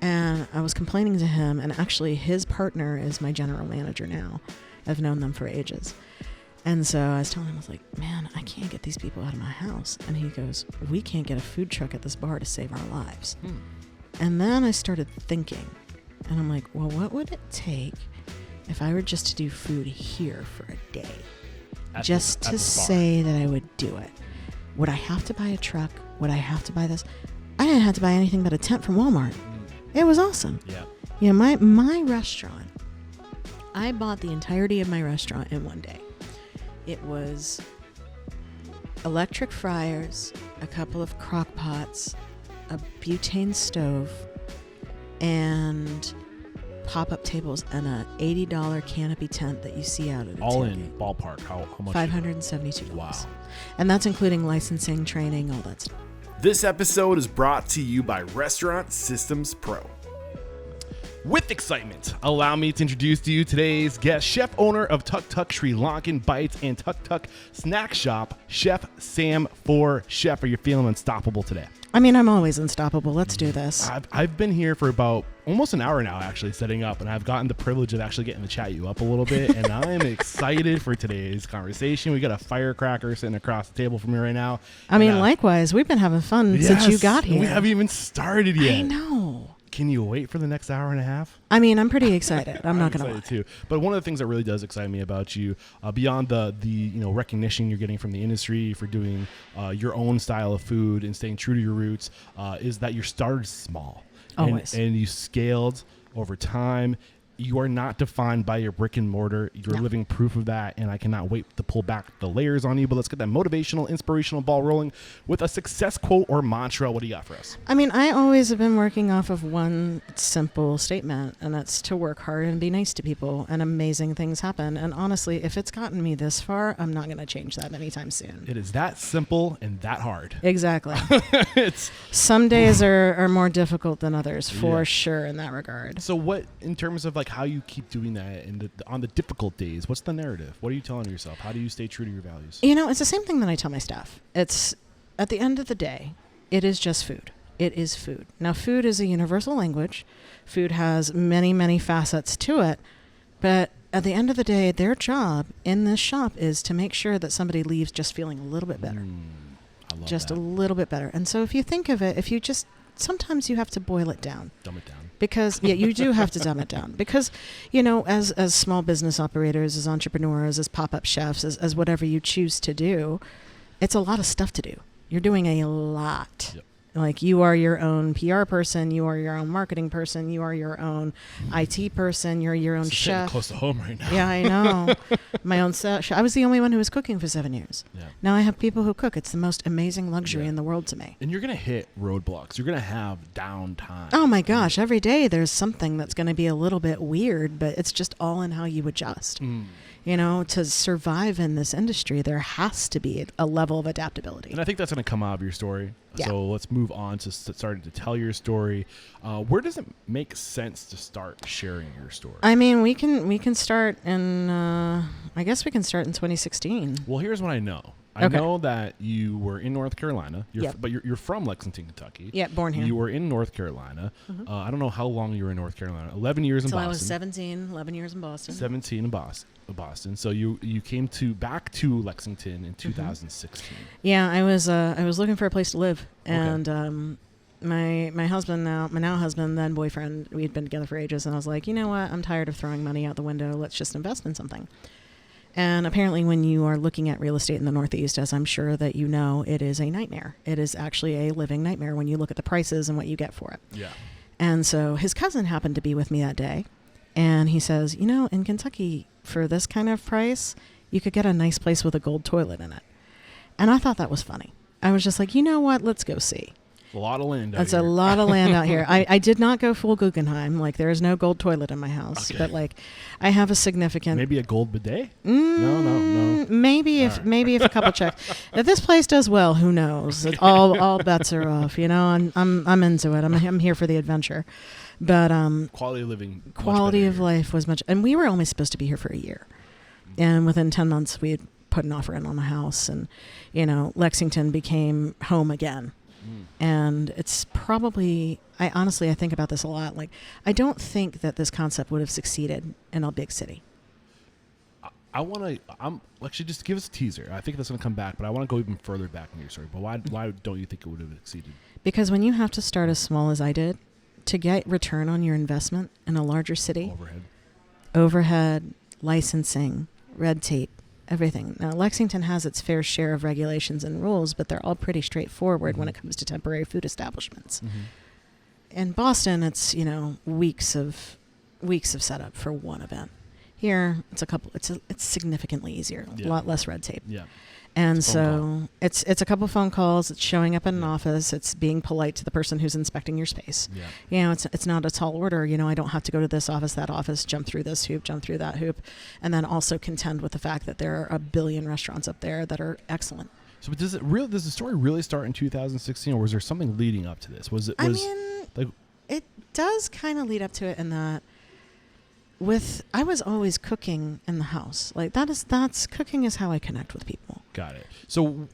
And I was complaining to him, and actually his partner is my general manager now. I've known them for ages. And so I was telling him, I was like, man, I can't get these people out of my house. And he goes, we can't get a food truck at this bar to save our lives. And then I started thinking, and I'm like, well, what would it take if I were just to do food here for a day? Just to say that I would do it. Would I have to buy a truck? Would I have to buy this? I didn't have to buy anything but a tent from Walmart. It was awesome. Yeah. You know, my restaurant, I bought the entirety of my restaurant in one day. It was electric fryers, a couple of crock pots, a butane stove, and pop-up tables, and a $80 canopy tent that you see out at a all tailgate. in ballpark. How much? $572. Wow. And that's including licensing, training, all that stuff. This episode is brought to you by Restaurant Systems Pro. With excitement, allow me to introduce to you today's guest, chef owner of Tuk Tuk Sri Lankan Bites and Tuk Tuk Snack Shop, Chef Sam Fore. Chef, are you feeling unstoppable today? I mean, I'm always unstoppable. Let's do this. I've been here for about almost an hour now, actually, setting up, and I've gotten the privilege of actually getting to chat you up a little bit, and I'm excited for today's conversation. We got a firecracker sitting across the table from me right now. I mean, likewise, we've been having fun since you got here. We haven't even started yet. I know. Can you wait for the next hour and a half? I mean, I'm pretty excited. I'm not going to lie. Too. But one of the things that really does excite me about you, beyond the recognition you're getting from the industry for doing your own style of food and staying true to your roots, is that you started small. Always. And you scaled over time. You are not defined by your brick and mortar. You're living proof of that, and I cannot wait to pull back the layers on you. But let's get that motivational, inspirational ball rolling with a success quote or mantra. What do you got for us? I mean, I always have been working off of one simple statement, and that's to work hard and be nice to people, and amazing things happen. And honestly, if it's gotten me this far, I'm not going to change that anytime soon. It is that simple and that hard. Exactly. It's some days are more difficult than others, for sure, in that regard. So what, in terms of like how you keep doing that on the difficult days, what's the narrative? What are you telling yourself? How do you stay true to your values? You know, it's the same thing that I tell my staff. It's, at the end of the day, it is just food. It is food. Now, food is a universal language. Food has many, many facets to it. But at the end of the day, their job in this shop is to make sure that somebody leaves just feeling a little bit better. I love just that. a little bit better. And so if you think of it, sometimes you have to boil it down. Dumb it down. Because, you do have to dumb it down. Because, as small business operators, as entrepreneurs, as pop-up chefs, as whatever you choose to do, it's a lot of stuff to do. You're doing a lot. Yep. Like, you are your own PR person, you are your own marketing person, you are your own IT person, you're your own It's chef. close to home right now. Yeah, I know. My own chef. I was the only one who was cooking for 7 years. Yeah. Now I have people who cook. It's the most amazing luxury in the world to me. And you're going to hit roadblocks. You're going to have downtime. Oh my gosh, every day there's something that's going to be a little bit weird, but it's just all in how you adjust. To survive in this industry, there has to be a level of adaptability. And I think that's going to come out of your story. Yeah. So let's move on to starting to tell your story. Where does it make sense to start sharing your story? I mean, we can start in, I guess we can start in 2016. Well, here's what I know. I know that you were in North Carolina, but you're from Lexington, Kentucky. Yeah, born here. You were in North Carolina. I don't know how long you were in North Carolina. 11 years in Boston. Until I was 17, 11 years in Boston. 17 in Boston. So you came back to Lexington in 2016. Yeah, I was looking for a place to live, and my husband my husband, then boyfriend, we'd been together for ages, and I was like, you know what? I'm tired of throwing money out the window. Let's just invest in something. And apparently when you are looking at real estate in the Northeast, as I'm sure that you know, it is a nightmare. It is actually a living nightmare when you look at the prices and what you get for it. Yeah. And so his cousin happened to be with me that day, and he says, in Kentucky, for this kind of price, you could get a nice place with a gold toilet in it. And I thought that was funny. I was just like, you know what? Let's go see. A lot of land out That's here. a lot of land out here. I did not go full Guggenheim. Like, there is no gold toilet in my house. Okay. But, like, I have a significant... Maybe a gold bidet? No. Maybe if a couple checks. If this place does well, who knows? All bets are off, I'm into it. I'm here for the adventure. But quality of living. Quality of life was much... And we were only supposed to be here for a year. And within 10 months, we had put an offer in on the house. And, Lexington became home again. And it's probably, I think about this a lot. Like, I don't think that this concept would have succeeded in a big city. I'm actually, just give us a teaser. I think that's going to come back, but I want to go even further back in your story. But why don't you think it would have succeeded? Because when you have to start as small as I did to get return on your investment in a larger city, overhead, licensing, red tape, everything. Now, Lexington has its fair share of regulations and rules, but they're all pretty straightforward when it comes to temporary food establishments. In Boston, it's, weeks of setup for one event. Here, it's significantly easier, a lot less red tape. Yeah. And so it's a couple phone calls. It's showing up in an office. It's being polite to the person who's inspecting your space. Yeah. It's not a tall order. I don't have to go to this office, that office, jump through this hoop, jump through that hoop, and then also contend with the fact that there are a billion restaurants up there that are excellent. So does the story really start in 2016, or was there something leading up to this? It does kind of lead up to it in that. I was always cooking in the house. Like that's cooking is how I connect with people. Got it. So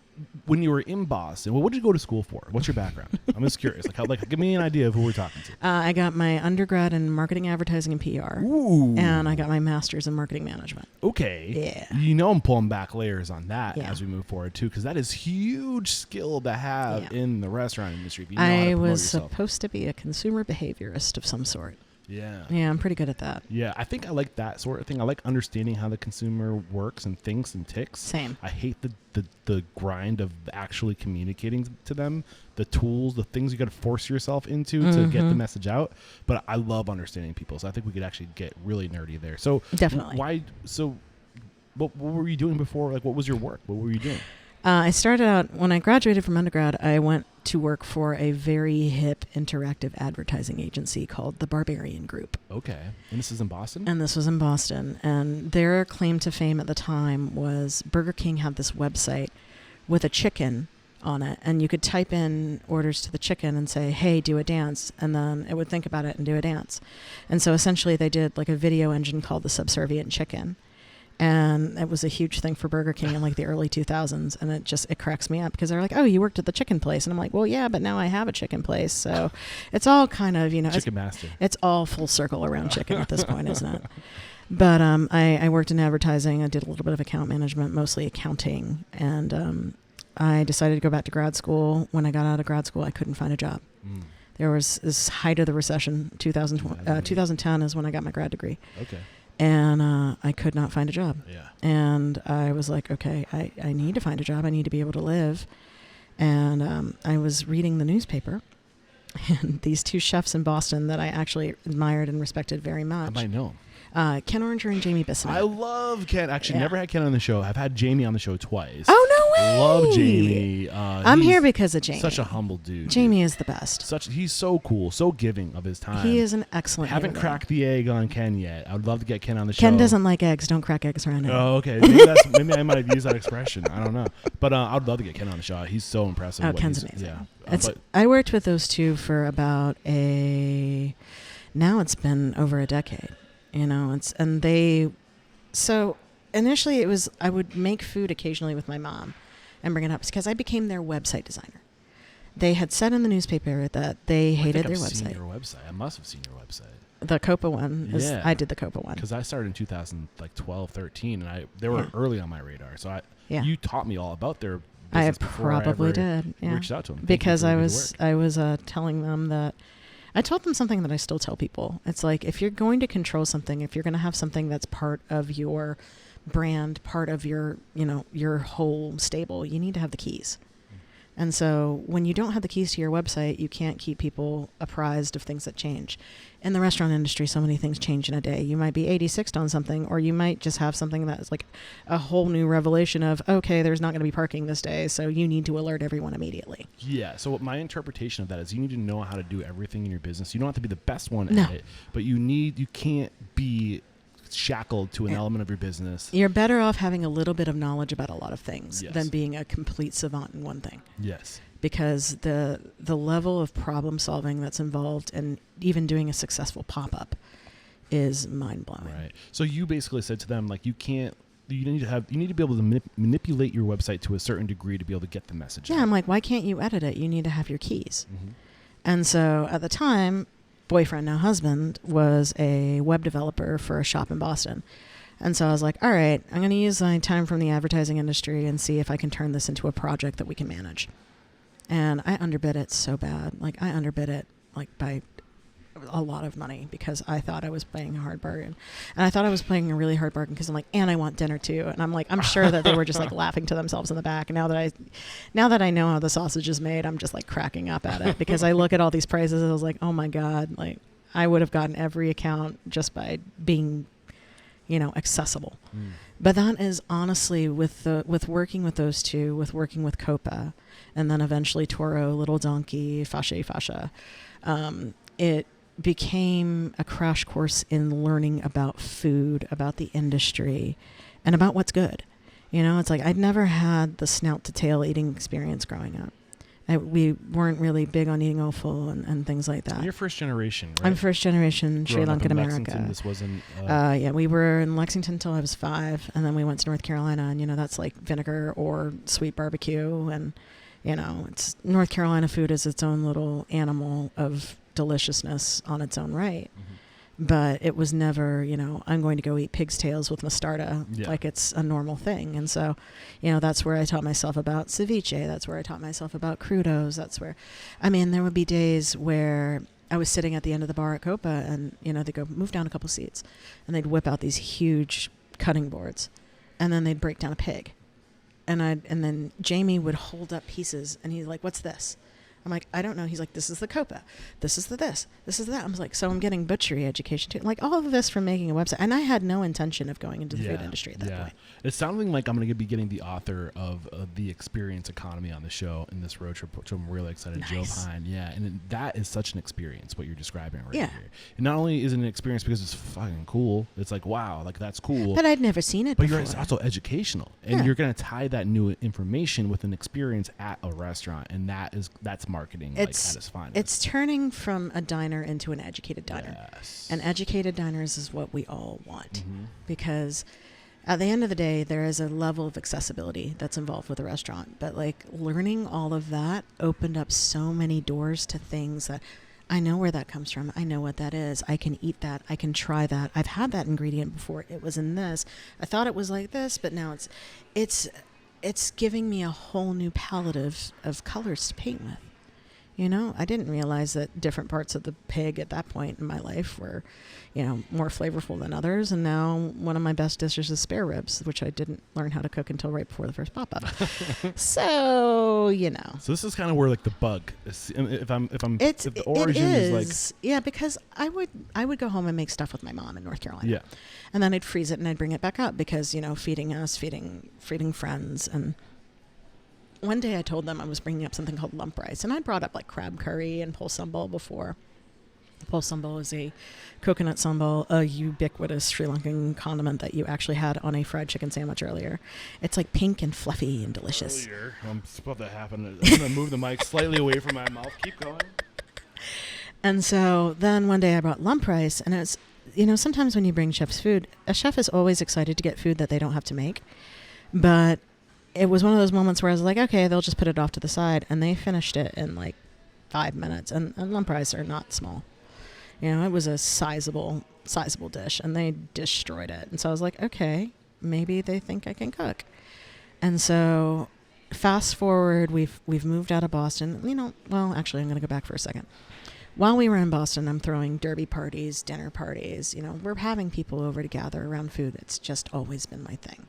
when you were in Boston, what did you go to school for? What's your background? I'm just curious. Give me an idea of who we're talking to. I got my undergrad in marketing, advertising, and PR. Ooh. And I got my master's in marketing management. Okay. Yeah. I'm pulling back layers on that as we move forward too, because that is huge skill to have in the restaurant industry. If you know how to promote yourself. Supposed to be a consumer behaviorist of some sort. Yeah. Yeah, I'm pretty good at that. Yeah, I think I like that sort of thing. I like understanding how the consumer works and thinks and ticks. Same. I hate the grind of actually communicating to them, the tools, the things you got to force yourself into to get the message out. But I love understanding people, so I think we could actually get really nerdy there. So definitely. What were you doing before? What was your work? What were you doing? I started out, when I graduated from undergrad, I went to work for a very hip interactive advertising agency called the Barbarian Group. Okay. And this is in Boston? And this was in Boston. And their claim to fame at the time was Burger King had this website with a chicken on it. And you could type in orders to the chicken and say, hey, do a dance. And then it would think about it and do a dance. And so essentially they did a video engine called the Subservient Chicken. And it was a huge thing for Burger King in the early 2000s. And it cracks me up because they're like, oh, you worked at the chicken place. And I'm like, well, yeah, but now I have a chicken place. So it's all kind of, Chicken master. It's all full circle around chicken at this point, isn't it? But I worked in advertising. I did a little bit of account management, mostly accounting. And I decided to go back to grad school. When I got out of grad school, I couldn't find a job. There was this height of the recession, 2010 is when I got my grad degree. Okay. And I could not find a job. Yeah. And I was like, okay, I need to find a job. I need to be able to live. And I was reading the newspaper, and these two chefs in Boston that I actually admired and respected very much. I might know. Ken Oranger and Jamie Bissonnette. I love Ken. Actually, never had Ken on the show. I've had Jamie on the show twice. Oh, no way. Love Jamie. I'm here because of Jamie. Such a humble dude. Jamie is the best. He's so cool, so giving of his time. He is an excellent Haven't cracked the egg on Ken yet. I would love to get Ken on the show. Ken doesn't like eggs. Don't crack eggs around him. Oh, okay. Maybe I might have used that expression. I don't know. But I would love to get Ken on the show. He's so impressive. Oh, Ken's amazing. Yeah. I worked with those two for about now it's been over a decade. So initially it was, I would make food occasionally with my mom and bring it up because I became their website designer. They had said in the newspaper that they hated their website. Seen your website. I must have seen your website. The Copa one. Yeah. I did the Copa one. Because I started in 2012, 13, and they were early on my radar. So you taught me all about their business before I ever reached out to them. Because I was telling them that, I told them something that I still tell people. It's like, if you're going to control something, if you're going to have something that's part of your brand, part of your whole stable, you need to have the keys. And so when you don't have the keys to your website, you can't keep people apprised of things that change. In the restaurant industry, so many things change in a day. You might be 86'd on something, or you might just have something that's like a whole new revelation of, okay, there's not going to be parking this day, so you need to alert everyone immediately. Yeah, so my interpretation of that is you need to know how to do everything in your business. You don't have to be the best one at it, but you can't be shackled to an element of your business. You're better off having a little bit of knowledge about a lot of things than being a complete savant in one thing. Yes. Because the level of problem solving that's involved in even doing a successful pop-up is mind-blowing. Right. So you basically said to them, you can't you need to be able to manipulate your website to a certain degree to be able to get the message. Yeah, I'm like, why can't you edit it? You need to have your keys. Mm-hmm. And so at the time, boyfriend, now husband, was a web developer for a shop in Boston. And so I was like, all right, I'm going to use my time from the advertising industry and see if I can turn this into a project that we can manage. And I underbid it so bad. Like, I underbid it like by a lot of money because I thought I was playing a hard bargain. And I thought I was playing a really hard bargain because I'm like, and I want dinner too. And I'm like, I'm sure that they were just like laughing to themselves in the back. And now that I know how the sausage is made, I'm just like cracking up at it because I look at all these prices and I was like, oh my God, like I would have gotten every account just by being, accessible. But that is honestly with working with those two, with working with Copa, and then eventually Toro, Little Donkey, Fascia, it became a crash course in learning about food, about the industry, and about what's good. It's like I'd never had the snout to tail eating experience growing up. We weren't really big on eating offal and things like that. You're first generation, right? I'm first generation Sri Lankan America. Lexington, this wasn't... yeah, we were in Lexington until I was 5, and then we went to North Carolina, and, that's like vinegar or sweet barbecue, and, it's North Carolina food is its own little animal of deliciousness on its own right. Mm-hmm. But it was never, I'm going to go eat pig's tails with mostarda like it's a normal thing. And so, that's where I taught myself about ceviche. That's where I taught myself about crudos. That's where, there would be days where I was sitting at the end of the bar at Copa and, they'd go, move down a couple seats. And they'd whip out these huge cutting boards. And then they'd break down a pig. And then Jamie would hold up pieces and he's like, what's this? I'm like, I don't know. He's like, this is the Copa. This is the this. This is that. I was like, so I'm getting butchery education too. Like all of this from making a website. And I had no intention of going into the food industry at that point. It's sounding like I'm going to be getting the author of the experience economy on the show in this road trip, which I'm really excited. Nice. Joe Pine. Yeah. And that is such an experience, what you're describing right here. And not only is it an experience because it's fucking cool. It's like, wow, like that's cool. But I'd never seen it before. But it's also educational. And you're going to tie that new information with an experience at a restaurant. And that's marketing at its finest. It's turning from a diner into an educated diner. Yes. And educated diners is what we all want. Mm-hmm. Because at the end of the day, there is a level of accessibility that's involved with a restaurant. But like learning all of that opened up so many doors to things that I know where that comes from. I know what that is. I can eat that. I can try that. I've had that ingredient before. It was in this. I thought it was like this, but now it's giving me a whole new palette of colors to paint with. I didn't realize that different parts of the pig at that point in my life were, more flavorful than others. And now one of my best dishes is spare ribs, which I didn't learn how to cook until right before the first pop-up. So, So this is kind of where like the bug is, if the origin is like... Yeah, because I would go home and make stuff with my mom in North Carolina. Yeah. And then I'd freeze it and I'd bring it back up because, feeding us, feeding friends. And one day I told them I was bringing up something called lump rice, and I brought up like crab curry and pol sambal before. Pol sambal is a coconut sambal, a ubiquitous Sri Lankan condiment that you actually had on a fried chicken sandwich earlier. It's like pink and fluffy and delicious. I'm supposed to happen. I'm going to move the mic slightly away from my mouth. Keep going. And so then one day I brought lump rice, and it's, sometimes when you bring chef's food, a chef is always excited to get food that they don't have to make. But it was one of those moments where I was like, okay, they'll just put it off to the side. And they finished it in like 5 minutes. And lump rice are not small. It was a sizable dish, and they destroyed it. And so I was like, okay, maybe they think I can cook. And so fast forward, we've moved out of Boston. Well, actually, I'm going to go back for a second. While we were in Boston, I'm throwing derby parties, dinner parties. We're having people over to gather around food. It's just always been my thing.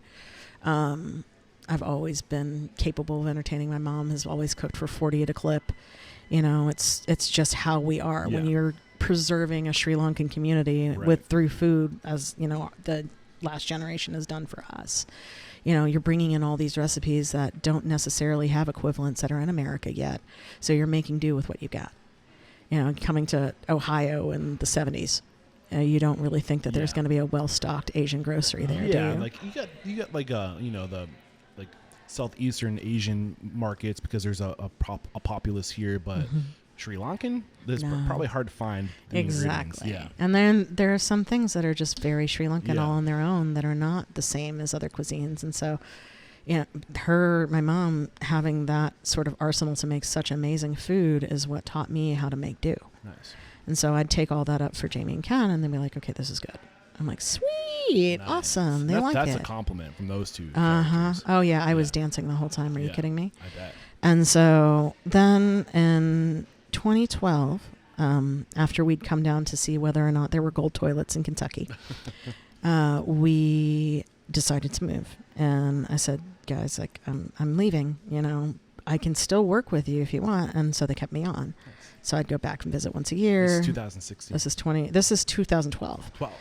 I've always been capable of entertaining. My mom has always cooked for 40 at a clip. It's just how we are. Yeah. When you're preserving a Sri Lankan community through food, as the last generation has done for us. You're bringing in all these recipes that don't necessarily have equivalents that are in America yet. So you're making do with what you got. Coming to Ohio in the 70s. You don't really think that there's going to be a well-stocked Asian grocery there, do you? Like you got like the like Southeastern Asian markets because there's a populace here, but Sri Lankan, that's No. probably hard to find. The ingredients. Exactly. Yeah. And then there are some things that are just very Sri Lankan Yeah. all on their own that are not the same as other cuisines. And so, my mom having that sort of arsenal to make such amazing food is what taught me how to make do. Nice. And so I'd take all that up for Jamie and Ken and they'd be like, okay, this is good. I'm like, sweet, Nice. awesome. They like that's it. a compliment from those two. Uh-huh. characters. Oh, yeah. I was Yeah. dancing the whole time. Are you Yeah. kidding me? I bet. And so then in 2012, after we'd come down to see whether or not there were gold toilets in Kentucky, we decided to move. And I said, guys, like, I'm leaving, I can still work with you if you want. And so they kept me on. So I'd go back and visit once a year. This is 2016. This is 2012. 12.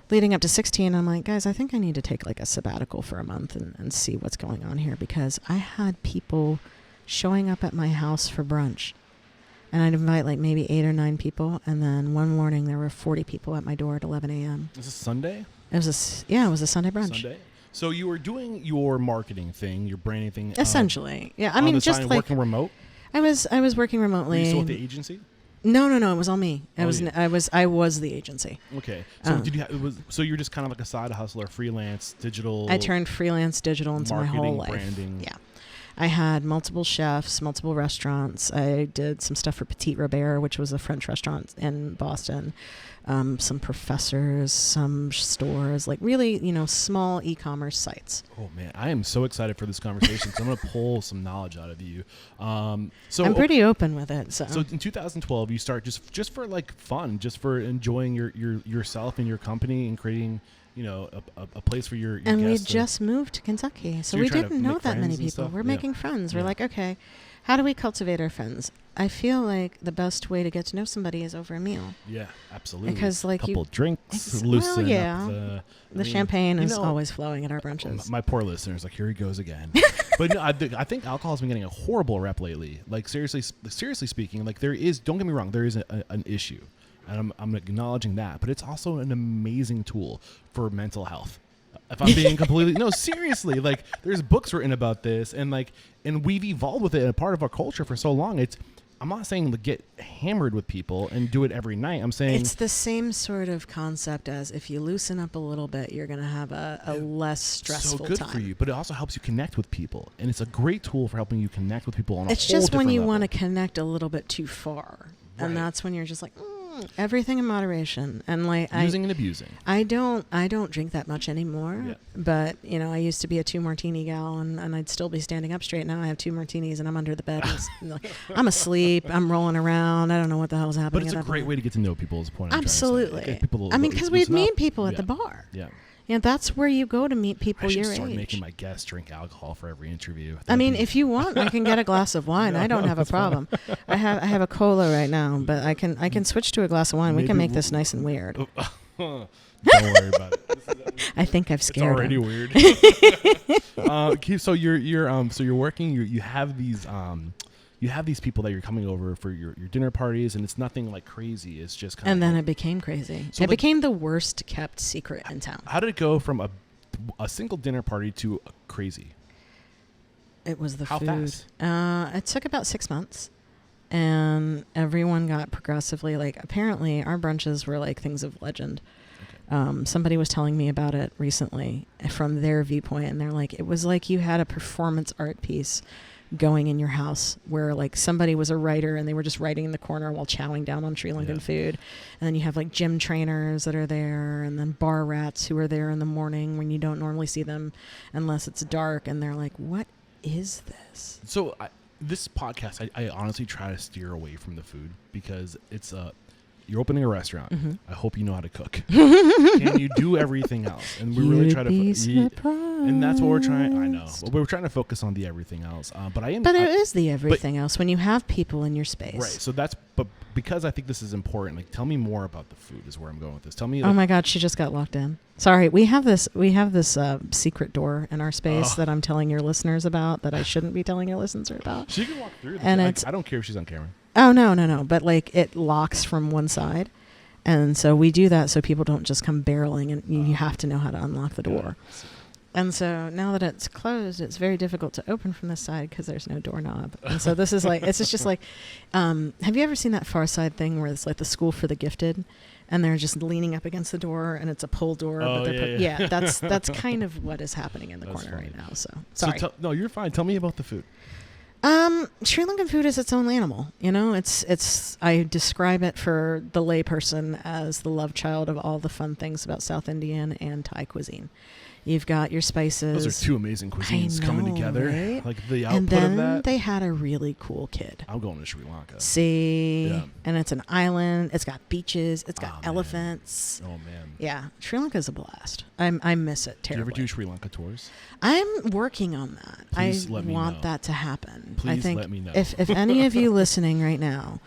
Leading up to 16, I'm like, guys, I think I need to take like a sabbatical for a month and see what's going on here, because I had people showing up at my house for brunch. And I'd invite like maybe 8 or 9 people. And then one morning there were 40 people at my door at 11 a.m. Is this Sunday? It was a Sunday brunch. Sunday? So you were doing your marketing thing, your branding thing. Essentially. Yeah. I on mean, the just side, like working remote? I was working Were remotely. you still with the agency? No, it was all me. Oh, I was the agency. Okay. So so you're just kind of like a side hustler, freelance, digital. I turned freelance digital into my whole marketing, life. branding. Yeah. I had multiple chefs, multiple restaurants. I did some stuff for Petit Robert, which was a French restaurant in Boston. Some professors, some stores, like really, small e-commerce sites. Oh man, I am so excited for this conversation. So I'm going to pull some knowledge out of you. So I'm pretty open with it. So in 2012, you start just for like fun, just for enjoying yourself and your company and creating, a place for your and we guests to- just moved to Kentucky, so you're we trying to didn't know make that many friends and people. stuff? We're Yeah. making friends. We're Yeah. like, okay, how do we cultivate our friends? I feel like the best way to get to know somebody is over a meal. Yeah, absolutely. Because, like, couple drinks, well, loosen yeah. up The champagne is know, always flowing at our brunches. My poor listeners, like, here he goes again. But no, I think alcohol has been getting a horrible rep lately. Like, seriously speaking, like, there is, don't get me wrong, there is an issue. And I'm acknowledging that. But it's also an amazing tool for mental health. If I'm being completely, no, seriously, like, there's books written about this, and we've evolved with it and a part of our culture for so long. I'm not saying to get hammered with people and do it every night. I'm saying it's the same sort of concept as if you loosen up a little bit, you're going to have a less stressful so good time. for you, but it also helps you connect with people, and it's a great tool for helping you connect with people on It's a whole just when different you level. want to connect a little bit too far, Right. and that's when you're just like, everything in moderation. And like using and abusing. I don't drink that much anymore. Yeah. But I used to be a 2 martini gal, and I'd still be standing up straight. Now I have 2 martinis and I'm under the bed. And like, I'm asleep. I'm rolling around. I don't know what the hell's happening. But it's a great way to get to know people. Is the point. Absolutely. I'm trying to say. Get people to because we'd loosen meet up. people at Yeah. the bar. Yeah. That's where you go to meet I people should your start age. making my guests drink alcohol for every interview. I mean, if you want, I can get a glass of wine. I don't have a problem. I have a cola right now, but I can switch to a glass of wine. We can Maybe make this nice and weird. Don't worry about it. I think I've It's scared already him. weird. So you're working. You have these people that you're coming over for your dinner parties, and it's nothing like crazy. It's just kind And of. then it became crazy. So, It like- became the worst kept secret in town. How did it go from a single dinner party to crazy? It was the How food. fast? It took about 6 months, and everyone got progressively apparently our brunches were like things of legend. Somebody was telling me about it recently from their viewpoint, and they're like, it was like you had a performance art piece going in your house where like somebody was a writer and they were just writing in the corner while chowing down on Sri Lankan food. And then you have like gym trainers that are there, and then bar rats who are there in the morning when you don't normally see them unless it's dark, and they're like, what is this? So this podcast, I honestly try to steer away from the food because it's you're opening a restaurant. Mm-hmm. I hope you know how to cook. Can you do everything else? And we really try to. And that's what we're trying. I know. But we're trying to focus on the everything else. But it is the everything else when you have people in your space. Right. So but because I think this is important, like, tell me more about the food is where I'm going with this. Tell me. Oh my God, she just got locked in. Sorry, we have this secret door in our space that I'm telling your listeners about that I shouldn't be telling your listeners about. She can walk through. And I don't care if she's on camera. Oh no, but like it locks from one side. And so we do that so people don't just come barreling, and you have to know how to unlock the door. And so now that it's closed, it's very difficult to open from this side because there's no doorknob. And so this is like, it's just like, have you ever seen that Far Side thing where it's like the school for the gifted and they're just leaning up against the door and it's a pull door? Oh, but yeah. that's kind of what is happening in the That's corner funny. right now. So sorry. No, you're fine. Tell me about the food. Sri Lankan food is its own animal. You know, it's I describe it for the layperson as the love child of all the fun things about South Indian and Thai cuisine. You've got your spices. Those are two amazing cuisines coming together. Right? Like the And output then of that. they had a really cool kid. I'm going to Sri Lanka. See, Yeah. and it's an island. It's got beaches. It's got Oh, man. elephants. Oh man. Yeah, Sri Lanka's a blast. I miss it Do you terribly. ever do Sri Lanka tours? I'm working on that. Please I let me want know. that to happen. I Please think let me know. if any of you listening right now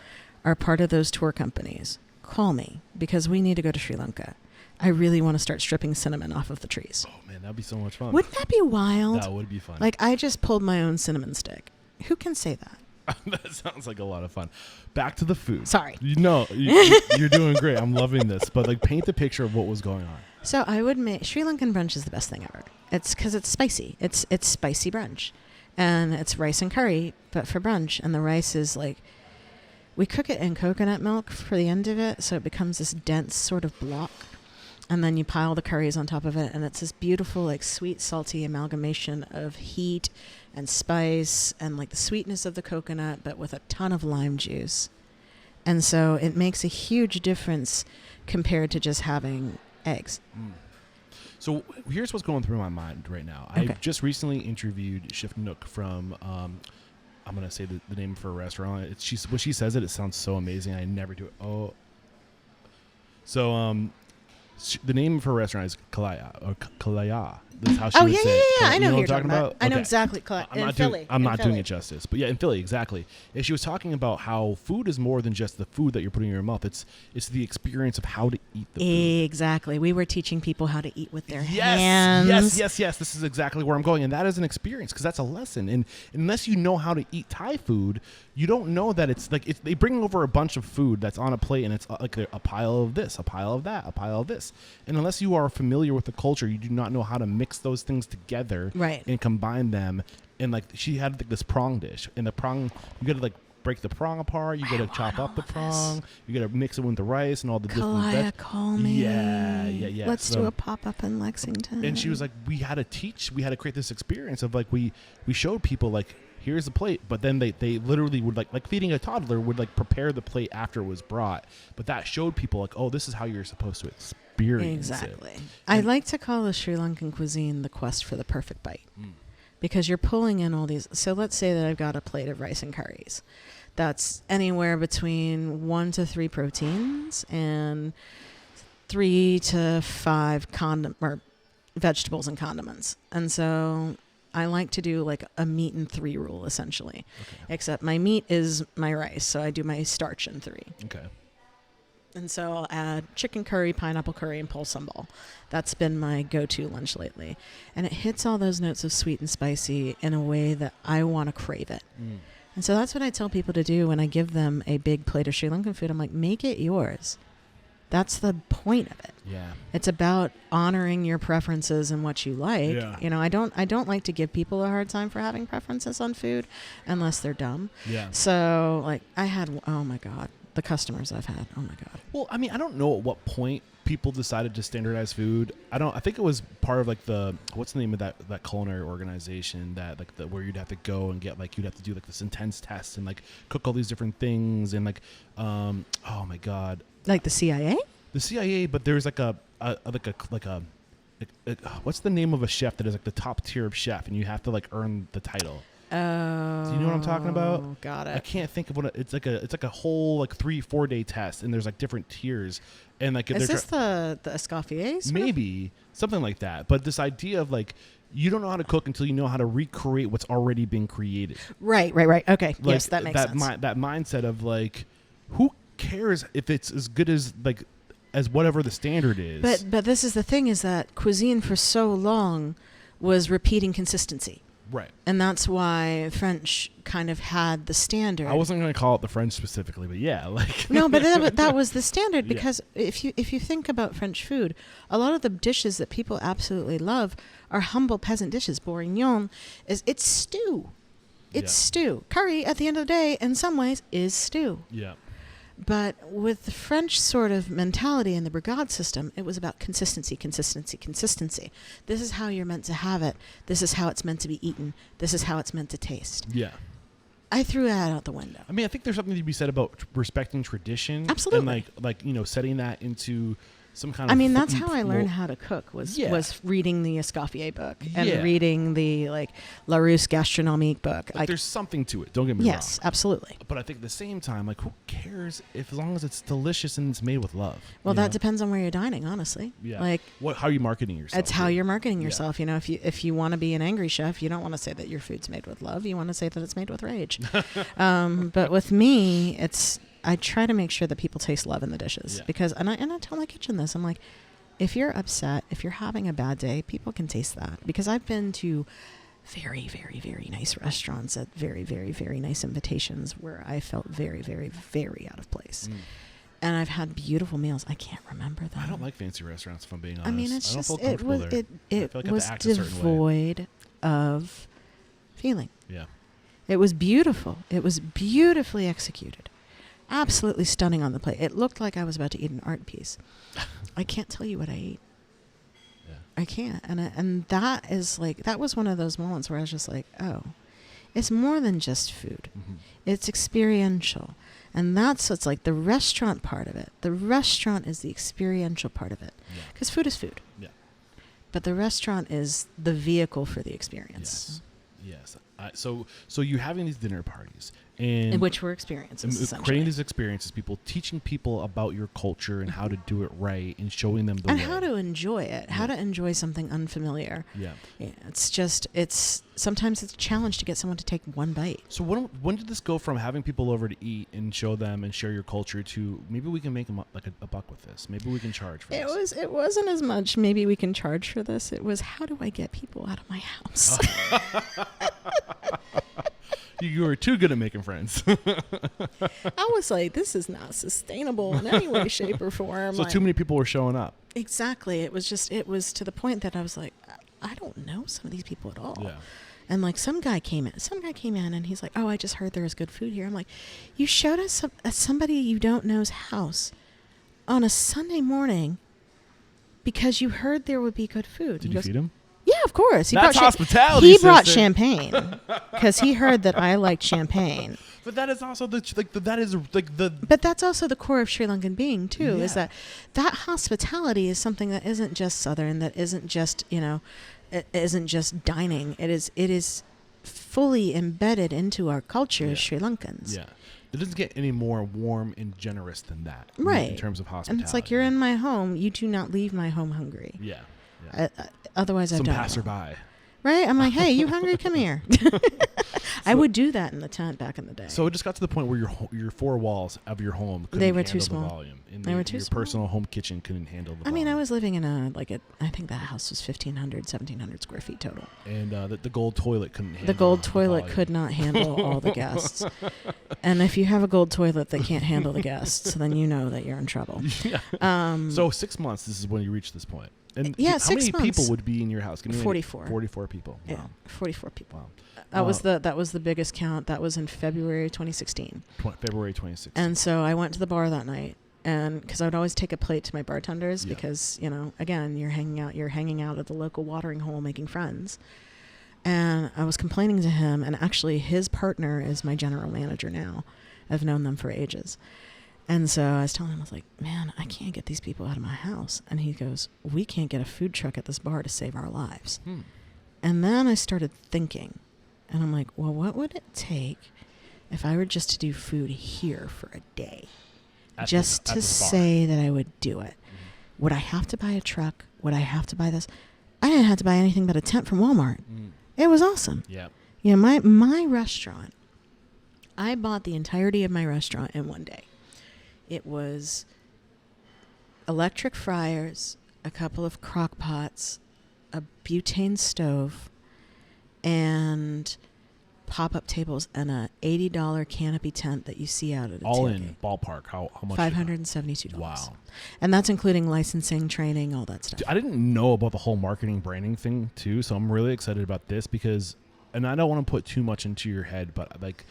are part of those tour companies, call me because we need to go to Sri Lanka. I really want to start stripping cinnamon off of the trees. Oh man, that'd be so much fun. Wouldn't that be wild? That would be fun. Like I just pulled my own cinnamon stick. Who can say that? That sounds like a lot of fun. Back to the food. Sorry. You're doing great. I'm loving this. But like, paint the picture of what was going on. So I would make Sri Lankan brunch is the best thing ever. It's because it's spicy. It's spicy brunch, and it's rice and curry, but for brunch. And the rice is like, we cook it in coconut milk for the end of it, so it becomes this dense sort of block. And then you pile the curries on top of it, and it's this beautiful, like sweet, salty amalgamation of heat and spice and like the sweetness of the coconut, but with a ton of lime juice. And so it makes a huge difference compared to just having eggs. So here's what's going through my mind right now. Okay. I just recently interviewed Chef Nook from, I'm going to say the name for a restaurant. When she says it sounds so amazing. I never do it. Oh. So the name of her restaurant is Kalaya. That's how she would say it. I know You who what you're I'm talking about. I know Okay. exactly. I'm not doing it justice, but yeah, in Philly, exactly. And she was talking about how food is more than just the food that you're putting in your mouth. It's the experience of how to eat the food. Exactly. We were teaching people how to eat with their hands. Yes. This is exactly where I'm going, and that is an experience because that's a lesson. And unless you know how to eat Thai food, you don't know that it's like they bring over a bunch of food that's on a plate, and it's like a pile of this, a pile of that, a pile of this. And unless you are familiar with the culture, you do not know how to mix those things together, Right. and combine them. And like she had like this prong dish, and the prong you got to like break the prong apart. You got to chop up the prong. You got to mix it with the rice and all the different Kalaya, call me. Yeah. Let's So- do a pop-up in Lexington. and she was like, we had to create this experience of like we showed people like, here's the plate, but then they literally would like feeding a toddler would like prepare the plate after it was brought, but that showed people like, oh, this is how you're supposed to experience Exactly. it. I like to call the Sri Lankan cuisine the quest for the perfect bite. Because you're pulling in all these. So let's say that I've got a plate of rice and curries. That's anywhere between 1 to 3 proteins and 3 to 5 vegetables and condiments. And so I like to do like a meat in 3 rule essentially. Okay. Except my meat is my rice, so I do my starch in 3. Okay. And so I'll add chicken curry, pineapple curry, and pol sambal. That's been my go-to lunch lately. And it hits all those notes of sweet and spicy in a way that I want to crave it. And so that's what I tell people to do when I give them a big plate of Sri Lankan food. I'm like, make it yours. That's the point of it. Yeah. It's about honoring your preferences and what you like. Yeah. You know, I don't like to give people a hard time for having preferences on food unless they're dumb. Yeah. So like oh my God, the customers I've had. Oh my God. Well, I mean, I don't know at what point people decided to standardize food. I think it was part of like what's the name of that culinary organization that like where you'd have to go and get like, you'd have to do like this intense test and like cook all these different things and like, oh my God. Like the CIA? The CIA, but there's like a what's the name of a chef that is like the top tier of chef and you have to like earn the title? Oh. Do you know what I'm talking about? Got it. I can't think of what it's like a whole like 3-4 day test and there's like different tiers and like Is this the Escoffier? maybe something like that. But this idea of like you don't know how to cook until you know how to recreate what's already been created. Right. Okay. Like, Yes, that makes sense. That mindset of like, who cares if it's as good as like as whatever the standard is. But this is the thing, is that cuisine for so long was repeating consistency. Right. And that's why French kind of had the standard. I wasn't going to call it the French specifically, but yeah, like no, but that was the standard because if you think about French food, a lot of the dishes that people absolutely love are humble peasant dishes. Bourguignon it's stew. It's stew. Curry at the end of the day in some ways is stew. Yeah. But with the French sort of mentality in the brigade system, it was about consistency. This is how you're meant to have it. This is how it's meant to be eaten. This is how it's meant to taste. Yeah. I threw that out the window. I mean, I think there's something to be said about respecting tradition. Absolutely. And like setting that into some kind of... I mean, that's how I learned how to cook was reading the Escoffier book and reading the Larousse Gastronomique book. Like, there's something to it. Don't get me wrong. Yes, absolutely. But I think at the same time, like, who cares as long as it's delicious and it's made with love? Well, that depends on where you're dining, honestly. Yeah. Like, how are you marketing yourself? It's how you're marketing yourself. You know, if you want to be an angry chef, you don't want to say that your food's made with love. You want to say that it's made with rage. But with me, I try to make sure that people taste love in the dishes because, and I tell my kitchen this, I'm like, if you're upset, if you're having a bad day, people can taste that because I've been to very, very, very nice restaurants at very, very, very nice invitations where I felt very, very, very out of place. And I've had beautiful meals. I can't remember them. I don't like fancy restaurants, if I'm being honest. I mean, it's just, it was devoid of feeling. Yeah. It was beautiful. It was beautifully executed. Absolutely stunning on the plate. It looked like I was about to eat an art piece. I can't tell you what I ate. Yeah. I can't. And that is that was one of those moments where I was just like, oh, it's more than just food. Mm-hmm. It's experiential. And that's what's like the restaurant part of it. The restaurant is the experiential part of it. Because food is food. Yeah. But the restaurant is the vehicle for the experience. Yes. So you're having these dinner parties. And in which were experiences, creating these experiences, teaching people about your culture and how to do it right and showing them the way. And how to enjoy it, how to enjoy something unfamiliar. Yeah. Sometimes it's a challenge to get someone to take one bite. So when did this go from having people over to eat and show them and share your culture to maybe we can make a buck with this? Maybe we can charge for this. It wasn't as much maybe we can charge for this. It was how do I get people out of my house? You were too good at making friends. I was like, this is not sustainable in any way, shape, or form. So too many people were showing up. Exactly. It was to the point that I was like, I don't know some of these people at all. Yeah. And some guy came in and he's like, oh, I just heard there was good food here. I'm like, you showed us somebody you don't know's house on a Sunday morning because you heard there would be good food. Did you feed him? Yeah, of course. That's hospitality. He brought champagne because he heard that I liked champagne. But that is also But that's also the core of Sri Lankan being too. Yeah. Is that hospitality is something that isn't just Southern, that isn't just it isn't just dining. It is fully embedded into our culture as Sri Lankans. Yeah. It doesn't get any more warm and generous than that. Right. In terms of hospitality. And it's like you're in my home. You do not leave my home hungry. Yeah. Otherwise, I don't. Some passerby. Right? I'm like, hey, you hungry? Come here. I would do that in the tent back in the day. So it just got to the point where your four walls of your home couldn't they were handle too small. The volume. And they were too your small. Personal home kitchen couldn't handle the volume. I mean, I was living in I think that house was 1,500, 1,700 square feet total. And the gold toilet couldn't handle the gold toilet could not handle all the guests. And if you have a gold toilet that can't handle the guests, then you know that you're in trouble. Yeah. So 6 months, this is when you reach this point. And yeah, how 6 many months. people would be in your house? 44. 44 people. Wow. Yeah, 44 people. Wow. That was the biggest count. That was in February 2016. February 2016. And so I went to the bar that night, and because I would always take a plate to my bartenders because again you're hanging out at the local watering hole making friends. And I was complaining to him, and actually his partner is my general manager now. I've known them for ages. And so I was telling him, I was like, man, I can't get these people out of my house. And he goes, we can't get a food truck at this bar to save our lives. And then I started thinking, and I'm like, well, what would it take if I were just to do food here for a day? Just to say that I would do it. Mm-hmm. Would I have to buy a truck? Would I have to buy this? I didn't have to buy anything but a tent from Walmart. It was awesome. Yeah. My restaurant, I bought the entirety of my restaurant in one day. It was electric fryers, a couple of crock pots, a butane stove, and pop-up tables and a $80 canopy tent that you see out at a All tailgate. in ballpark. How much? $572. Wow. And that's including licensing, training, all that stuff. I didn't know about the whole marketing branding thing too, so I'm really excited about this because, and I don't want to put too much into your head, but like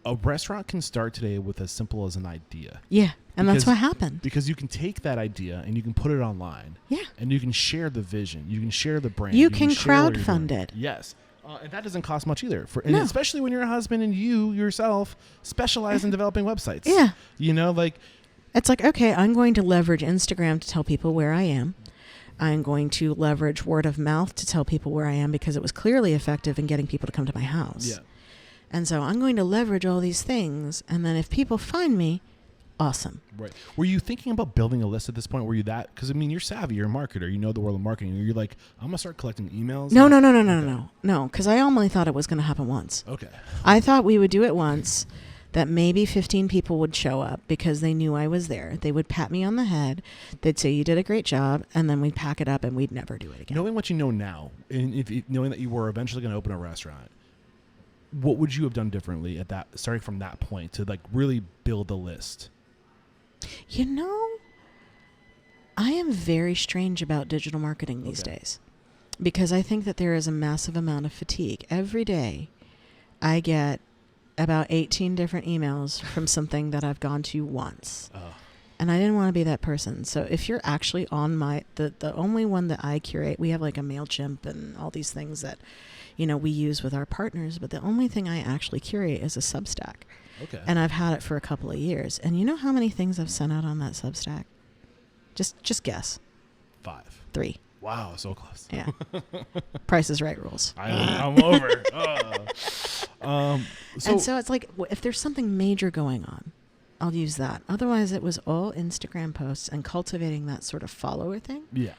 a restaurant can start today with as simple as an idea. Yeah, and that's Because- what happened. Because you can take that idea and you can put it online. Yeah. And you can share the vision. You can share the brand. You can share what you're crowdfund doing. it. Yes. And that doesn't cost much either. And No. especially when you're a husband and you yourself specialize in developing websites. Yeah. You know, like, It's like, okay, I'm going to leverage Instagram to tell people where I am. I'm going to leverage word of mouth to tell people where I am because it was clearly effective in getting people to come to my house. yeah. And so I'm going to leverage all these things. And then if people find me, awesome. Right. Were you thinking about building a list at this point? Were you that? Because, I mean, you're savvy. You're a marketer. You know the world of marketing. You're like, I'm going to start collecting emails. No, because I only thought it was going to happen once. Okay. I thought we would do it once, that maybe 15 people would show up because they knew I was there. They would pat me on the head. They'd say, you did a great job. And then we'd pack it up and we'd never do it again. Knowing what you know now, and knowing that you were eventually going to open a restaurant, what would you have done differently at that, starting from that point to like really build the list? You know, I am very strange about digital marketing these days because I think that there is a massive amount of fatigue. Every day I get about 18 different emails from something that I've gone to once. And I didn't want to be that person. So if you're actually on the only one that I curate, we have like a MailChimp and all these things that, you know, we use with our partners. But the only thing I actually curate is a Substack. Okay. And I've had it for a couple of years. And you know how many things I've sent out on that Substack? Just guess. 5. 3. Wow, so close. Yeah. Price is Right rules. I'm over. And so it's like, if there's something major going on, I'll use that. Otherwise, it was all Instagram posts and cultivating that sort of follower thing. Yeah.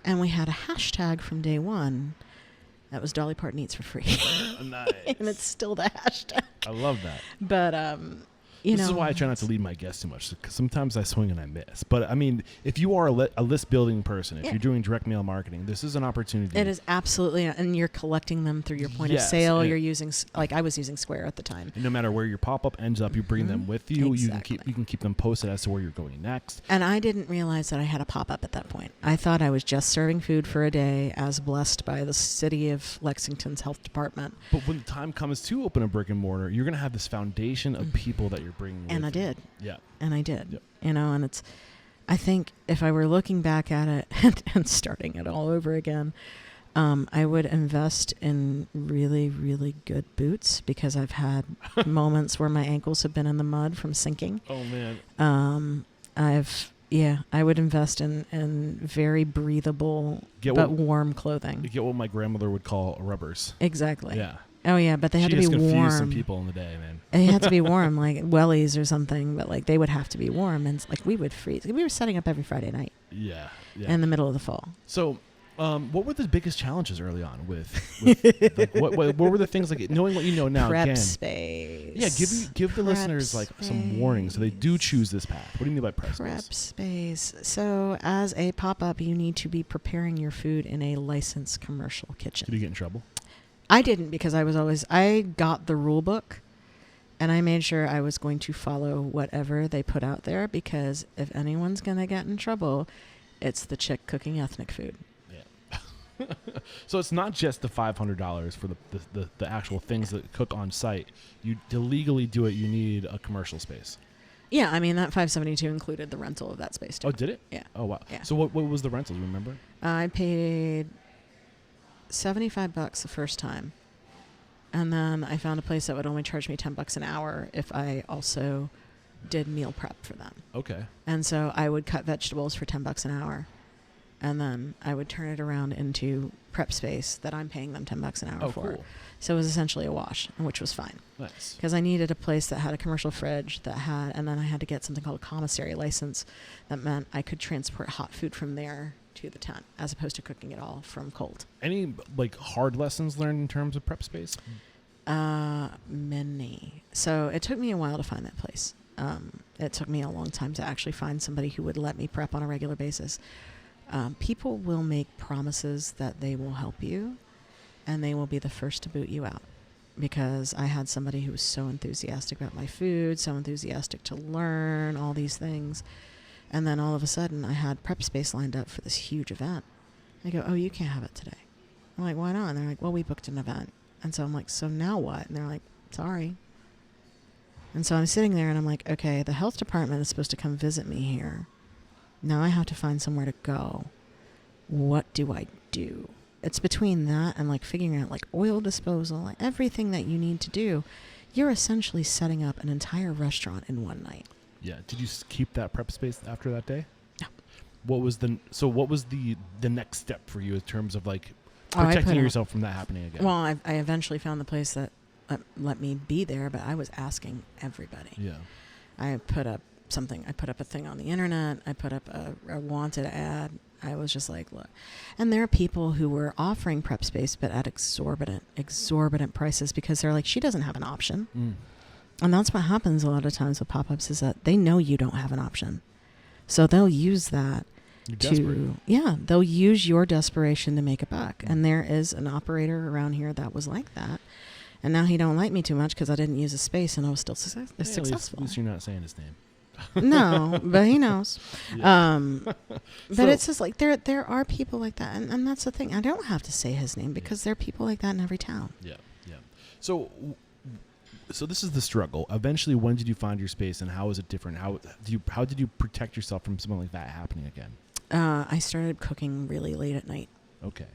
And we had a hashtag from day one that was Dolly Parton Eats for Free. Nice. And it's still the hashtag. I love that. But, you This know. is why I try not to lead my guests too much, because sometimes I swing and I miss. But, I mean, if you are a list-building person, if Yeah. you're doing direct mail marketing, this is an opportunity. It is absolutely, and you're collecting them through your point of Yes, sale. and- You're using, like I was using Square at the time. And no matter where your pop-up ends up, you bring them with you. Exactly. You can keep them posted as to where you're going next. And I didn't realize that I had a pop-up at that point. I thought I was just serving food for a day as blessed by the city of Lexington's health department. But when the time comes to open a brick and mortar, you're going to have this foundation of people that you're bringing And I with you. did. Yeah. And I did. Yep. You know, and I think if I were looking back at it and starting it all over again, I would invest in really, really good boots because I've had moments where my ankles have been in the mud from sinking. Oh, man. I would invest in very breathable but warm clothing. You get what my grandmother would call rubbers. Exactly. Yeah. Oh yeah, but they had She to be just confused warm. some people in the day, man. They had to be warm, like wellies or something. But like they would have to be warm, and it's like we would freeze. We were setting up every Friday night Yeah. in the middle of the fall. So, what were the biggest challenges early on with like what were the things, like knowing what you know now? Prep again, space. yeah. Give the Prep listeners like some warnings so they do choose this path. What do you mean by prep space? So as a pop-up, you need to be preparing your food in a licensed commercial kitchen. Did you get in trouble? I didn't, because I got the rule book and I made sure I was going to follow whatever they put out there, because if anyone's going to get in trouble, it's the chick cooking ethnic food. Yeah. So it's not just the $500 for the actual things that cook on site. To legally do it, you need a commercial space. Yeah, I mean, that $572 included the rental of that space too. Oh, did it? Yeah. Oh, wow. Yeah. So what was the rental? Do you remember? I paid $75 the first time. And then I found a place that would only charge me $10 an hour if I also did meal prep for them. Okay. And so I would cut vegetables for $10 an hour. And then I would turn it around into prep space that I'm paying them $10 an hour for. Cool. So it was essentially a wash, which was fine. Nice. Because I needed a place that had a commercial fridge and then I had to get something called a commissary license. That meant I could transport hot food from there to the tent, as opposed to cooking it all from cold. Any like hard lessons learned in terms of prep space? Many. So it took me a while to find that place. It took me a long time to actually find somebody who would let me prep on a regular basis. People will make promises that they will help you, and they will be the first to boot you out. Because I had somebody who was so enthusiastic about my food, so enthusiastic to learn all these things. And then all of a sudden, I had prep space lined up for this huge event. I go, oh, you can't have it today. I'm like, why not? And they're like, well, we booked an event. And so I'm like, so now what? And they're like, sorry. And so I'm sitting there and I'm like, okay, the health department is supposed to come visit me here. Now I have to find somewhere to go. What do I do? It's between that and like figuring out like oil disposal, like everything that you need to do. You're essentially setting up an entire restaurant in one night. Yeah. Did you keep that prep space after that day? No. What was the next step for you in terms of like protecting yourself from that happening again? Well, I eventually found the place that let me be there, but I was asking everybody. Yeah. I put up a thing on the internet. I put up a wanted ad. I was just like, look. And there are people who were offering prep space, but at exorbitant prices because they're like, she doesn't have an option. And that's what happens a lot of times with pop-ups is that they know you don't have an option. So they'll use that they'll use your desperation to make a buck. And there is an operator around here that was like that. And now he don't like me too much because I didn't use a space and I was still successful. At least you're not saying his name. No, but he knows. Yeah. But it's just like there are people like that, and that's the thing. I don't have to say his name because there are people like that in every town. Yeah, yeah. So this is the struggle. Eventually, when did you find your space, and how is it different? How did you protect yourself from something like that happening again? I started cooking really late at night. Okay.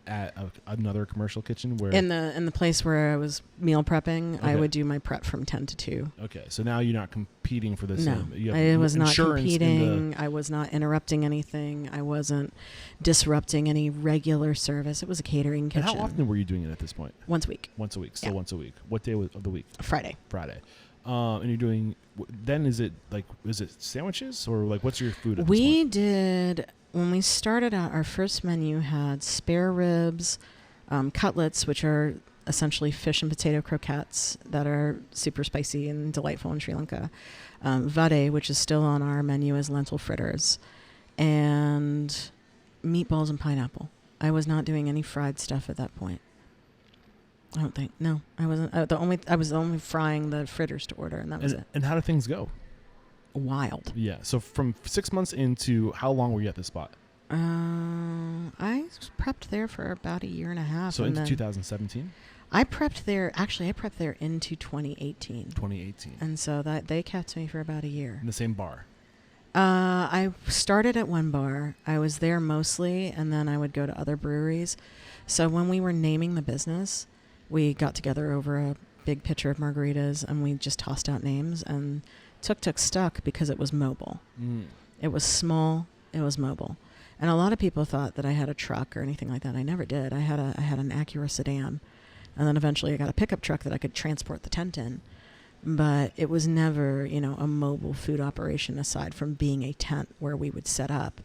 At another commercial kitchen where in the place where I was meal prepping, okay. I would do my prep from 10 to 2. Okay, so now you're not competing for this. No, I was not competing. I was not interrupting anything. I wasn't disrupting any regular service. It was a catering kitchen. And how often were you doing it at this point? Once a week. Once a week. Still yeah. Once a week. What day of the week? Friday. And you're doing. Then is it sandwiches or like what's your food? At this point? Did. When we started out, our first menu had spare ribs, cutlets, which are essentially fish and potato croquettes that are super spicy and delightful in Sri Lanka. Vade, which is still on our menu as lentil fritters, and meatballs and pineapple. I was not doing any fried stuff at that point. I don't think. No, I wasn't. I was only frying the fritters to order, and that was it. And how did things go? Wild. Yeah. So from 6 months into, how long were you at this spot? I prepped there for about a year and a half. So into 2017? I prepped there into 2018. 2018. And so that they kept me for about a year. In the same bar? I started at one bar. I was there mostly, and then I would go to other breweries. So when we were naming the business, we got together over a big pitcher of margaritas, and we just tossed out names, and Tuk Tuk stuck because it was mobile. It was small. It was mobile. And a lot of people thought that I had a truck or anything like that. I never did. I had an Acura sedan. And then eventually I got a pickup truck that I could transport the tent in. But it was never, a mobile food operation aside from being a tent where we would set up.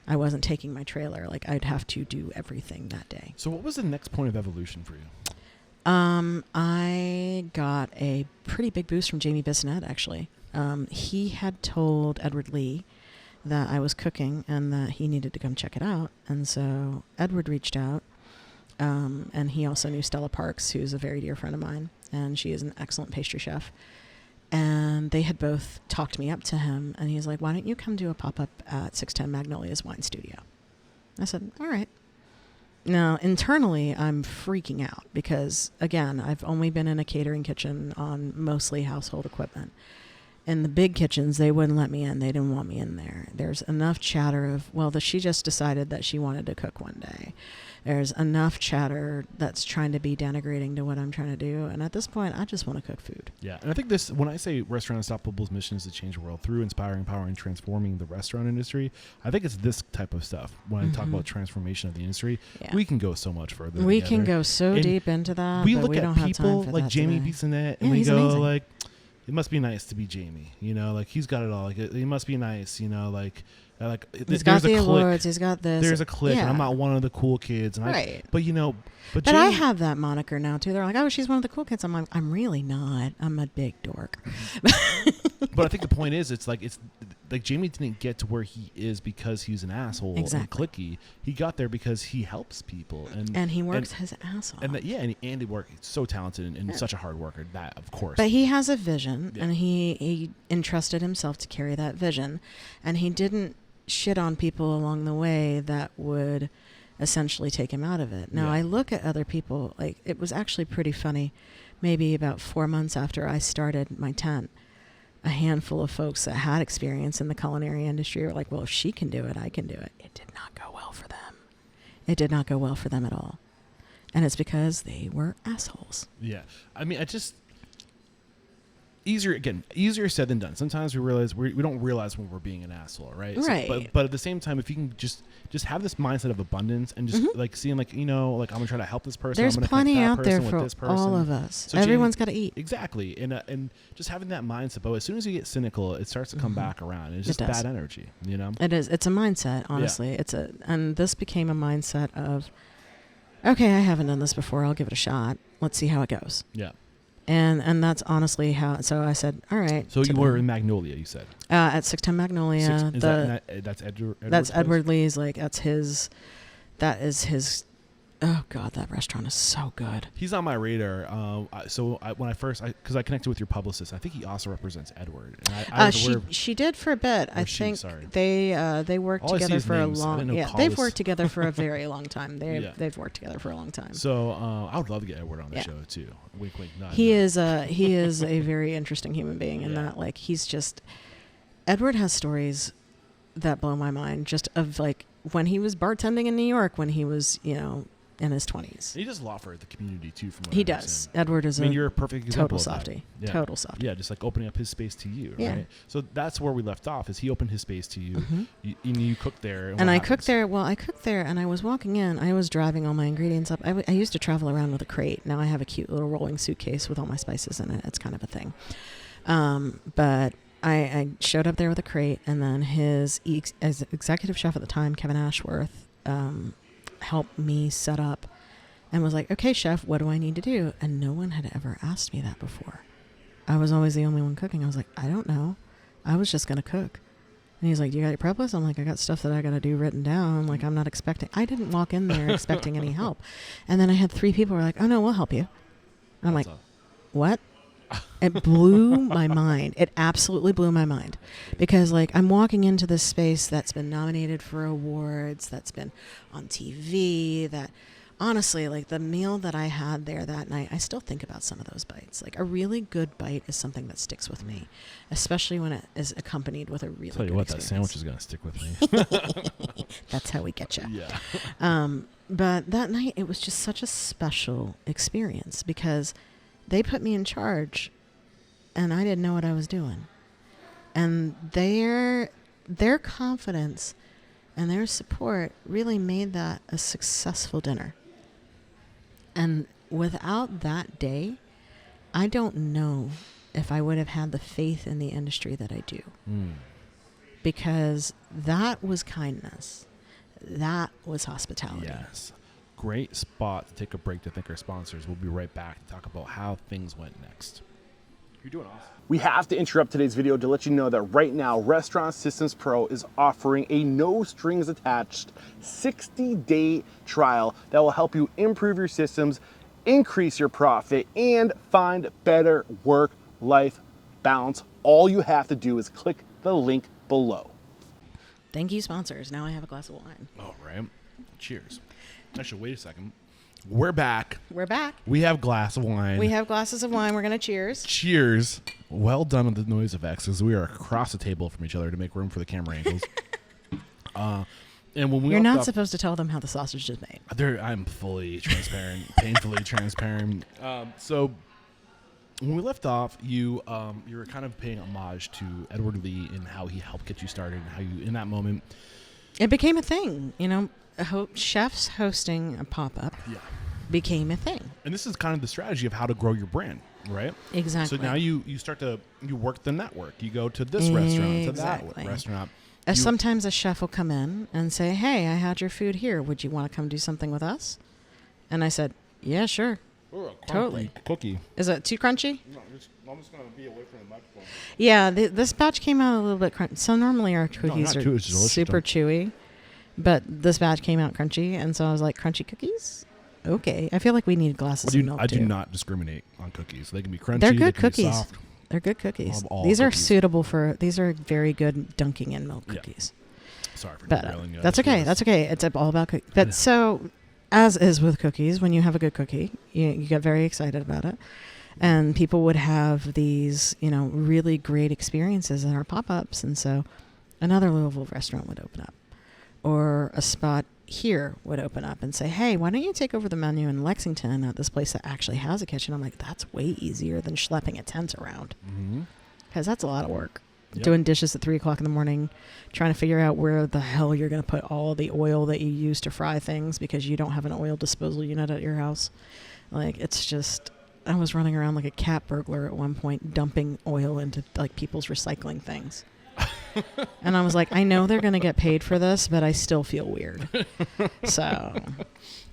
I wasn't taking my trailer. Like, I'd have to do everything that day. So what was the next point of evolution for you? I got a pretty big boost from Jamie Bissonnette, actually. He had told Edward Lee that I was cooking and that he needed to come check it out. And so Edward reached out, and he also knew Stella Parks, who's a very dear friend of mine, and she is an excellent pastry chef. And they had both talked me up to him, and he's like, why don't you come do a pop-up at 610 Magnolia's Wine Studio? I said, all right. Now, internally, I'm freaking out because, again, I've only been in a catering kitchen on mostly household equipment. In the big kitchens, they wouldn't let me in. They didn't want me in there. There's enough chatter of, she just decided that she wanted to cook one day. There's enough chatter that's trying to be denigrating to what I'm trying to do. And at this point, I just want to cook food. Yeah. And I think when I say Restaurant Unstoppable's mission is to change the world through inspiring, empowering, transforming the restaurant industry, I think it's this type of stuff. When I talk about transformation of the industry, we can go so much further. We can go so deep into that. We look at people like Jamie Bissonnette and we go amazing. like, it must be nice to be Jamie, like he's got it all. Like he must be nice, he's got the awards, he's got this. There's a clique, and I'm not one of the cool kids. And right. But Jamie, I have that moniker now too. They're like, oh, she's one of the cool kids. I'm like, I'm really not. I'm a big dork. But I think the point is, it's like Jamie didn't get to where he is because he's an asshole Exactly. and cliquey. He got there because he helps people and he works his ass off. And he works. He's so talented and such a hard worker. That, of course. But he has a vision, and he entrusted himself to carry that vision, and he didn't shit on people along the way that would essentially take him out of it. Now, I look at other people, like, it was actually pretty funny. Maybe about 4 months after I started my tent, a handful of folks that had experience in the culinary industry were like, well, if she can do it, I can do it. It did not go well for them. It did not go well for them at all. And it's because they were assholes. Yeah. I mean, easier said than done. Sometimes we don't realize when we're being an asshole, right? Right. So, but at the same time, if you can just have this mindset of abundance and just like seeing like, you know, like I'm gonna try to help this person. There's I'm gonna plenty connect out that there person for with this person. all of us. So Everyone's got to eat. Exactly. And just having that mindset. But as soon as you get cynical, it starts to come back around. It's just bad energy, you know? It is. It's a mindset, honestly. And this became a mindset of, okay, I haven't done this before. I'll give it a shot. Let's see how it goes. Yeah. And that's honestly how. So I said, all right. So you were in Magnolia, you said. At 610 Magnolia. That's Edward. That's Edward Lee's. Like that is his. Oh God, that restaurant is so good. He's on my radar. When I connected with your publicist, I think he also represents Edward. And she did for a bit. I think they worked together for a long. Yeah, they've worked together for a very long time. They've worked together for a long time. So I would love to get Edward on the show too. Wink, wink, nod. He is a very interesting human being in that, like, he's just. Edward has stories that blow my mind. Just of like when he was bartending in New York when he was, you know, in his 20s. He does a lot for the community too. From what he I does. understand. Edward is you're a perfect example total of softie. Yeah. Total softie. Yeah, just like opening up his space to you. Yeah. Right. So that's where we left off. Is he opened his space to you? You cooked there. And I cooked there. Well, I cooked there, and I was walking in. I was driving all my ingredients up. I used to travel around with a crate. Now I have a cute little rolling suitcase with all my spices in it. It's kind of a thing. But I showed up there with a crate, and then his executive chef at the time, Kevin Ashworth, helped me set up and was like, okay, chef, what do I need to do? And no one had ever asked me that before. I was always the only one cooking. I was like, I don't know. I was just going to cook. And he's like, do you got your prep list? I'm like, I got stuff that I got to do written down. Like, I'm not expecting. I didn't walk in there expecting any help. And then I had 3 people who were like, oh, no, we'll help you. And I'm like, what? It blew my mind. It absolutely blew my mind. Because, like, I'm walking into this space that's been nominated for awards, that's been on TV, that... Honestly, like the meal that I had there that night, I still think about some of those bites. Like a really good bite is something that sticks with me, especially when it is accompanied with a really good experience. That sandwich is going to stick with me. That's how we get you. Yeah. But that night, it was just such a special experience because they put me in charge and I didn't know what I was doing. And their confidence and their support really made that a successful dinner. And without that day, I don't know if I would have had the faith in the industry that I do. Because that was kindness. That was hospitality. Yes. Great spot to take a break to thank our sponsors. We'll be right back to talk about how things went next. You're doing awesome. We have to interrupt today's video to let you know that right now, Restaurant Systems Pro is offering a no-strings-attached 60-day trial that will help you improve your systems, increase your profit, and find better work-life balance. All you have to do is click the link below. Thank you, sponsors. Now I have a glass of wine. All right. Cheers. Actually, wait a second. We're back. We're back. We have glass of wine. We have glasses of wine. We're going to cheers. Cheers. Well done with the noise effects as we are across the table from each other to make room for the camera angles. And when we You're not supposed to tell them how the sausage is made. I'm fully transparent, painfully transparent. So when we left off, you were kind of paying homage to Edward Lee and how he helped get you started and how you, in that moment. It became a thing, you know. Chefs hosting a pop-up became a thing. And this is kind of the strategy of how to grow your brand, right? Exactly. So now you work the network. You go to this restaurant, to that restaurant. Sometimes a chef will come in and say, hey, I had your food here. Would you want to come do something with us? And I said, yeah, sure. Ooh, a crunchy Totally. cookie. Is it too crunchy? No, I'm just gonna be away from the microphone. Yeah, this batch came out a little bit crunchy. So normally our cookies not are too, it's delicious, super though. chewy, but this batch came out crunchy, and so I was like, crunchy cookies? Okay. I feel like we need glasses of milk I too. do not discriminate on cookies. They can be crunchy. They're they good can be cookies. soft. They're good cookies. Love all These are cookies. suitable for. These are very good dunking in milk Yeah. cookies. Sorry for But derailing you. that's okay. That's okay. It's all about cookies. But so, as is with cookies, when you have a good cookie, you get very excited about it. And people would have these, really great experiences in our pop-ups. And so another Louisville restaurant would open up. Or a spot here would open up and say, hey, why don't you take over the menu in Lexington at this place that actually has a kitchen? I'm like, that's way easier than schlepping a tent around. Because that's a lot of work. Yep. Doing dishes at 3 o'clock in the morning, trying to figure out where the hell you're going to put all the oil that you use to fry things because you don't have an oil disposal unit at your house. Like, it's just, I was running around like a cat burglar at one point, dumping oil into like people's recycling things. And I was like, I know they're going to get paid for this, but I still feel weird. But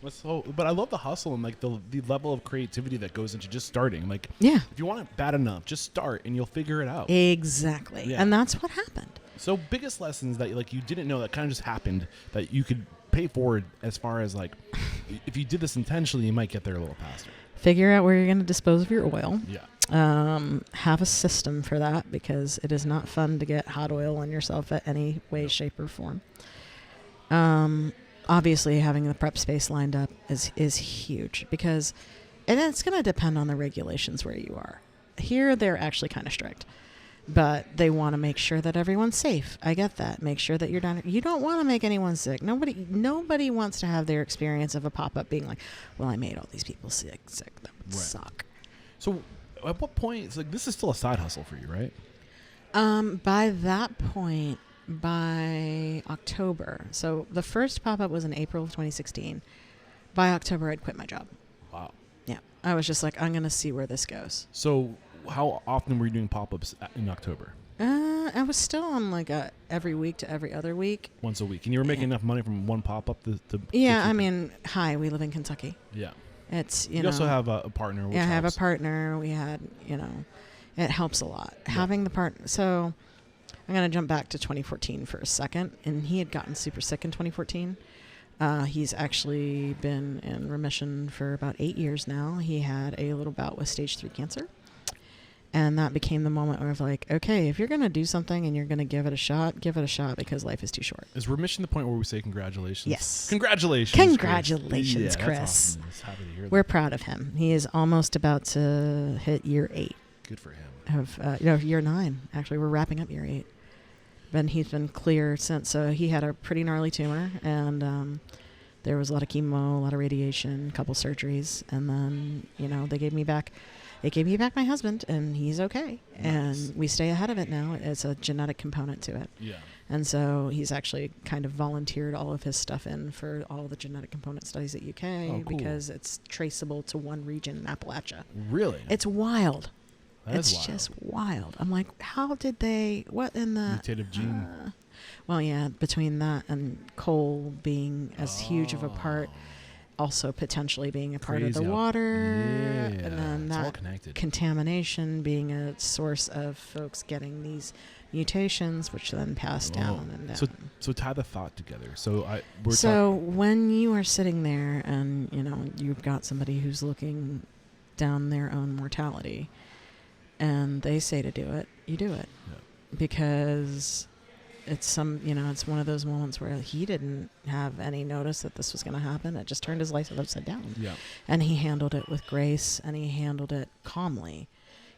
I love the hustle and like the level of creativity that goes into just starting. Like, Yeah. if you want it bad enough, just start and you'll figure it out. Exactly. Yeah. And that's what happened. So biggest lessons that like you didn't know that kind of just happened that you could pay forward as far as like, if you did this intentionally, you might get there a little faster. Figure out where you're going to dispose of your oil. Yeah. Have a system for that because it is not fun to get hot oil on yourself at any way, shape, or form. Obviously, having the prep space lined up is huge because, and it's going to depend on the regulations where you are. Here, they're actually kind of strict, but they want to make sure that everyone's safe. I get that. Make sure that you're done. You don't want to make anyone sick. Nobody wants to have their experience of a pop-up being like, well, I made all these people sick. That would suck. So at what point, it's like, this is still a side hustle for you, right? By that point, by October, so the first pop-up was in April of 2016. By October, I'd quit my job. Wow. Yeah. I was just like, I'm going to see where this goes. So how often were you doing pop-ups in October? I was still on like a every week to every other week. Once a week. And you were making enough money from one pop-up to Yeah, I keep- mean, we live in Kentucky. Yeah. It's, You also have a partner, which I have a helps. partner. We had, it helps a lot. Having the partner. So I'm going to jump back to 2014 for a second. And he had gotten super sick in 2014. He's actually been in remission for about 8 years now. He had a little bout with stage 3 cancer. And that became the moment where I was like, okay, if you're going to do something and you're going to give it a shot because life is too short. Is remission the point where we say congratulations? Yes. Congratulations. Congratulations, Chris. Chris. That's awesome. Just happy to hear that. We're proud of him. He is almost about to hit year 8 Good for him. of year 9. Actually, we're wrapping up year 8. But he's been clear since. So he had a pretty gnarly tumor, and there was a lot of chemo, a lot of radiation, a couple surgeries, and then they gave me back my husband, and he's okay. Nice. And we stay ahead of it now. It's a genetic component to it. Yeah. And so he's actually kind of volunteered all of his stuff in for all the genetic component studies at UK Oh, cool. because it's traceable to one region in Appalachia. Really? It's wild. That's It's just wild. I'm like, how did they, what in the... Mutative gene. Well, yeah, between that and coal being as huge of a part, also potentially being a part of the Crazy. water, Yeah, and then it's all that connected. contamination being a source of folks getting these mutations, which then pass down and down. So tie the thought together. So when you are sitting there and you've got somebody who's looking down their own mortality, and they say to do it, you do it, because it's it's one of those moments where he didn't have any notice that this was going to happen. It just turned his life upside down. Yeah. And he handled it with grace, and he handled it calmly.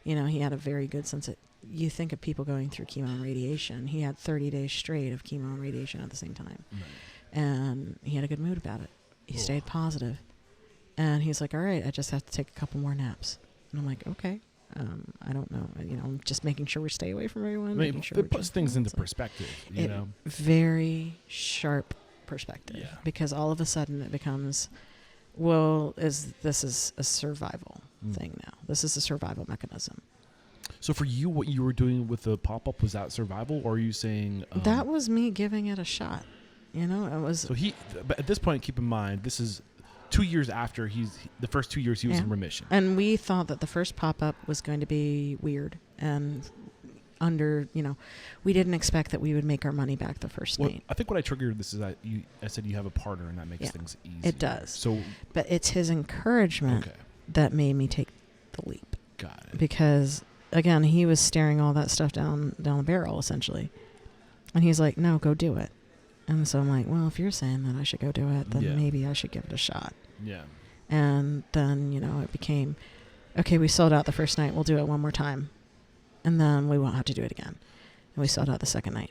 He had a very good sense of, you think of people going through chemo and radiation. He had 30 days straight of chemo and radiation at the same time. Right. And he had a good mood about it. He stayed positive. And he's like, all right, I just have to take a couple more naps. And I'm like, okay. I don't know. I'm just making sure we stay away from everyone. I mean, making sure it puts things into perspective, you know? Very sharp perspective. Yeah. Because all of a sudden it becomes, well, this is a survival thing now. This is a survival mechanism. So for you, what you were doing with the pop-up, was that survival, or are you saying... that was me giving it a shot. It was... So but at this point, keep in mind, this is 2 years after the first 2 years he was in remission. And we thought that the first pop-up was going to be weird and we didn't expect that we would make our money back the first night. I think what I triggered this is that I said you have a partner and that makes things easy. It does. So, but it's his encouragement that made me take the leap. Got it. Because again, he was staring all that stuff down the barrel essentially. And he's like, "No, go do it." And so I'm like, "Well, if you're saying that I should go do it, then maybe I should give it a shot." Yeah. And then, it became, okay, we sold out the first night. We'll do it one more time. And then we won't have to do it again. And we sold out the second night.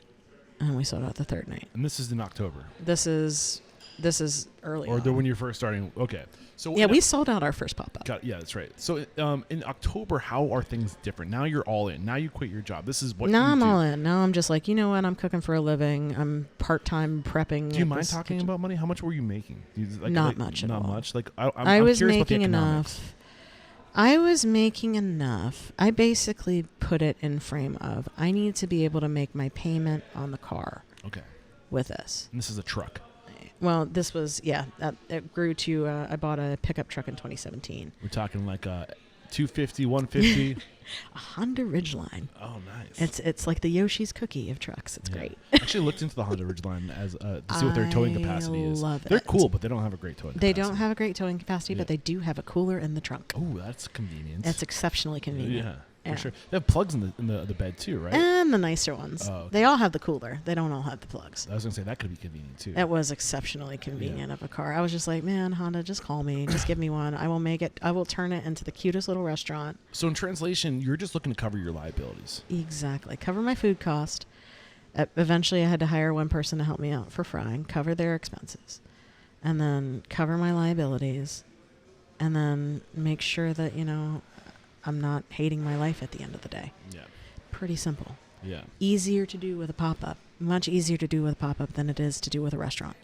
And we sold out the third night. And this is in October. This is early Or on. when you're first starting. Okay. So we sold out our first pop-up. Yeah, that's right. So in October, how are things different? Now you're all in. Now you quit your job. This is what now you I'm do. all in. Now I'm just like, you know what? I'm cooking for a living. I'm part-time prepping. Do you mind talking about money? How much were you making? Not much at all. Not much? I was making enough. I was making enough. I basically put it in frame of, I need to be able to make my payment on the car. Okay. With this. And this is a truck. Well, this was, it grew to, I bought a pickup truck in 2017. We're talking like a 250, 150. A Honda Ridgeline. Oh, nice. It's like the Yoshi's Cookie of trucks. It's great. I actually looked into the Honda Ridgeline to see what their towing capacity is. Love They're it. cool, but they don't have a great towing capacity. They don't have a great towing capacity, but they do have a cooler in the trunk. Oh, that's convenient. That's exceptionally convenient. Yeah. For sure. They have plugs in the bed too, right? And the nicer ones. Oh, okay. They all have the cooler. They don't all have the plugs. I was going to say that could be convenient too. That was exceptionally convenient of a car. I was just like, man, Honda, just call me. Just give me one. I will make it. I will turn it into the cutest little restaurant. So in translation, you're just looking to cover your liabilities. Exactly. Cover my food cost. Eventually, I had to hire one person to help me out for frying, cover their expenses, and then cover my liabilities, and then make sure that, I'm not hating my life at the end of the day. Yeah. Pretty simple. Yeah. Easier to do with a pop-up. Much easier to do with a pop-up than it is to do with a restaurant.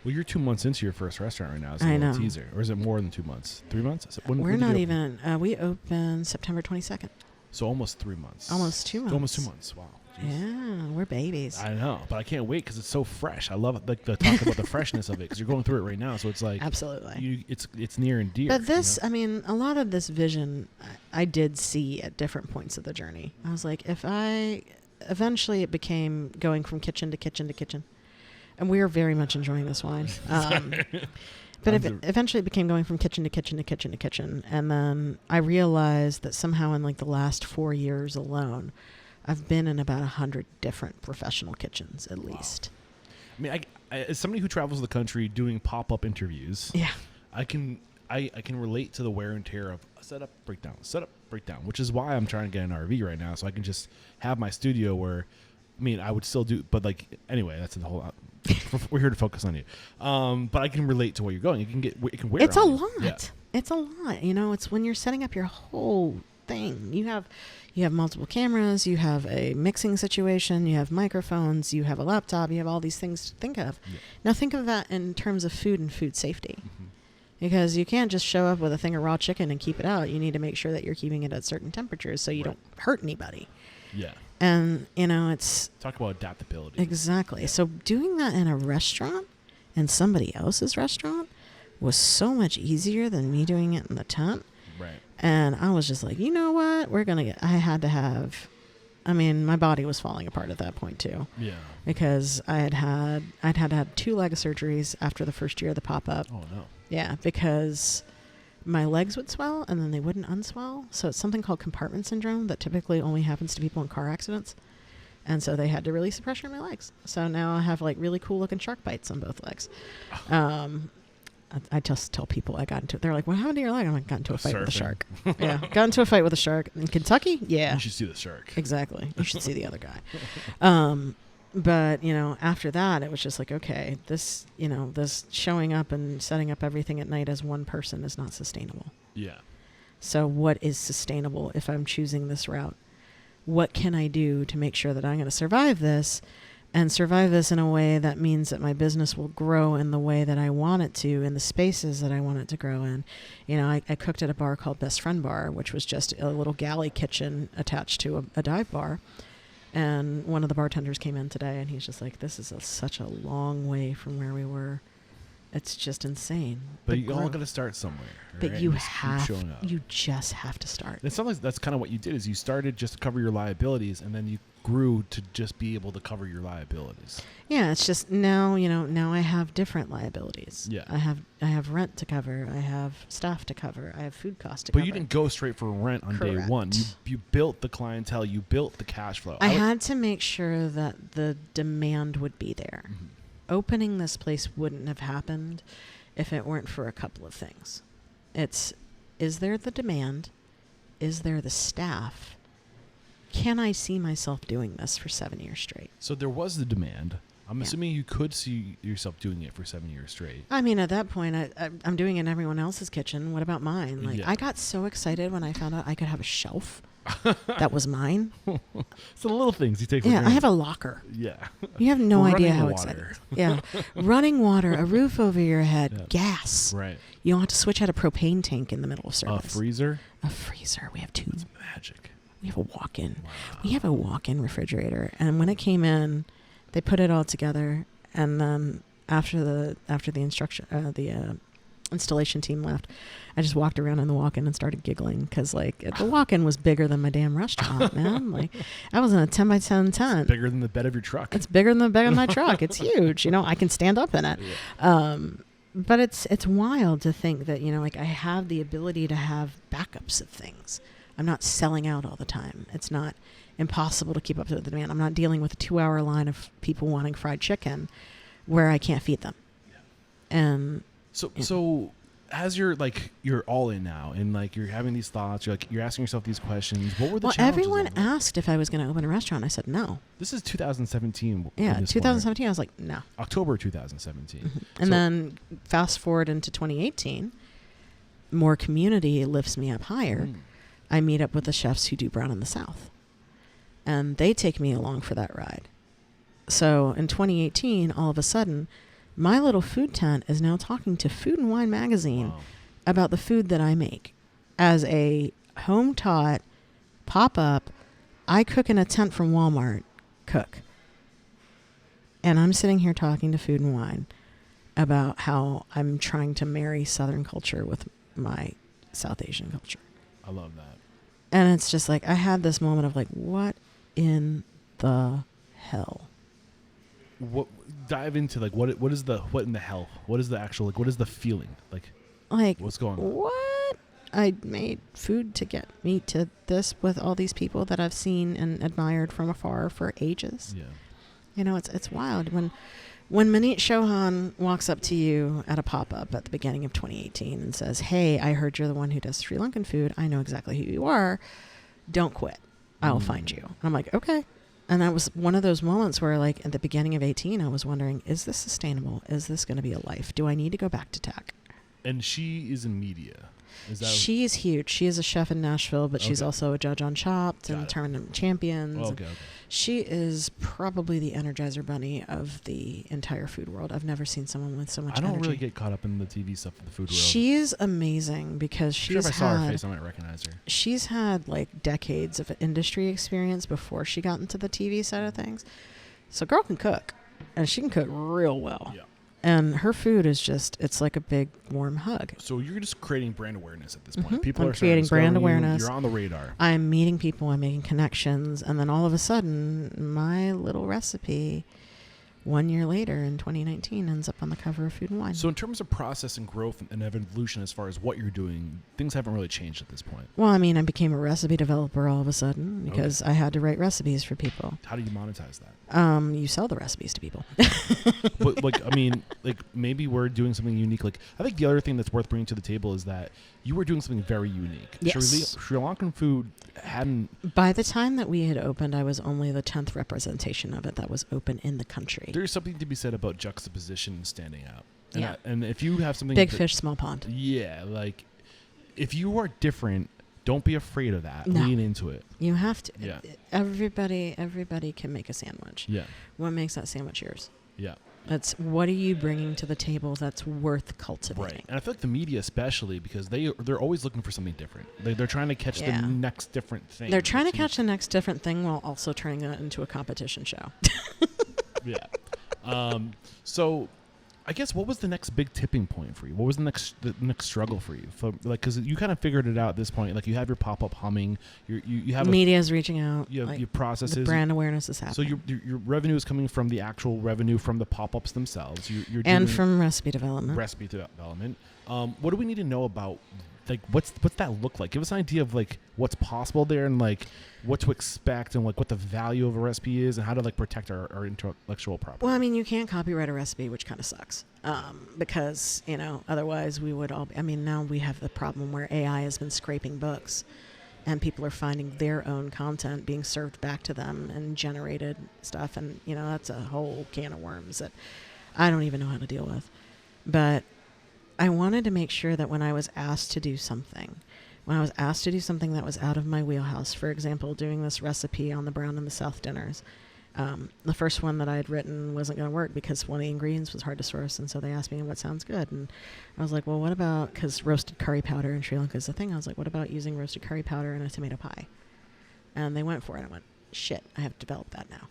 Well, you're 2 months into your first restaurant right now. It's a I little know. teaser. Or is it more than 2 months? 3 months? We're not even. We opened September 22nd. So almost 3 months. Almost 2 months. Almost 2 months. Wow. Jeez. Yeah, we're babies. I know, but I can't wait because it's so fresh. I love the talk about the freshness of it because you're going through it right now. So it's like absolutely, it's near and dear. But this, I mean, a lot of this vision I did see at different points of the journey. I was like, eventually it became going from kitchen to kitchen to kitchen, and we are very much enjoying this wine. But eventually it became going from kitchen to kitchen to kitchen to kitchen, and then I realized that somehow in like the last 4 years alone, I've been in about 100 different professional kitchens at least. I mean, I as somebody who travels the country doing pop-up interviews, I can relate to the wear and tear of setup, breakdown, which is why I'm trying to get an RV right now so I can just have my studio where, I mean, I would still do, but like, anyway, that's the whole, we're here to focus on you. But I can relate to where you're going. It can wear It's a on lot. Yeah. It's a lot. It's when you're setting up your whole thing. You have multiple cameras, you have a mixing situation, you have microphones, you have a laptop, you have all these things to think of. Yeah. Now think of that in terms of food and food safety. Mm-hmm. Because you can't just show up with a thing of raw chicken and keep it out. You need to make sure that you're keeping it at certain temperatures so you don't hurt anybody. Yeah. And, it's... Talk about adaptability. Exactly. Yeah. So doing that in a restaurant, in somebody else's restaurant, was so much easier than me doing it in the tent. Right. And I was just like, you know what? I had to have... I mean, my body was falling apart at that point, too. Yeah. Because I'd had to have 2 leg surgeries after the first year of the pop-up. Oh, no. Yeah, because my legs would swell and then they wouldn't unswell. So it's something called compartment syndrome that typically only happens to people in car accidents. And so they had to release the pressure in my legs. So now I have like really cool looking shark bites on both legs. I just tell people I got into it. They're like, what happened to your leg? I'm like, got into a fight with a shark. Yeah, got into a fight with a shark in Kentucky. Yeah. You should see the shark. Exactly. You should see the other guy. But, after that, it was just like, okay, this showing up and setting up everything at night as one person is not sustainable. Yeah. So what is sustainable if I'm choosing this route? What can I do to make sure that I'm going to survive this and survive this in a way that means that my business will grow in the way that I want it to, in the spaces that I want it to grow in? I cooked at a bar called Best Friend Bar, which was just a little galley kitchen attached to a dive bar. And one of the bartenders came in today, and he's just like, this is such a long way from where we were It's just insane. But The you all growth. got to start somewhere. But right? you Just keep have, showing up. you just have to start. It sounds like that's kind of what you did. Is you started just to cover your liabilities, and then you grew to just be able to cover your liabilities. Yeah, it's just now, now I have different liabilities. Yeah. I have rent to cover. I have staff to cover. I have food costs to But cover. you didn't go straight for rent on day one. Correct. You built the clientele. You built the cash flow. I had to make sure that the demand would be there. Mhm. Opening this place wouldn't have happened if it weren't for a couple of things. Is there the demand? Is there the staff? Can I see myself doing this for 7 years straight? So there was the demand. I'm Yeah. assuming you could see yourself doing it for 7 years straight. I mean, at that point, I'm doing it in everyone else's kitchen. What about mine? Like, Yeah. I got so excited when I found out I could have a shelf that was mine. So the little things you take for Yeah, I granted. have a locker. Yeah. You have no idea Running how water. excited. Yeah, running water, a roof over your head, Yeah. gas. Right. You don't have to switch out a propane tank in the middle of A service. freezer. A freezer. We have 2. It's magic. We have a walk-in. Wow. We have a walk-in refrigerator, and when it came in, they put it all together, and then after the installation team left, I just walked around in the walk-in and started giggling because the walk-in was bigger than my damn restaurant, man. Like I was in a 10 by 10 tent. Bigger than the bed of your truck. It's bigger than the bed of my truck. It's huge. I can stand up in it. Yeah. But it's wild to think that I have the ability to have backups of things. I'm not selling out all the time. It's not impossible to keep up to the demand. I'm not dealing with a 2-hour line of people wanting fried chicken where I can't feed them. Yeah. And So as you're all in now and you're having these thoughts, you're asking yourself these questions. What were the challenges? everyone of it? asked if I was going to open a restaurant. I said no. This is 2017. Yeah, at this 2017. I was like no. point. October 2017. Mm-hmm. And then fast forward into 2018, more community lifts me up higher. I meet up with the chefs who do Brown in the South, and they take me along for that ride. So in 2018, all of a sudden, my little food tent is now talking to Food and Wine magazine Wow. about the food that I make. As a home-taught pop-up, I cook in a tent from Walmart, cook. And I'm sitting here talking to Food and Wine about how I'm trying to marry Southern culture with my South Asian culture. I love that. And it's just I had this moment of what in the hell? What dive into what in the hell? What is the actual what is the feeling? What's going on? What? I made food to get me to this with all these people that I've seen and admired from afar for ages. Yeah. It's wild when Manit Chauhan walks up to you at a pop-up at the beginning of 2018 and says, "Hey, I heard you're the one who does Sri Lankan food. I know exactly who you are. Don't quit. I'll find you." And I'm like, okay. And that was one of those moments where at the beginning of 18, I was wondering, is this sustainable? Is this going to be a life? Do I need to go back to tech? And she is in media. Is that She is huge. She is a chef in Nashville, but she's Okay. also a judge on Chopped Got and it. Tournament Champions. okay. She is probably the Energizer Bunny of the entire food world. I've never seen someone with so much I don't energy. really get caught up in the TV stuff of the food world. She's amazing because I'm sure she's if I saw her had face, I might recognize her. she's had decades of industry experience before she got into the TV side of things. So girl can cook, and she can cook real well. Yeah. And her food is it's like a big warm hug. So you're just creating brand awareness at this point. Mhm. People I'm are starting creating to brand discover you. awareness. You're on the radar. I'm meeting people, I'm making connections, and then all of a sudden, my little recipe, 1 year later in 2019, ends up on the cover of Food and Wine. So in terms of process and growth and evolution as far as what you're doing, things haven't really changed at this point. Well, I mean, I became a recipe developer all of a sudden because I had to write recipes for people. How do you monetize that? You sell the recipes to people. But maybe we're doing something unique. I think the other thing that's worth bringing to the table is that you were doing something very unique. Yes. Sri Lankan food hadn't. By the time that we had opened, I was only the 10th representation of it that was open in the country. There's something to be said about juxtaposition and standing out. And Yeah. and if you have something Big that- fish, small pond. Yeah, if you are different, don't be afraid of that. No. Lean into it. You have to. Yeah. Everybody can make a sandwich. Yeah. What makes that sandwich yours? Yeah. That's what are you bringing to the table that's worth cultivating? Right. And I feel like the media especially, because they're always looking for something different. They're trying to catch Yeah. the next different thing. They're trying to catch the next different thing while also turning that into a competition show. Yeah. So I guess what was the next big tipping point for you? What was the next struggle for you? Because you kind of figured it out at this point. Like you have your pop-up humming. You have media's reaching out. You have like your processes. The brand awareness is happening. So your revenue is coming from the actual revenue from the pop-ups themselves. You're and doing from recipe development. What do we need to know about? Like what's that look like? Give us an idea of like what's possible there and like what to expect and like what the value of a recipe is and how to like protect our intellectual property. Well, I mean, you can't copyright a recipe, which kind of sucks because, otherwise we would all now we have the problem where AI has been scraping books and people are finding their own content being served back to them and generated stuff. And, that's a whole can of worms that I don't even know how to deal with. But I wanted to make sure that when I was asked to do something that was out of my wheelhouse, for example, doing this recipe on the brown and the south dinners, the first one that I had written wasn't going to work because one of the ingredients was hard to source. And so they asked me what sounds good. And I was like, well, what about, because roasted curry powder in Sri Lanka is the thing. I was like, what about using roasted curry powder in a tomato pie? And they went for it. I went, shit, I have to develop that now.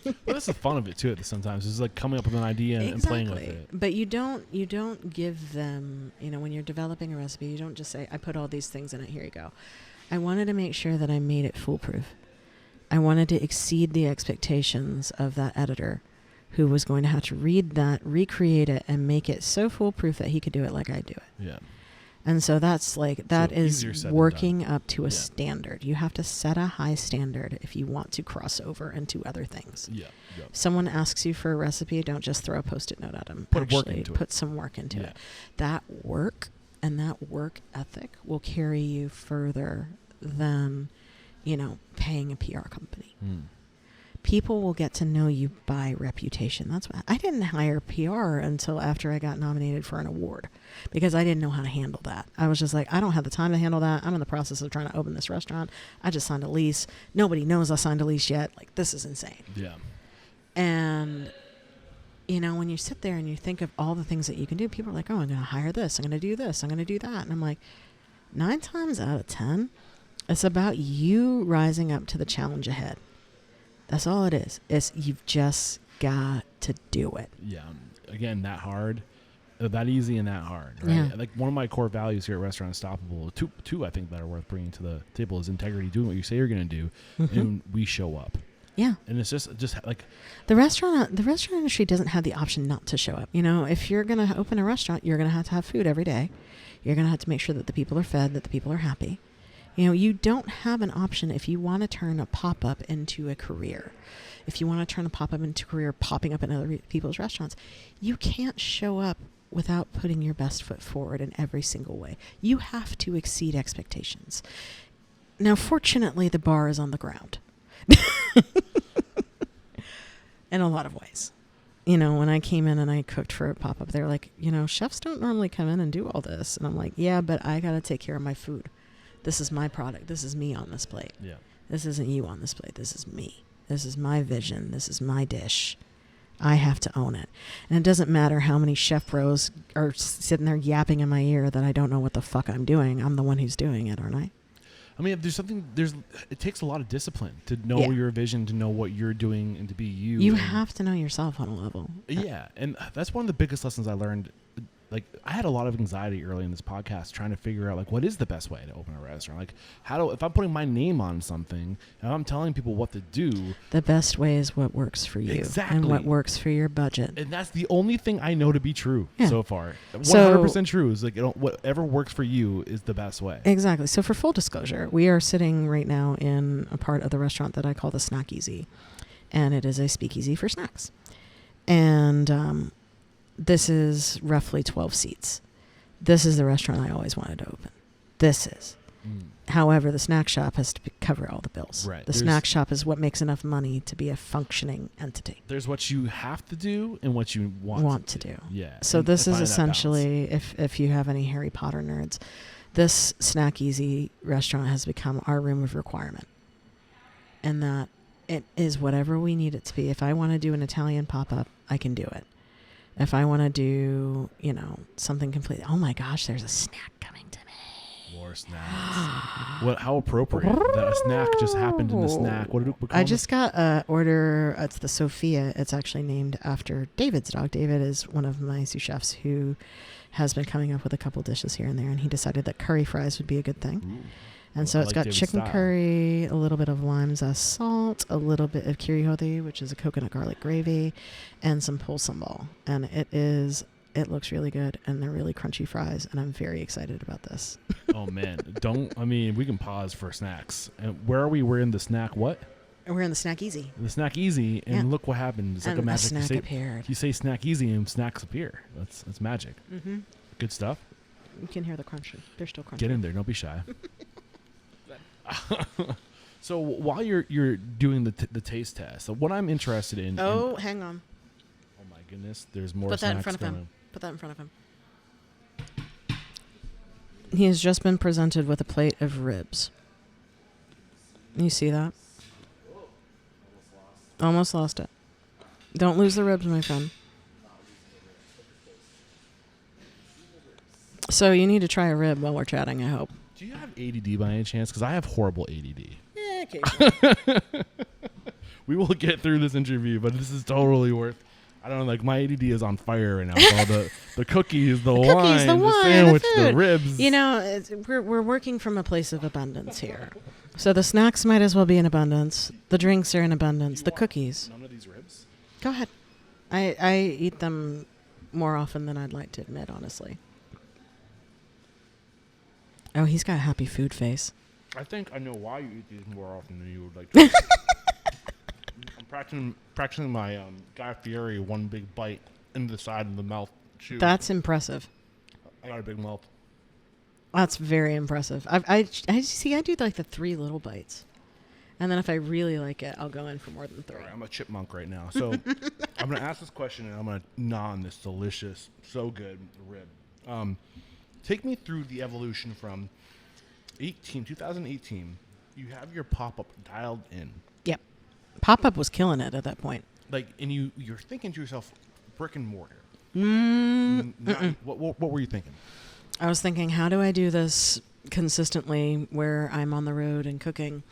Well, that's the fun of it too. Sometimes it's like coming up with an idea and playing with it. But you don't give them, when you're developing a recipe, you don't just say, I put all these things in it, here you go. I wanted to make sure that I made it foolproof. I wanted to exceed the expectations of that editor who was going to have to read that, recreate it, and make it so foolproof that he could do it like I do it. Yeah. And so that is working up to a Yeah. standard. You have to set a high standard if you want to cross over into other things. Yeah. Yeah. If someone asks you for a recipe, don't just throw a Post-it note at them. Put some work into Yeah. it. That work and that work ethic will carry you further than, paying a PR company. People will get to know you by reputation. That's why I didn't hire PR until after I got nominated for an award because I didn't know how to handle that. I was just like, I don't have the time to handle that. I'm in the process of trying to open this restaurant. I just signed a lease. Nobody knows I signed a lease yet. Like, this is insane. Yeah. And, when you sit there and you think of all the things that you can do, people are like, oh, I'm going to hire this. I'm going to do this. I'm going to do that. And I'm like, 9 times out of 10, it's about you rising up to the challenge ahead. That's all it is. You've just got to do it. Yeah. Again, that hard, that easy and that hard, right? Yeah. Like one of my core values here at Restaurant Unstoppable, two I think that are worth bringing to the table is integrity, doing what you say you're going to do, and we show up. Yeah. And it's just like the restaurant industry doesn't have the option not to show up. If you're going to open a restaurant, you're going to have food every day. You're going to have to make sure that the people are fed, that the people are happy. You don't have an option if you want to turn a pop-up into a career. If you want to turn a pop-up into a career popping up in other people's restaurants, you can't show up without putting your best foot forward in every single way. You have to exceed expectations. Now, fortunately, the bar is on the ground. In a lot of ways. When I came in and I cooked for a pop-up, they're like, chefs don't normally come in and do all this. And I'm like, yeah, but I got to take care of my food. This is my product. This is me on this plate. Yeah. This isn't you on this plate. This is me. This is my vision. This is my dish. I have to own it. And it doesn't matter how many chef bros are sitting there yapping in my ear that I don't know what the fuck I'm doing. I'm the one who's doing it, aren't I? I mean, it takes a lot of discipline to know your vision, to know what you're doing, and to be you. You have to know yourself on a level. Yeah, and that's one of the biggest lessons I learned. Like, I had a lot of anxiety early in this podcast trying to figure out, like, what is the best way to open a restaurant? Like, if I'm putting my name on something, and I'm telling people what to do. The best way is what works for you. Exactly. And what works for your budget. And that's the only thing I know to be true so far. 100% So, true is, like, whatever works for you is the best way. Exactly. So for full disclosure, we are sitting right now in a part of the restaurant that I call the Snack Easy. And it is a speakeasy for snacks. And this is roughly 12 seats. This is the restaurant I always wanted to open. This is. However, the snack shop has to cover all the bills. Right. The snack shop is what makes enough money to be a functioning entity. There's what you have to do and what you want to do. Yeah. So and this is essentially, if you have any Harry Potter nerds, this Snack Easy restaurant has become our room of requirement. And that it is whatever we need it to be. If I want to do an Italian pop-up, I can do it. If I want to do, something completely, oh my gosh, there's a snack coming to me. More snacks. What? How appropriate that a snack just happened in the snack. What did we call I just got an order. It's the Sophia. It's actually named after David's dog. David is one of my sous chefs who has been coming up with a couple dishes here and there, and he decided that curry fries would be a good thing. Ooh. And so I it's like got David's chicken style. curry, a little bit of lime zest salt, a little bit of kirihori, which is a coconut garlic gravy, and some pol sambal. And it looks really good, and they're really crunchy fries, and I'm very excited about this. Oh man, we can pause for snacks. And where are we? We're in the snack what? And we're in the Snack Easy. The Snack Easy, and Yeah. look what happened. It's like And a magic. snack appeared. You say Snack Easy, and snacks appear. That's magic. Mm-hmm. Good stuff. You can hear the crunching. They're still crunchy. Get in there. Don't be shy. So while you're doing the taste test, so what I'm interested in. Oh, hang on. Oh my goodness, there's more. Put that in snacks front of coming. him. Put that in front of him. He has just been presented with a plate of ribs. You see that? Almost lost it. Don't lose the ribs, my friend. So you need to try a rib while we're chatting, I hope. Do you have ADD by any chance? Because I have horrible ADD. Yeah, occasionally. We will get through this interview, but this is totally worth. I don't know, like my ADD is on fire right now. With all the cookies, the wine, the sandwich, the food. ribs. You know, we're working from a place of abundance here. So the snacks might as well be in abundance. The drinks are in abundance. The cookies. None of these ribs. Go ahead. I eat them more often than I'd like to admit, honestly. Oh, he's got a happy food face. I think I know why you eat these more often than you would like to. I'm practicing my Guy Fieri one big bite into the side of the mouth chew. That's impressive. I got a big mouth. That's very impressive. I do like the 3 little bites. And then if I really like it, I'll go in for more than 3. All right, I'm a chipmunk right now. So I'm going to ask this question, and I'm going to gnaw on this delicious, so good rib. Take me through the evolution from 2018. You have your pop-up dialed in. Yep. Pop-up was killing it at that point. Like, and you're thinking to yourself, brick and mortar. What were you thinking? I was thinking, how do I do this consistently where I'm on the road and cooking,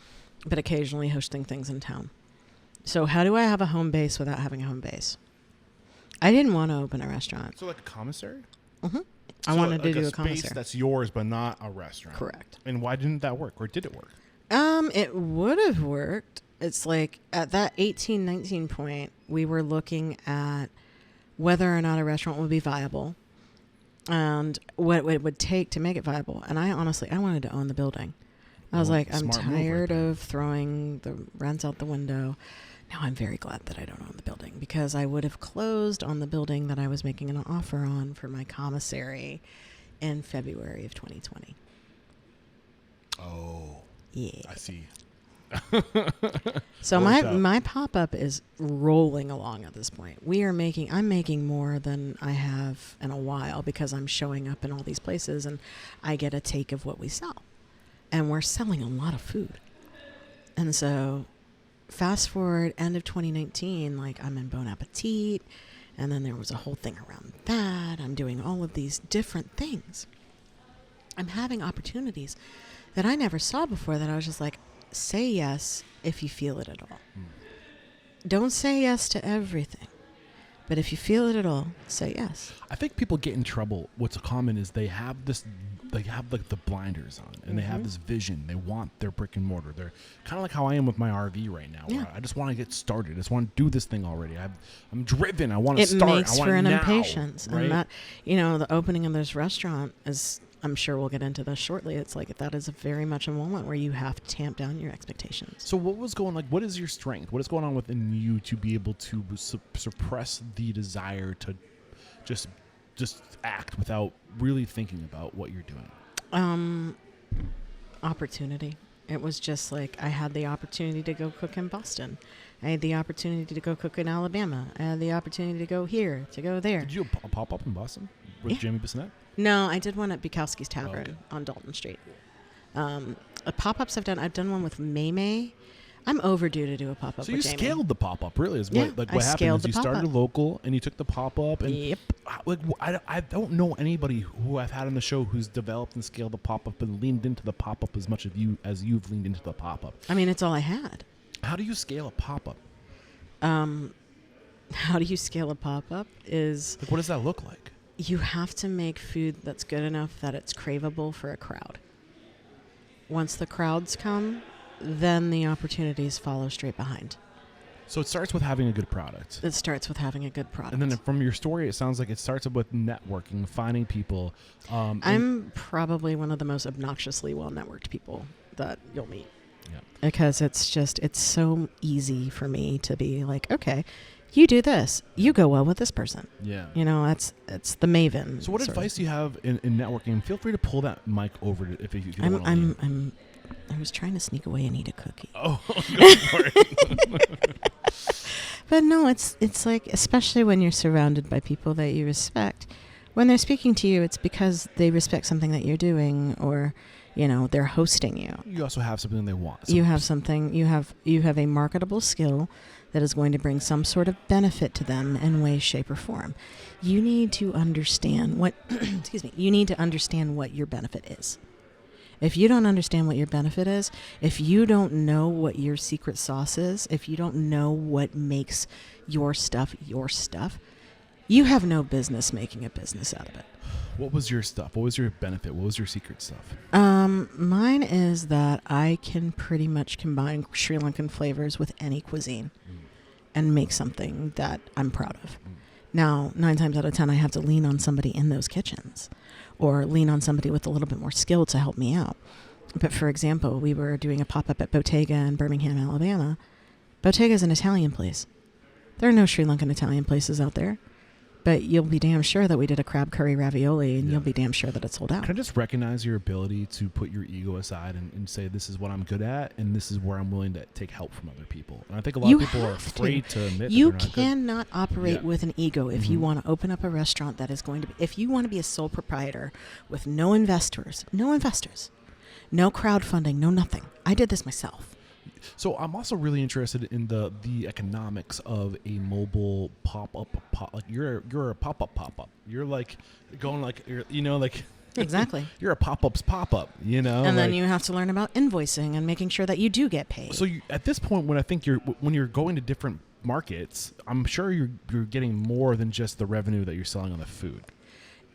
but occasionally hosting things in town? So how do I have a home base without having a home base? I didn't want to open a restaurant. So like a commissary? Mm-hmm. I wanted to do a space commissary. that's yours, but not a restaurant. Correct. And why didn't that work, or did it work? It would have worked. It's like at that 18, 19 point, we were looking at whether or not a restaurant would be viable and what it would take to make it viable. And I wanted to own the building. I was like, I'm tired of throwing the rents out the window. Now I'm very glad that I don't own the building, because I would have closed on the building that I was making an offer on for my commissary in February of 2020. Oh, yeah. I see. So my pop-up is rolling along at this point. I'm making more than I have in a while, because I'm showing up in all these places and I get a take of what we sell. And we're selling a lot of food. And so fast forward end of 2019, like I'm in Bon Appetit, and then there was a whole thing around that. I'm doing all of these different things. I'm having opportunities that I never saw before, that I was just like, say yes if you feel it at all. Don't say yes to everything. But if you feel it at all, say yes. I think people get in trouble. What's common is they have like the blinders on, and they have this vision. They want their brick and mortar. They're kind of like how I am with my RV right now. Yeah. Where I just want to get started. I just want to do this thing already. I'm driven. I want to It start. makes I want for an now, impatience. right? And that, the opening of this restaurant is, I'm sure we'll get into this shortly. It's like that is very much a moment where you have to tamp down your expectations. So what is your strength? What is going on within you to be able to suppress the desire to just act without really thinking about what you're doing? Opportunity. It was just like I had the opportunity to go cook in Boston. I had the opportunity to go cook in Alabama. I had the opportunity to go here, to go there. Did you pop up in Boston with Jamie Bissonnette? No, I did one at Bukowski's Tavern on Dalton Street. Pop-ups I've done one with May. I'm overdue to do a pop-up So you with Jamie. scaled the pop-up, really, is Yeah, what I happened scaled is the you started pop-up. local and you took the pop-up. And Yep. I don't know anybody who I've had on the show who's developed and scaled the pop-up and leaned into the pop-up as much as you've leaned into the pop-up. I mean, it's all I had. How do you scale a pop-up? How do you scale a pop-up is Like, what does that look like? you have to make food that's good enough that it's craveable for a crowd. Once the crowds come, then the opportunities follow straight behind. So it starts with having a good product. It starts with having a good product. And then from your story, it sounds like it starts with networking, finding people. I'm probably one of the most obnoxiously well-networked people that you'll meet. Yeah. Because it's so easy for me to be like, okay, you do this. You go well with this person. Yeah. You know, it's the maven. So what advice do you have in networking? Feel free to pull that mic over if you don't want to lean. I was trying to sneak away and eat a cookie. Oh, go for it. But no, it's like, especially when you're surrounded by people that you respect, when they're speaking to you, it's because they respect something that you're doing, or, you know, they're hosting you. You also have something they want. You have something, you have a marketable skill that is going to bring some sort of benefit to them in way, shape, or form. You need to understand what, you need to understand what your benefit is. If you don't understand what your benefit is, if you don't know what your secret sauce is, if you don't know what makes your stuff, you have no business making a business out of it. What was your stuff? What was your benefit? What was your secret stuff? Mine is that I can pretty much combine Sri Lankan flavors with any cuisine and make something that I'm proud of. Now, 9 times out of 10, I have to lean on somebody in those kitchens, or lean on somebody with a little bit more skill to help me out. But for example, we were doing a pop-up at Bottega in Birmingham, Alabama. Bottega is an Italian place. There are no Sri Lankan Italian places out there. But you'll be damn sure that we did a crab curry ravioli, and you'll be damn sure that it's sold out. Can I just recognize your ability to put your ego aside and say, this is what I'm good at, and this is where I'm willing to take help from other people? And I think a lot of people are afraid to admit you that they're not cannot operate with an ego if you Mhm. want to open up a restaurant that is going to be, if you want to be a sole proprietor with no investors, no crowdfunding, no nothing. I did this myself. So I'm also really interested in the economics of a mobile pop-up. Like you're a pop-up. You're like going like, like Exactly. you're a pop-up's pop-up, And then you have to learn about invoicing and making sure that you do get paid. So at this point, when you're going to different markets, I'm sure you're getting more than just the revenue that you're selling on the food.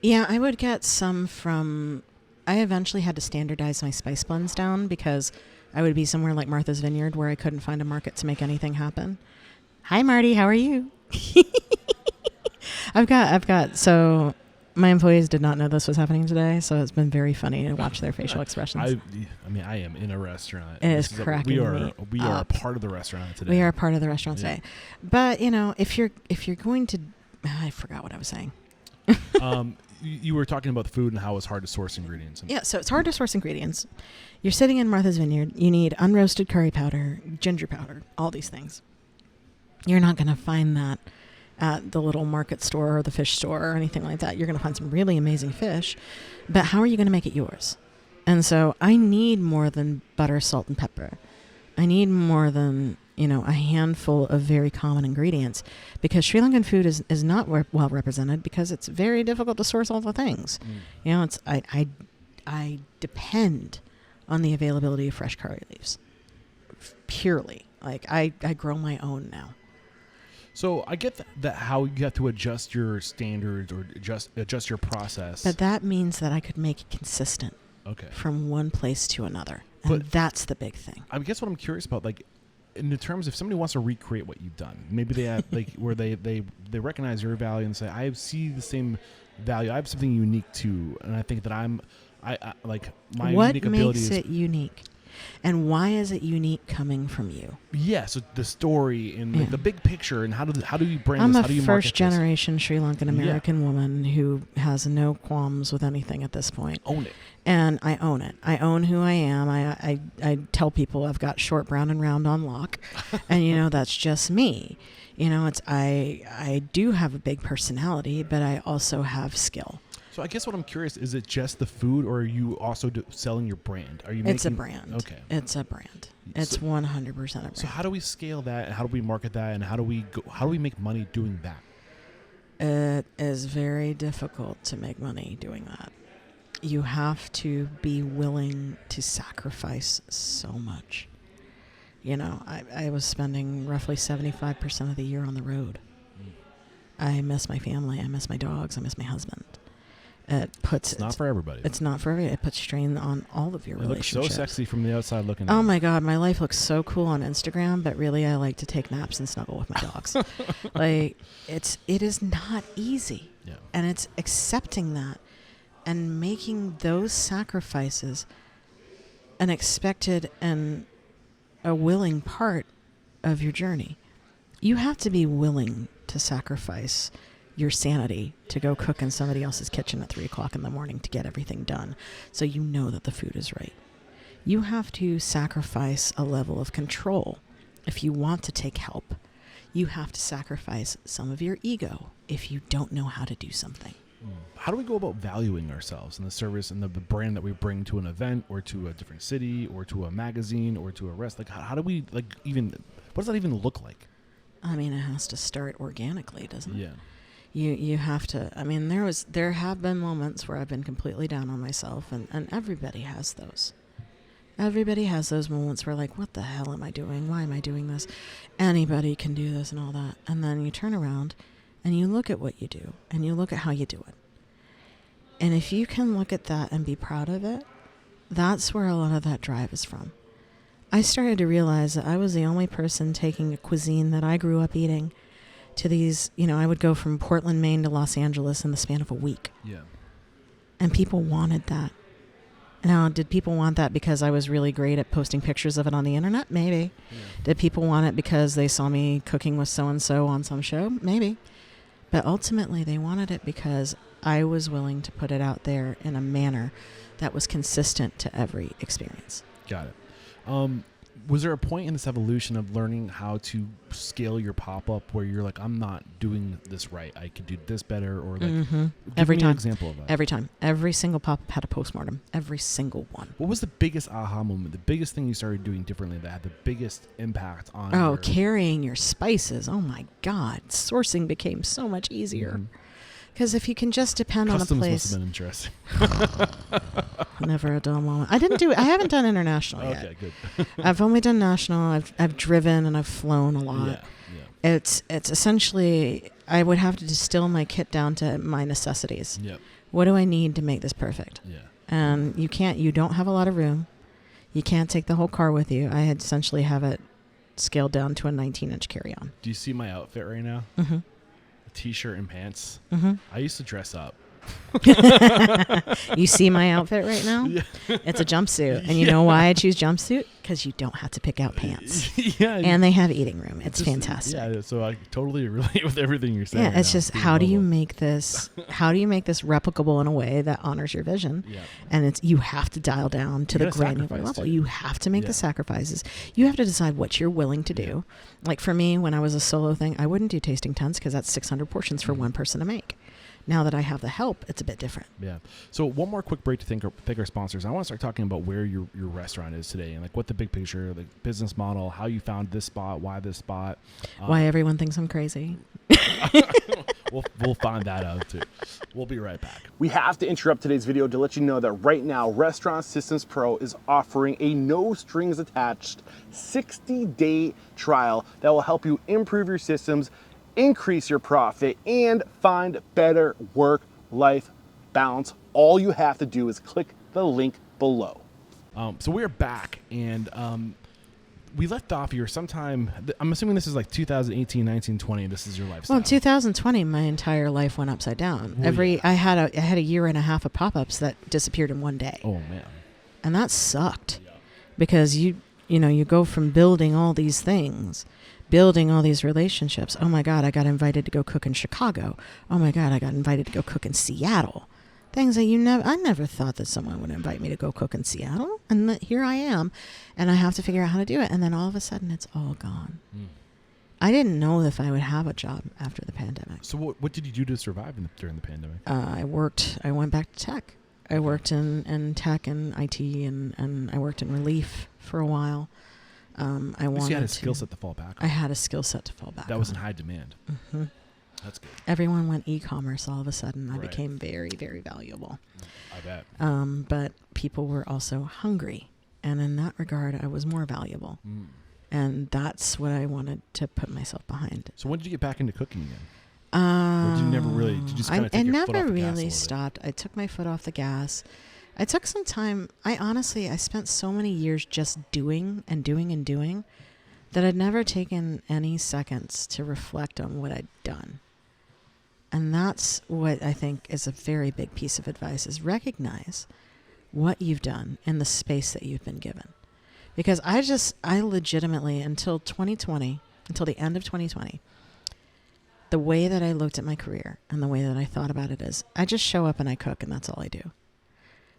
Yeah, I would get some from. I eventually had to standardize my spice blends down because I would be somewhere like Martha's Vineyard where I couldn't find a market to make anything happen. Hi, Marty. How are you? So my employees did not know this was happening today, so it's been very funny to watch their facial expressions. I am in a restaurant. It is cracking me We are a up. part of the restaurant today. We are part of the restaurant Yeah. today. But, if you're going to... I forgot what I was saying. You were talking about the food and how it's hard to source ingredients. Yeah, so it's hard to source ingredients. You're sitting in Martha's Vineyard. You need unroasted curry powder, ginger powder, all these things. You're not going to find that at the little market store or the fish store or anything like that. You're going to find some really amazing fish, but how are you going to make it yours? And so I need more than butter, salt, and pepper. I need more than, a handful of very common ingredients, because Sri Lankan food is not well represented because it's very difficult to source all the things. I depend on the availability of fresh curry leaves. Purely. Like I grow my own now. So I get that how you have to adjust your standards or adjust your process. But that means that I could make it consistent. Okay. From one place to another. And that's the big thing. I guess what I'm curious about, like, in the terms, if somebody wants to recreate what you've done, maybe they have, like, where they recognize your value and say, I see the same value. I have something unique too. And I think that I like my unique ability. What makes it unique? And why is it unique coming from you? Yeah, so the story and like the big picture, and how do you bring I'm this? How do you a market first generation Sri Lankan American woman who has no qualms with anything at this point. Own it. And I own it. I own who I am. I tell people I've got short, brown, and round on lock. And, that's just me. I do have a big personality, but I also have skill. So I guess what I'm curious, is it just the food, or are you also selling your brand? Are you It's a making, brand. Okay. It's a brand. It's 100% a brand. So how do we scale that, and how do we market that, and how do we make money doing that? It is very difficult to make money doing that. You have to be willing to sacrifice so much. You know, I was spending roughly 75% of the year on the road. I miss my family. I miss my dogs. I miss my husband. It's not for everybody. It's not for everybody. It puts strain on all of your relationships. It looks so sexy from the outside looking in. Oh my God, my life looks so cool on Instagram, but really I like to take naps and snuggle with my dogs. Like, it is not easy. Yeah. And it's accepting that and making those sacrifices an expected and a willing part of your journey. You have to be willing to sacrifice your sanity to go cook in somebody else's kitchen at 3 o'clock in the morning to get everything done so you know that the food is right. You have to sacrifice a level of control if you want to take help. You have to sacrifice some of your ego if you don't know how to do something. How do we go about valuing ourselves and the service and the brand that we bring to an event or to a different city or to a magazine or to a rest? Like, how do we, like, even, what does that even look like? I mean, it has to start organically, doesn't it? Yeah. You have to. I mean, there have been moments where I've been completely down on myself, and everybody has those. Everybody has those moments where, like, what the hell am I doing? Why am I doing this? Anybody can do this and all that. And then you turn around and you look at what you do and you look at how you do it. And if you can look at that and be proud of it, that's where a lot of that drive is from. I started to realize that I was the only person taking a cuisine that I grew up eating to these, I would go from Portland, Maine to Los Angeles in the span of a week. Yeah. And people wanted that. Now, did people want that because I was really great at posting pictures of it on the internet? Maybe. Yeah. Did people want it because they saw me cooking with so-and-so on some show? Maybe. But ultimately, they wanted it because I was willing to put it out there in a manner that was consistent to every experience. Got it. Was there a point in this evolution of learning how to scale your pop-up where you're like, I'm not doing this right, I could do this better, or like, every time, an example of that. Every time. Every single pop-up had a postmortem. Every single one. What was the biggest aha moment, the biggest thing you started doing differently that had the biggest impact on carrying your spices. Oh my God. Sourcing became so much easier. Because if you can just depend on a place. Must have been interesting. Never a dull moment. I haven't done international yet. Okay, good. I've only done national. I've driven and I've flown a lot. Yeah. It's essentially, I would have to distill my kit down to my necessities. Yep. What do I need to make this perfect? Yeah. And you don't have a lot of room. You can't take the whole car with you. I had essentially have it scaled down to a 19-inch carry-on. Do you see my outfit right now? Mm-hmm. T-shirt and pants. Mm-hmm. I used to dress up. You see my outfit right now? Yeah. It's a jumpsuit. And you know why I choose jumpsuit? Because you don't have to pick out pants. Yeah. And they have eating room. It's fantastic. Yeah, so I totally relate with everything you're saying. Yeah, it's just how do you make this replicable in a way that honors your vision? Yeah. And you have to dial down to the granular level. You have to make the sacrifices. You have to decide what you're willing to do. Like for me, when I was a solo thing, I wouldn't do tasting tents because that's 600 portions for one person to make. Now that I have the help, it's a bit different. Yeah. So one more quick break to thank our sponsors. I want to start talking about where your restaurant is today and like what the big picture, the business model, how you found this spot, why this spot. Why everyone thinks I'm crazy. We'll find that out too. We'll be right back. We have to interrupt today's video to let you know that right now Restaurant Systems Pro is offering a no strings attached 60-day trial that will help you improve your systems, increase your profit, and find better work-life balance. All you have to do is click the link below. So we're back, and we left off here sometime. I'm assuming this is like 2018, 19, 20. This is your lifestyle. Well, in 2020, my entire life went upside down. I had a year and a half of pop-ups that disappeared in one day. Oh man, and that sucked because you go from building all these things. Building all these relationships. Oh my God, I got invited to go cook in Chicago. Oh my God, I got invited to go cook in Seattle. Things that I never thought that someone would invite me to go cook in Seattle. And here I am. And I have to figure out how to do it. And then all of a sudden it's all gone. I didn't know if I would have a job after the pandemic. So what did you do to survive during the pandemic? I went back to tech. I worked in tech and IT, and I worked in relief for a while. I wanted you had a skill set to fall back on. I had a skill set to fall back that on. was in high demand. Mm-hmm. That's good. Everyone went e-commerce all of a sudden. I Right. became very, very valuable. I bet. But people were also hungry. And in that regard, I was more valuable. And that's what I wanted to put myself behind. So when did you get back into cooking again? Or did you never really? Did you just kind of take your foot off the gas a never little really bit? stopped. I took my foot off the gas. I took some time. I spent so many years just doing and doing and doing that I'd never taken any seconds to reflect on what I'd done. And that's what I think is a very big piece of advice, is recognize what you've done in the space that you've been given. Because I legitimately, until the end of 2020, the way that I looked at my career and the way that I thought about it is I just show up and I cook and that's all I do.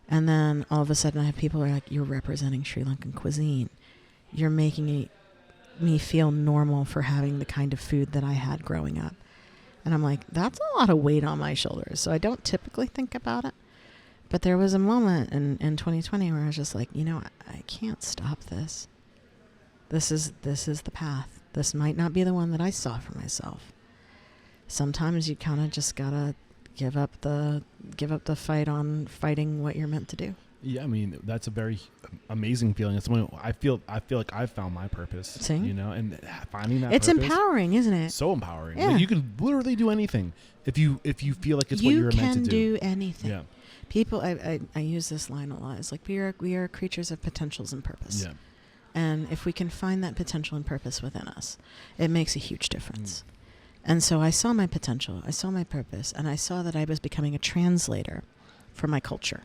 And then all of a sudden I have people who are like, you're representing Sri Lankan cuisine. You're making me feel normal for having the kind of food that I had growing up. And I'm like, that's a lot of weight on my shoulders. So I don't typically think about it. But there was a moment in 2020 where I was just like, I can't stop this. This is the path. This might not be the one that I saw for myself. Sometimes you kind of just gotta give up the fight on fighting what you're meant to do. Yeah, I mean, that's a very amazing feeling. It's when I feel like I've found my purpose. See? And finding that It's purpose, empowering, isn't it? so empowering. Yeah. Like, you can literally do anything if you feel like it's what you're meant to do. You can do anything. Yeah. People, I use this line a lot. It's like we are creatures of potentials and purpose. Yeah. And if we can find that potential and purpose within us, it makes a huge difference. And so I saw my potential, I saw my purpose, and I saw that I was becoming a translator for my culture.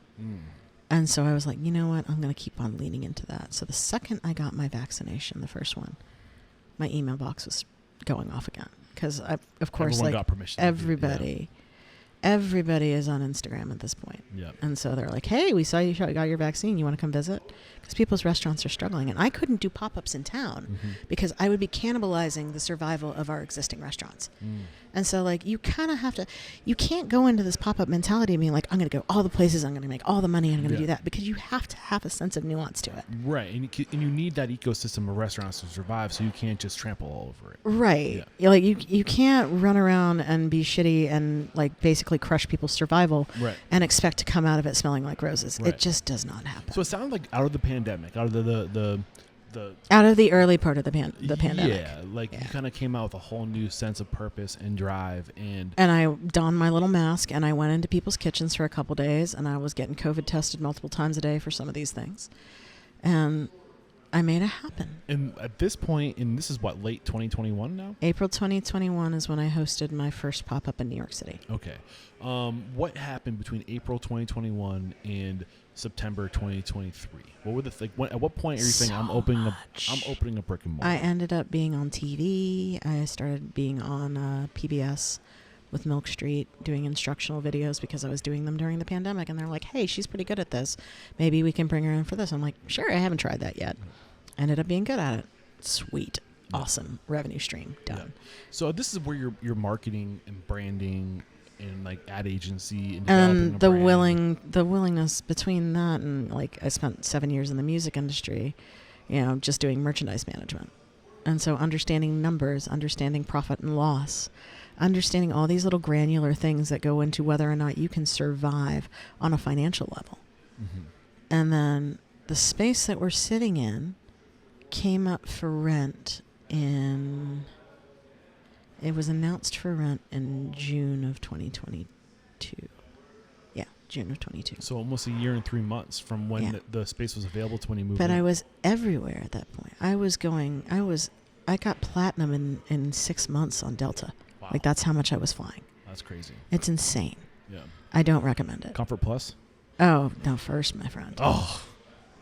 And so I was like, you know what? I'm going to keep on leaning into that. So the second I got my vaccination, the first one, my email box was going off again. Because, of course, Everyone got permission everybody is on Instagram at this point. Yep. And so they're like, hey, we saw you got your vaccine. You want to come visit? Because people's restaurants are struggling. And I couldn't do pop-ups in town because I would be cannibalizing the survival of our existing restaurants. And so, like, you kind of have to, you can't go into this pop-up mentality being like, I'm going to go all the places, I'm going to make all the money, and I'm going to do that. Because you have to have a sense of nuance to it. Right. And you need that ecosystem of restaurants to survive, so you can't just trample all over it. Right. Yeah. Like, you can't run around and be shitty and, like, basically crush people's survival and expect to come out of it smelling like roses. It just does not happen. So it sounded like out of the pandemic, out of the out of the early part of the pandemic. Yeah, like you kind of came out with a whole new sense of purpose and drive, and I donned my little mask and I went into people's kitchens for a couple days, and I was getting COVID tested multiple times a day for some of these things, and I made it happen. And at this point, and this is what, late 2021 now? April 2021 is when I hosted my first pop-up in New York City. Okay. What happened between April 2021 and September 2023? What were the at what point are you saying I'm opening a brick and mortar? I ended up being on TV. I started being on PBS with Milk Street doing instructional videos because I was doing them during the pandemic, and they're like, hey, she's pretty good at this. Maybe we can bring her in for this. I'm like, sure, I haven't tried that yet. Ended up being good at it. Sweet. Awesome. Revenue stream. Done. Yeah. So this is where your marketing and branding and like ad agency and the willingness between that and like I spent 7 years in the music industry, just doing merchandise management. And so understanding numbers, understanding profit and loss, understanding all these little granular things that go into whether or not you can survive on a financial level. And then the space that we're sitting in came up for rent it was announced for rent in June of 2022. Yeah, June of 22. So almost a year and 3 months from when the space was available to when you moved in. But I was everywhere at that point. I got platinum in 6 months on Delta. Wow. Like, that's how much I was flying. That's crazy. It's insane. Yeah. I don't recommend it. Comfort Plus? Oh, no, first, my friend. Oh,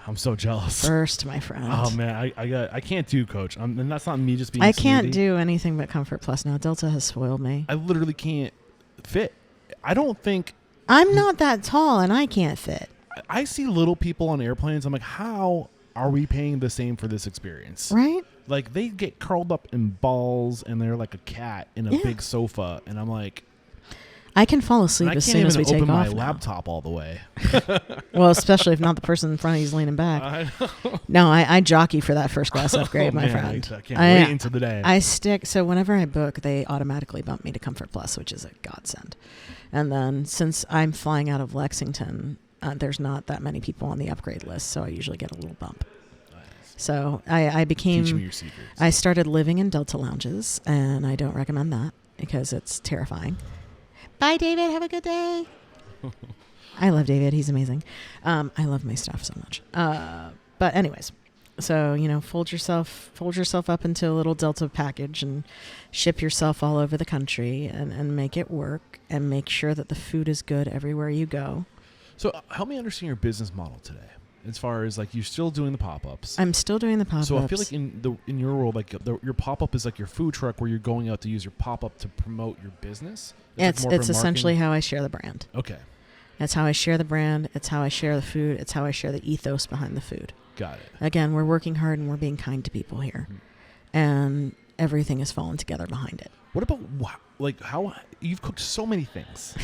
I'm so jealous. First, my friend. Oh man, I can't do Coach. And that's not me just being. I can't do anything but Comfort Plus now. Delta has spoiled me. I literally can't fit. I don't think. I'm not that tall, and I can't fit. I see little people on airplanes. I'm like, how are we paying the same for this experience? Right. Like they get curled up in balls and they're like a cat in a big sofa, and I'm like, I can fall asleep as soon as we take off. I can't even open my laptop all the way. Well, especially if not the person in front of you is leaning back. I know. No, I jockey for that first class upgrade, my friend. I can't wait until the day. I stick. So whenever I book, they automatically bump me to Comfort Plus, which is a godsend. And then since I'm flying out of Lexington, there's not that many people on the upgrade list, so I usually get a little bump. Nice. So I became. Teach me your secrets. I started living in Delta lounges, and I don't recommend that because it's terrifying. Bye, David. Have a good day. I love David. He's amazing. I love my staff so much. But anyways, so, fold yourself up into a little Delta package and ship yourself all over the country and make it work and make sure that the food is good everywhere you go. So help me understand your business model today. As far as like you're still doing the pop-ups. I'm still doing the pop-ups. So I feel like in your world, like your pop-up is like your food truck where you're going out to use your pop-up to promote your business. It's essentially how I share the brand. Okay. That's how I share the brand. It's how I share the food. It's how I share the ethos behind the food. Got it. Again, we're working hard and we're being kind to people here, and everything is falling together behind it. What about how you've cooked so many things,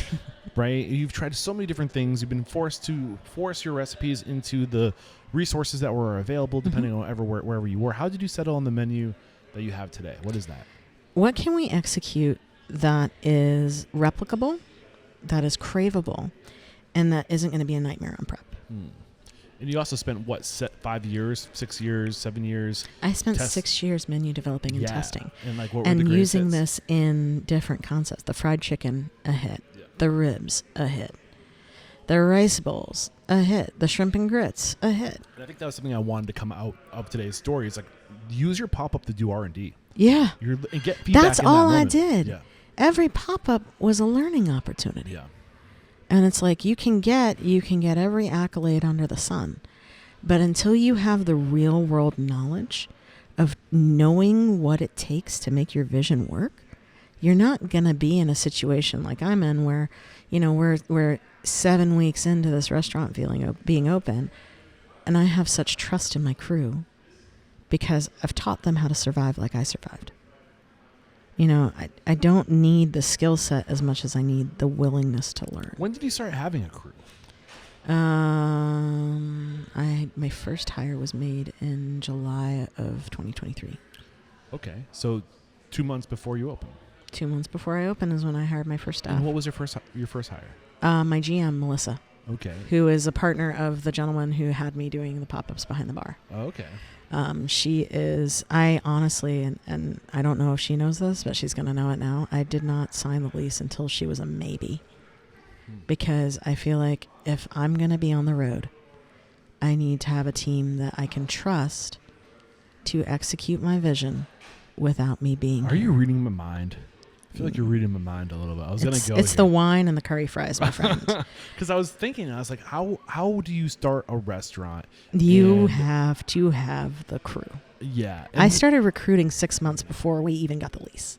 right? You've tried so many different things. You've been forced to force your recipes into the resources that were available, depending on wherever you were. How did you settle on the menu that you have today? What is that? What can we execute that is replicable, that is craveable, and that isn't going to be a nightmare on prep? And you also spent 5 years, 6 years, 7 years? I spent 6 years menu developing and testing. And what were the greatest using hits? this in different concepts. The fried chicken, a hit. Yeah. The ribs, a hit. The rice bowls, a hit. The shrimp and grits, a hit. And I think that was something I wanted to come out of today's story. Is like use your pop-up to do R&D. Yeah. And get feedback. That's all I did. Yeah. Every pop-up was a learning opportunity. Yeah. And it's like you can get every accolade under the sun. But until you have the real world knowledge of knowing what it takes to make your vision work, you're not going to be in a situation like I'm in where, we're 7 weeks into this restaurant being open, and I have such trust in my crew because I've taught them how to survive like I survived. I don't need the skill set as much as I need the willingness to learn. When did you start having a crew? My first hire was made in July of 2023. Okay, so 2 months before you opened. 2 months before I opened is when I hired my first staff. And what was your first hire? My GM, Melissa. Okay. Who is a partner of the gentleman who had me doing the pop-ups behind the bar. Oh, okay. She is, I honestly, and I don't know if she knows this, but she's going to know it now. I did not sign the lease until she was a maybe. Because I feel like if I'm going to be on the road, I need to have a team that I can trust to execute my vision without me being Are you reading my mind? I feel like you're reading my mind a little bit. I was going to go It's the wine and the curry fries, my friend. Because I was thinking, I was like, how do you start a restaurant? You have to have the crew. Yeah. I started recruiting 6 months before we even got the lease.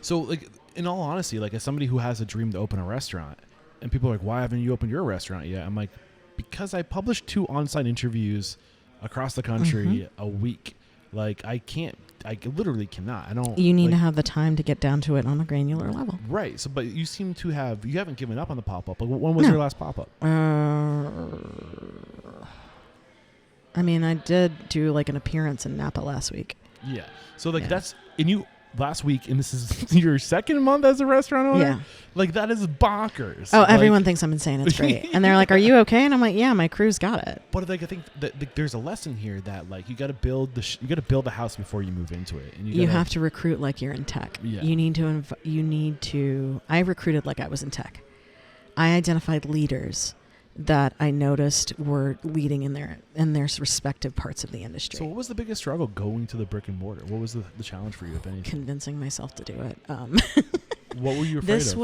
So, like, in all honesty, like, as somebody who has a dream to open a restaurant, and people are like, why haven't you opened your restaurant yet? I'm like, because I published 2 on-site interviews across the country a week. Like, I literally cannot. You need to have the time to get down to it on a granular level. Right. So, but you seem to you haven't given up on the pop-up. Like, when was your last pop-up? I mean, I did do like an appearance in Napa last week. Yeah. So, like, last week, and this is your second month as a restaurant owner? Yeah. Like, that is bonkers. Oh, everyone thinks I'm insane. It's great. And they're like, are you okay? And I'm like, yeah, my crew's got it. But like, I think that there's a lesson here that, like, you got to build the house before you move into it. And you have to recruit like you're in tech. Yeah. You need to I recruited like I was in tech. I identified leaders that I noticed were leading in their respective parts of the industry. So what was the biggest struggle going to the brick and mortar? What was the challenge for you, if anything? Convincing myself to do it. What were you afraid this of?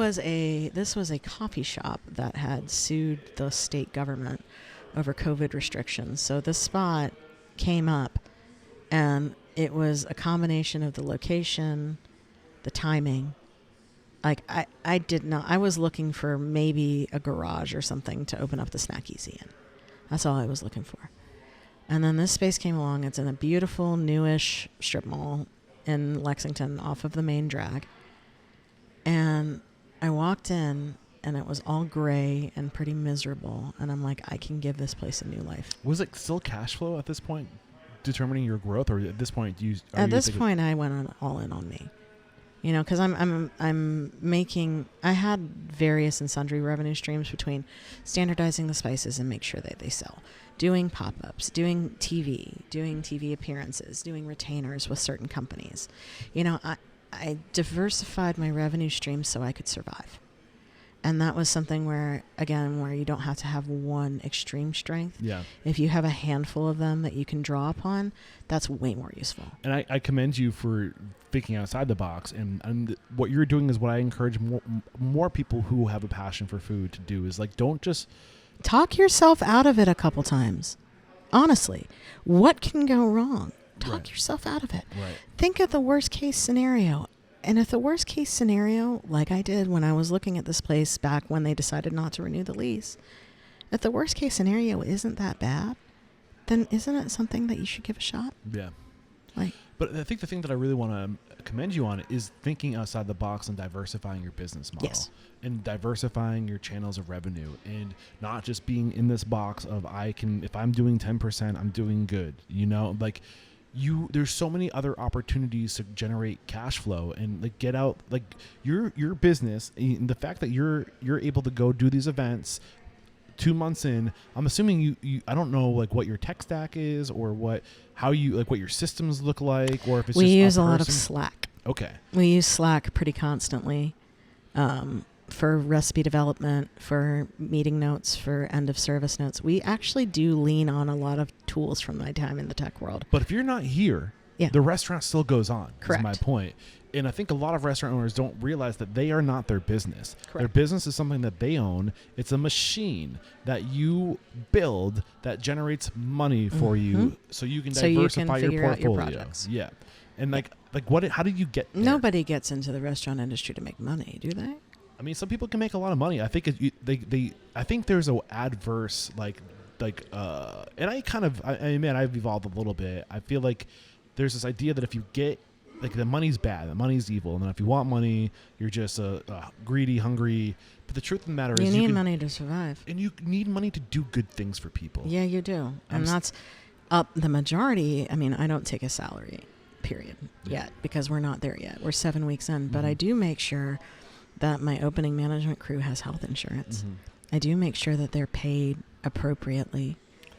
This was a coffee shop that had sued the state government over COVID restrictions. So this spot came up, and it was a combination of the location, the timing. Like, I was looking for maybe a garage or something to open up the Snack Easy in. That's all I was looking for. And then this space came along. It's in a beautiful, newish strip mall in Lexington off of the main drag. And I walked in, and it was all gray and pretty miserable. And I'm like, I can give this place a new life. Was it still cash flow at this point determining your growth, or at this point At this point, I went all in on me. You know, because I had various and sundry revenue streams between standardizing the spices and make sure that they sell, doing pop-ups, doing TV appearances, doing retainers with certain companies. You know, I diversified my revenue streams so I could survive. And that was something where you don't have to have one extreme strength. Yeah. If you have a handful of them that you can draw upon, that's way more useful. And I commend you for thinking outside the box. And what you're doing is what I encourage more people who have a passion for food to do, is like, don't just talk yourself out of it a couple times. Honestly, what can go wrong? Talk yourself out of it. Right. Think of the worst case scenario. And if the worst case scenario, like I did when I was looking at this place back when they decided not to renew the lease, if the worst case scenario isn't that bad, then isn't it something that you should give a shot? Yeah. Like, but I think the thing that I really want to commend you on is thinking outside the box and diversifying your business model. Yes. And diversifying your channels of revenue, and not just being in this box of if I'm doing 10%, I'm doing good. You know, like, there's so many other opportunities to generate cash flow and like get out, like your business, and the fact that you're able to go do these events 2 months in. I'm assuming you I don't know like what your tech stack is, or what your systems look like, or if it's we just use a lot of Slack. Okay. We use Slack pretty constantly. For recipe development, for meeting notes, for end of service notes. We actually do lean on a lot of tools from my time in the tech world. But if you're not here, the restaurant still goes on. Correct. Is my point. And I think a lot of restaurant owners don't realize that they are not their business. Correct. Their business is something that they own. It's a machine that you build that generates money for you, so you can diversify your portfolio. Out your projects. Yeah. And how do you get there? Nobody gets into the restaurant industry to make money, do they? I mean, some people can make a lot of money. I think I think there's an adverse and I've evolved a little bit. I feel like there's this idea that if you get the money's bad, the money's evil, and then if you want money, you're just greedy, hungry. But the truth of the matter is, you need money to survive, and you need money to do good things for people. Yeah, you do, and that's the majority. I mean, I don't take a salary, period, yet, because we're not there yet. We're 7 weeks in, but I do make sure that my opening management crew has health insurance. I do make sure that they're paid appropriately.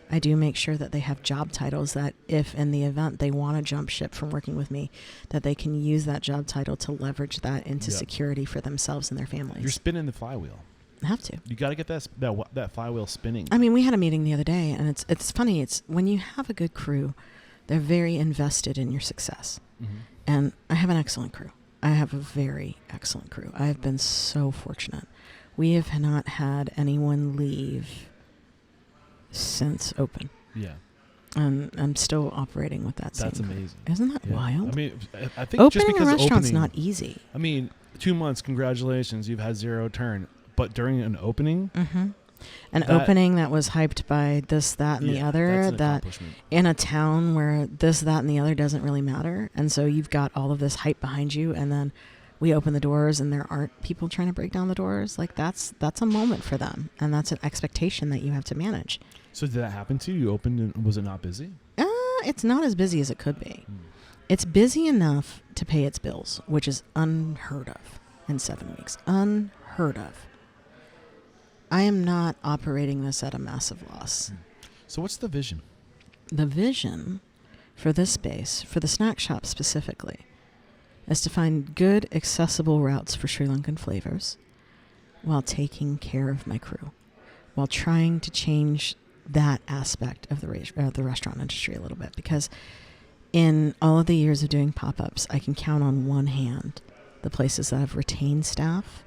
I do make sure that they have job titles that if in the event they want to jump ship from working with me, that they can use that job title to leverage that into security for themselves and their families. You're spinning the flywheel. I have to. You got to get that flywheel spinning. I mean, we had a meeting the other day, and it's funny. It's when you have a good crew, they're very invested in your success. And I have an excellent crew. I have a very excellent crew. I have been so fortunate. We have not had anyone leave since open. Yeah. And I'm still operating with that same That's amazing. crew. Isn't that wild? I mean, I think opening just because a restaurant's not easy. I mean, 2 months, congratulations, you've had zero turn. But during an opening, an opening that was hyped by this, that, and the other, that in a town where this, that, and the other doesn't really matter. And so you've got all of this hype behind you, and then we open the doors and there aren't people trying to break down the doors. Like that's a moment for them, and that's an expectation that you have to manage. So did that happen to you? You opened and was it not busy? It's not as busy as it could be. It's busy enough to pay its bills, which is unheard of in 7 weeks. Unheard of. I am not operating this at a massive loss. So what's the vision? The vision for this space, for the snack shop specifically, is to find good, accessible routes for Sri Lankan flavors while taking care of my crew, while trying to change that aspect of the restaurant industry a little bit. Because in all of the years of doing pop-ups, I can count on one hand the places that have retained staff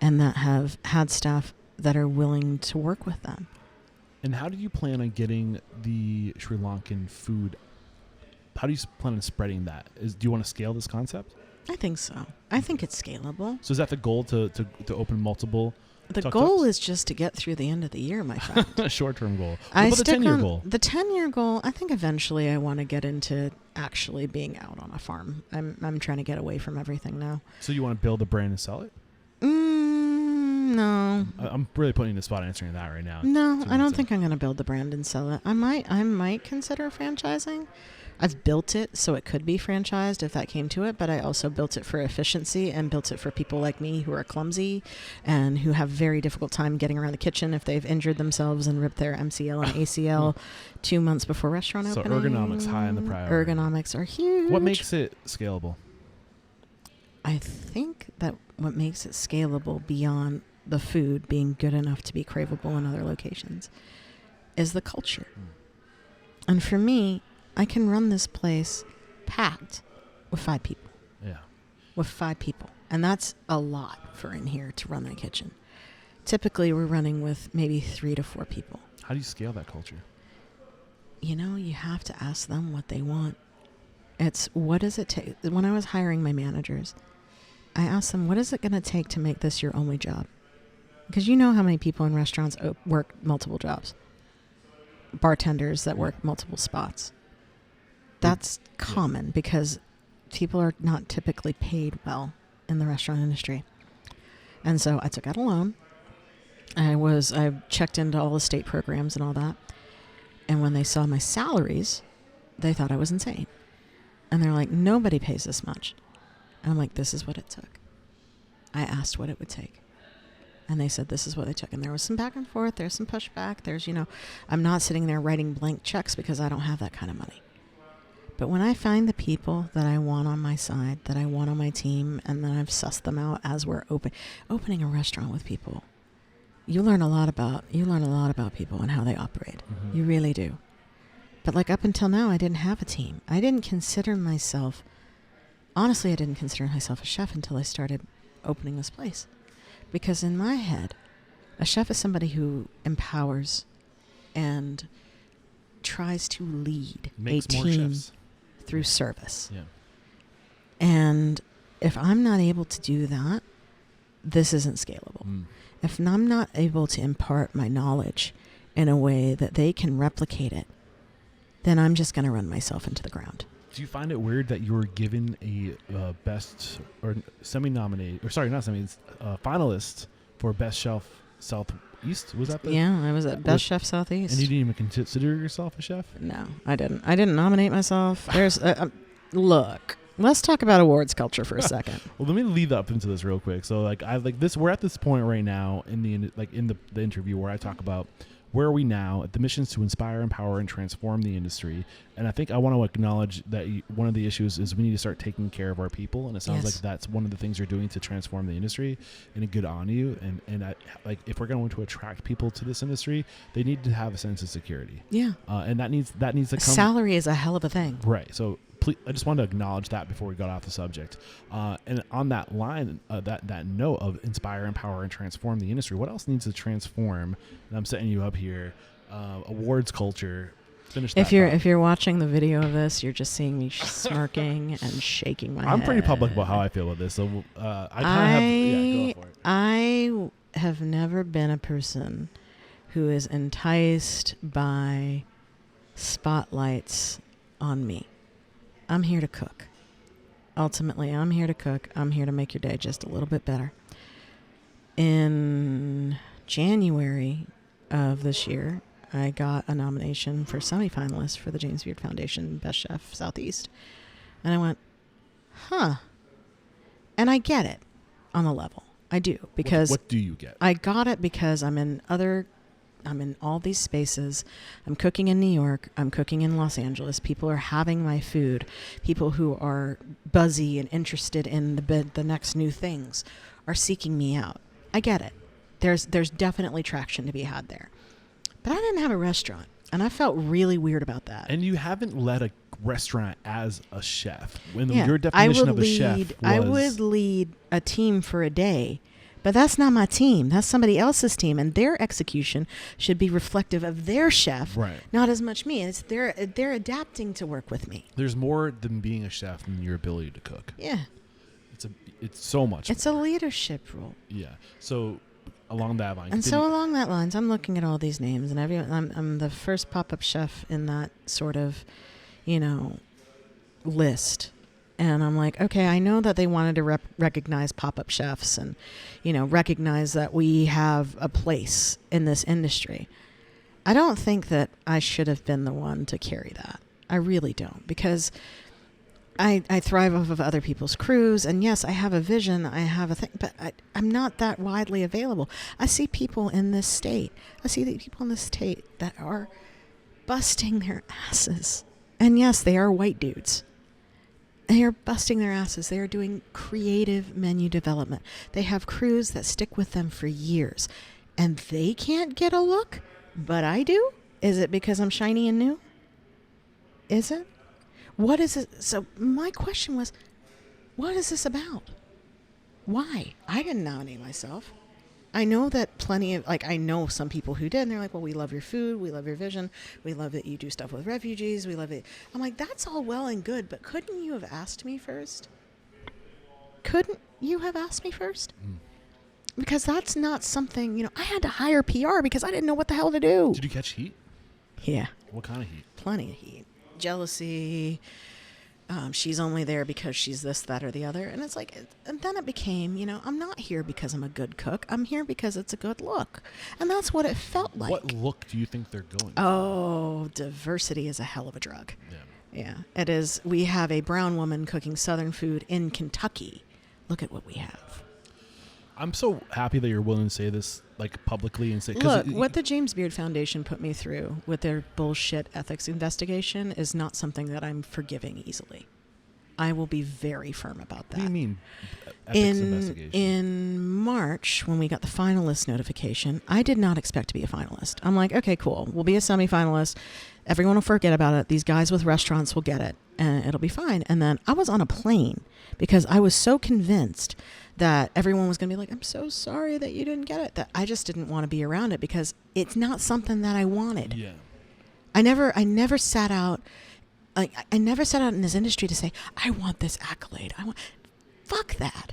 and that have had staff that are willing to work with them. And how do you plan on getting the Sri Lankan food? How do you plan on spreading that? Do you want to scale this concept? I think so. I think it's scalable. So is that the goal to open multiple The Tuk goal Tuks? is just to get through the end of the year, my friend. Short-term goal. I What about the stick 10-year on goal? the 10-year goal. I think eventually I want to get into actually being out on a farm. I'm trying to get away from everything now. So you want to build a brand and sell it? No. I'm really putting you in the spot answering that right now. No, 2 I don't minutes think I'm going to build the brand and sell it. I might consider franchising. I've built it so it could be franchised if that came to it, but I also built it for efficiency and built it for people like me who are clumsy and who have very difficult time getting around the kitchen if they've injured themselves and ripped their MCL and ACL 2 months before restaurant So opening. ergonomics high on the priority. Ergonomics are huge. What makes it scalable? I think that what makes it scalable beyond the food being good enough to be craveable in other locations is the culture. And for me, I can run this place packed with 5 people. Yeah. With 5 people. And that's a lot for in here to run the kitchen. Typically, we're running with maybe 3 to 4 people. How do you scale that culture? You know, you have to ask them what they want. It's what does it take? When I was hiring my managers, I asked them, what is it going to take to make this your only job? Because you know how many people in restaurants work multiple jobs. Bartenders that work multiple spots. That's common because people are not typically paid well in the restaurant industry. And so I took out a loan. I checked into all the state programs and all that. And when they saw my salaries, they thought I was insane. And they're like, nobody pays this much. And I'm like, this is what it took. I asked what it would take. And they said, this is what they took. And there was some back and forth. There's some pushback. There's, I'm not sitting there writing blank checks because I don't have that kind of money. But when I find the people that I want on my side, that I want on my team, and then I've sussed them out as we're opening a restaurant with people, you learn a lot about people and how they operate. Mm-hmm. You really do. But like up until now, I didn't have a team. I didn't consider myself a chef until I started opening this place. Because in my head, a chef is somebody who empowers and tries to lead a team through service. Yeah. And if I'm not able to do that, this isn't scalable. If I'm not able to impart my knowledge in a way that they can replicate it, then I'm just going to run myself into the ground. Do you find it weird that you were given a best or finalist for Best Chef Southeast? Was that the? Yeah, I was at Best Chef Southeast. And you didn't even consider yourself a chef? No, I didn't. I didn't nominate myself. There's look. Let's talk about awards culture for a second. Well, let me lead up into this real quick. So, we're at this point right now in the interview where I talk about where are we now? The mission is to inspire, empower, and transform the industry. And I think I want to acknowledge that one of the issues is we need to start taking care of our people. And it sounds like that's one of the things you're doing to transform the industry, and good on you. And if we're going to attract people to this industry, they need to have a sense of security. Yeah. And that needs to come. Salary is a hell of a thing. Right. So I just wanted to acknowledge that before we got off the subject. And on that line, that note of inspire, empower, and transform the industry, what else needs to transform? And I'm setting you up here. Awards culture. Finish that. If you're watching the video of this, you're just seeing me smirking and shaking my head. I'm pretty public about how I feel about this. So go for it. I have never been a person who is enticed by spotlights on me. I'm here to cook. Ultimately, I'm here to cook. I'm here to make your day just a little bit better. In January of this year, I got a nomination for semifinalist for the James Beard Foundation Best Chef Southeast. And I went, huh. And I get it on a level. I do. Because what do you get? I got it because I'm in all these spaces. I'm cooking in New York. I'm cooking in Los Angeles. People are having my food. People who are buzzy and interested in the next new things are seeking me out. I get it. There's definitely traction to be had there. But I didn't have a restaurant, and I felt really weird about that. And you haven't led a restaurant as a chef. Your definition of a chef was... I would lead a team for a day. But that's not my team. That's somebody else's team, and their execution should be reflective of their chef, right? Not as much me. It's they're adapting to work with me. There's more than being a chef than your ability to cook. Yeah, it's so much. It's a leadership role. Yeah. So along that line. And so along that lines, I'm looking at all these names, and I'm the first pop-up chef in that sort of, list. And I'm like, okay, I know that they wanted to recognize pop-up chefs and, recognize that we have a place in this industry. I don't think that I should have been the one to carry that. I really don't, because I thrive off of other people's crews. And yes, I have a vision, I have a thing, but I'm not that widely available. I see people in this state. That are busting their asses. And yes, they are white dudes. They are busting their asses. They are doing creative menu development. They have crews that stick with them for years. And they can't get a look, but I do? Is it because I'm shiny and new? Is it? What is it? So my question was, what is this about? Why? I didn't nominate myself. I know that I know some people who did, and they're like, well, we love your food, we love your vision, we love that you do stuff with refugees, we love it. I'm like, that's all well and good, but couldn't you have asked me first? Couldn't you have asked me first? Because that's not something, I had to hire PR because I didn't know what the hell to do. Did you catch heat? Yeah. What kind of heat? Plenty of heat. Jealousy. She's only there because she's this, that, or the other. And it's like, and then it became, I'm not here because I'm a good cook. I'm here because it's a good look. And that's what it felt like. What look do you think they're going for? Oh, diversity is a hell of a drug. Yeah, it is. We have a brown woman cooking Southern food in Kentucky. Look at what we have. I'm so happy that you're willing to say this publicly and say. Look, what the James Beard Foundation put me through with their bullshit ethics investigation is not something that I'm forgiving easily. I will be very firm about that. What do you mean, ethics investigation? In March, when we got the finalist notification, I did not expect to be a finalist. I'm like, okay, cool. We'll be a semi-finalist. Everyone will forget about it. These guys with restaurants will get it, and it'll be fine. And then I was on a plane because I was so convinced that everyone was going to be like, I'm so sorry that you didn't get it. That I just didn't want to be around it because it's not something that I wanted. Yeah. I never sat out. I never sat out in this industry to say, I want this accolade. Fuck that.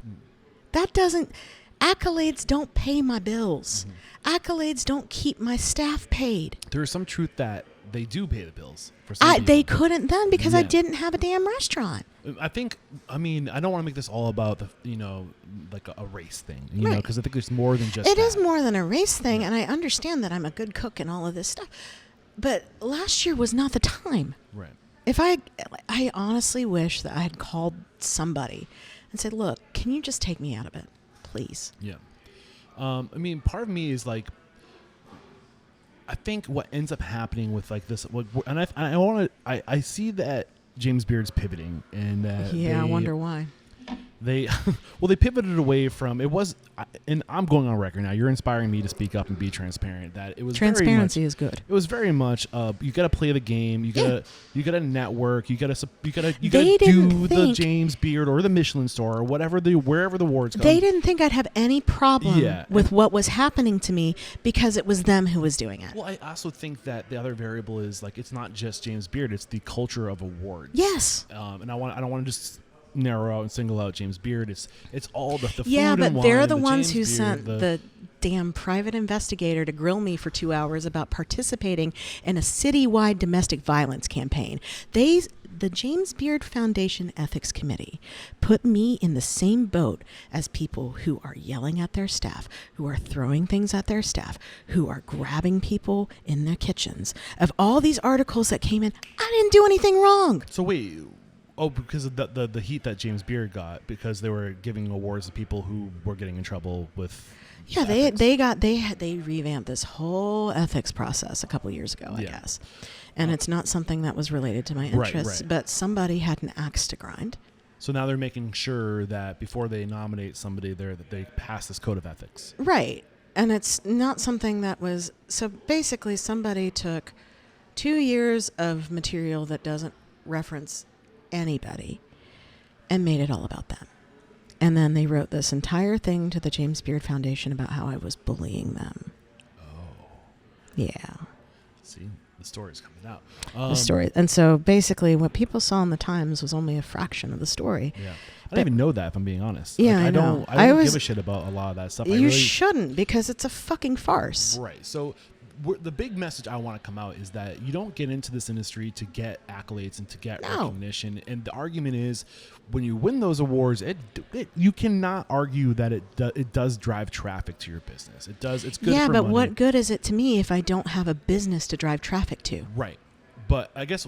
That doesn't, accolades don't pay my bills. Accolades don't keep my staff paid. There is some truth that they do pay the bills for some people. They couldn't then because I didn't have a damn restaurant. I don't want to make this all about a race thing, know, because I think there's more than just It is more than a race thing, and I understand that I'm a good cook and all of this stuff. But last year was not the time. Right. If I honestly wish that I had called somebody and said, look, can you just take me out of it, please? Yeah. Part of me is like, I think what ends up happening with this, and I see that James Beard's pivoting, and I wonder why. They pivoted away from, it was, and I'm going on record now, you're inspiring me to speak up and be transparent, that it was transparency is good. It was very much you got to play the game, you got to network, you got to They do the James Beard or the Michelin Star or wherever the awards go. They didn't think I'd have any problem with what was happening to me because it was them who was doing it. Well, I also think that the other variable is it's not just James Beard, it's the culture of awards. Yes. And I don't want to just narrow out and single out James Beard. It's all the food but and wine, they're the ones James who Beard, sent the damn private investigator to grill me for 2 hours about participating in a citywide domestic violence campaign. The James Beard Foundation Ethics Committee put me in the same boat as people who are yelling at their staff, who are throwing things at their staff, who are grabbing people in their kitchens. Of all these articles that came in, I didn't do anything wrong. So wait, because of the heat that James Beard got because they were giving awards to people who were getting in trouble with. Yeah, they revamped this whole ethics process a couple years ago, I guess, and it's not something that was related to my interests, but somebody had an axe to grind. So now they're making sure that before they nominate somebody there, that they pass this code of ethics. Right, and it's not something that was so. Basically, somebody took 2 years of material that doesn't reference anybody and made it all about them. And then they wrote this entire thing to the James Beard Foundation about how I was bullying them. Oh. Yeah. See, the story's coming out. The story. And so basically what people saw in the Times was only a fraction of the story. Yeah. I don't even know that, if I'm being honest. Yeah, like, I know. I don't give a shit about a lot of that stuff. You shouldn't, because it's a fucking farce. Right. So the big message I want to come out is that you don't get into this industry to get accolades and to get recognition. And the argument is, when you win those awards, you cannot argue that it does drive traffic to your business. It does. It's good. Yeah, for but money. what good is it to me if I don't have a business to drive traffic to? Right. But I guess,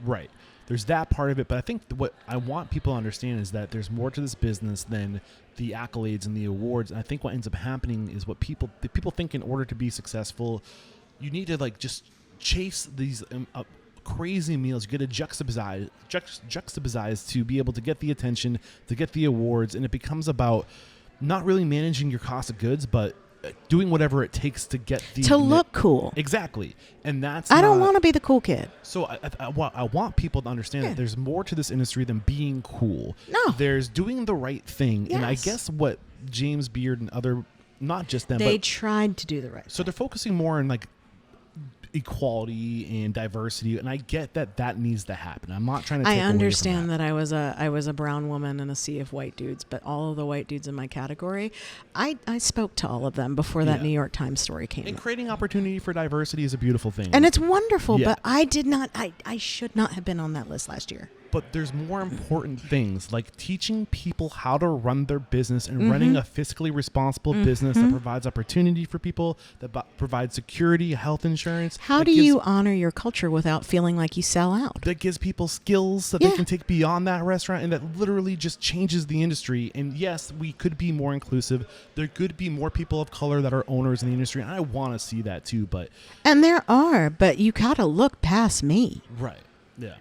right. There's that part of it, but I think what I want people to understand is that there's more to this business than the accolades and the awards. And I think what ends up happening is what people think in order to be successful, you need to like just chase these crazy meals. You get to juxtapose to be able to get the attention, to get the awards, and it becomes about not really managing your cost of goods, but doing whatever it takes to get to look cool. Exactly. And that's I don't want to be the cool kid. So I want people to understand that there's more to this industry than being cool. No. There's doing the right thing. Yes. And I guess what James Beard and other, not just them, they but tried to do the right so thing. they're focusing more on like equality and diversity, and I get that needs to happen. I'm not trying to take I away understand from that I was a brown woman in a sea of white dudes, but all of the white dudes in my category, I spoke to all of them before that New York Times story came. And creating opportunity for diversity is a beautiful thing. And it's wonderful, but I should not have been on that list last year. But there's more important things, like teaching people how to run their business and running a fiscally responsible business that provides opportunity for people, that provides security, health insurance. How do you honor your culture without feeling like you sell out? That gives people skills that they can take beyond that restaurant, and that literally just changes the industry. And yes, we could be more inclusive. There could be more people of color that are owners in the industry, and I want to see that too. And there are, but you gotta look past me. Right. Yeah.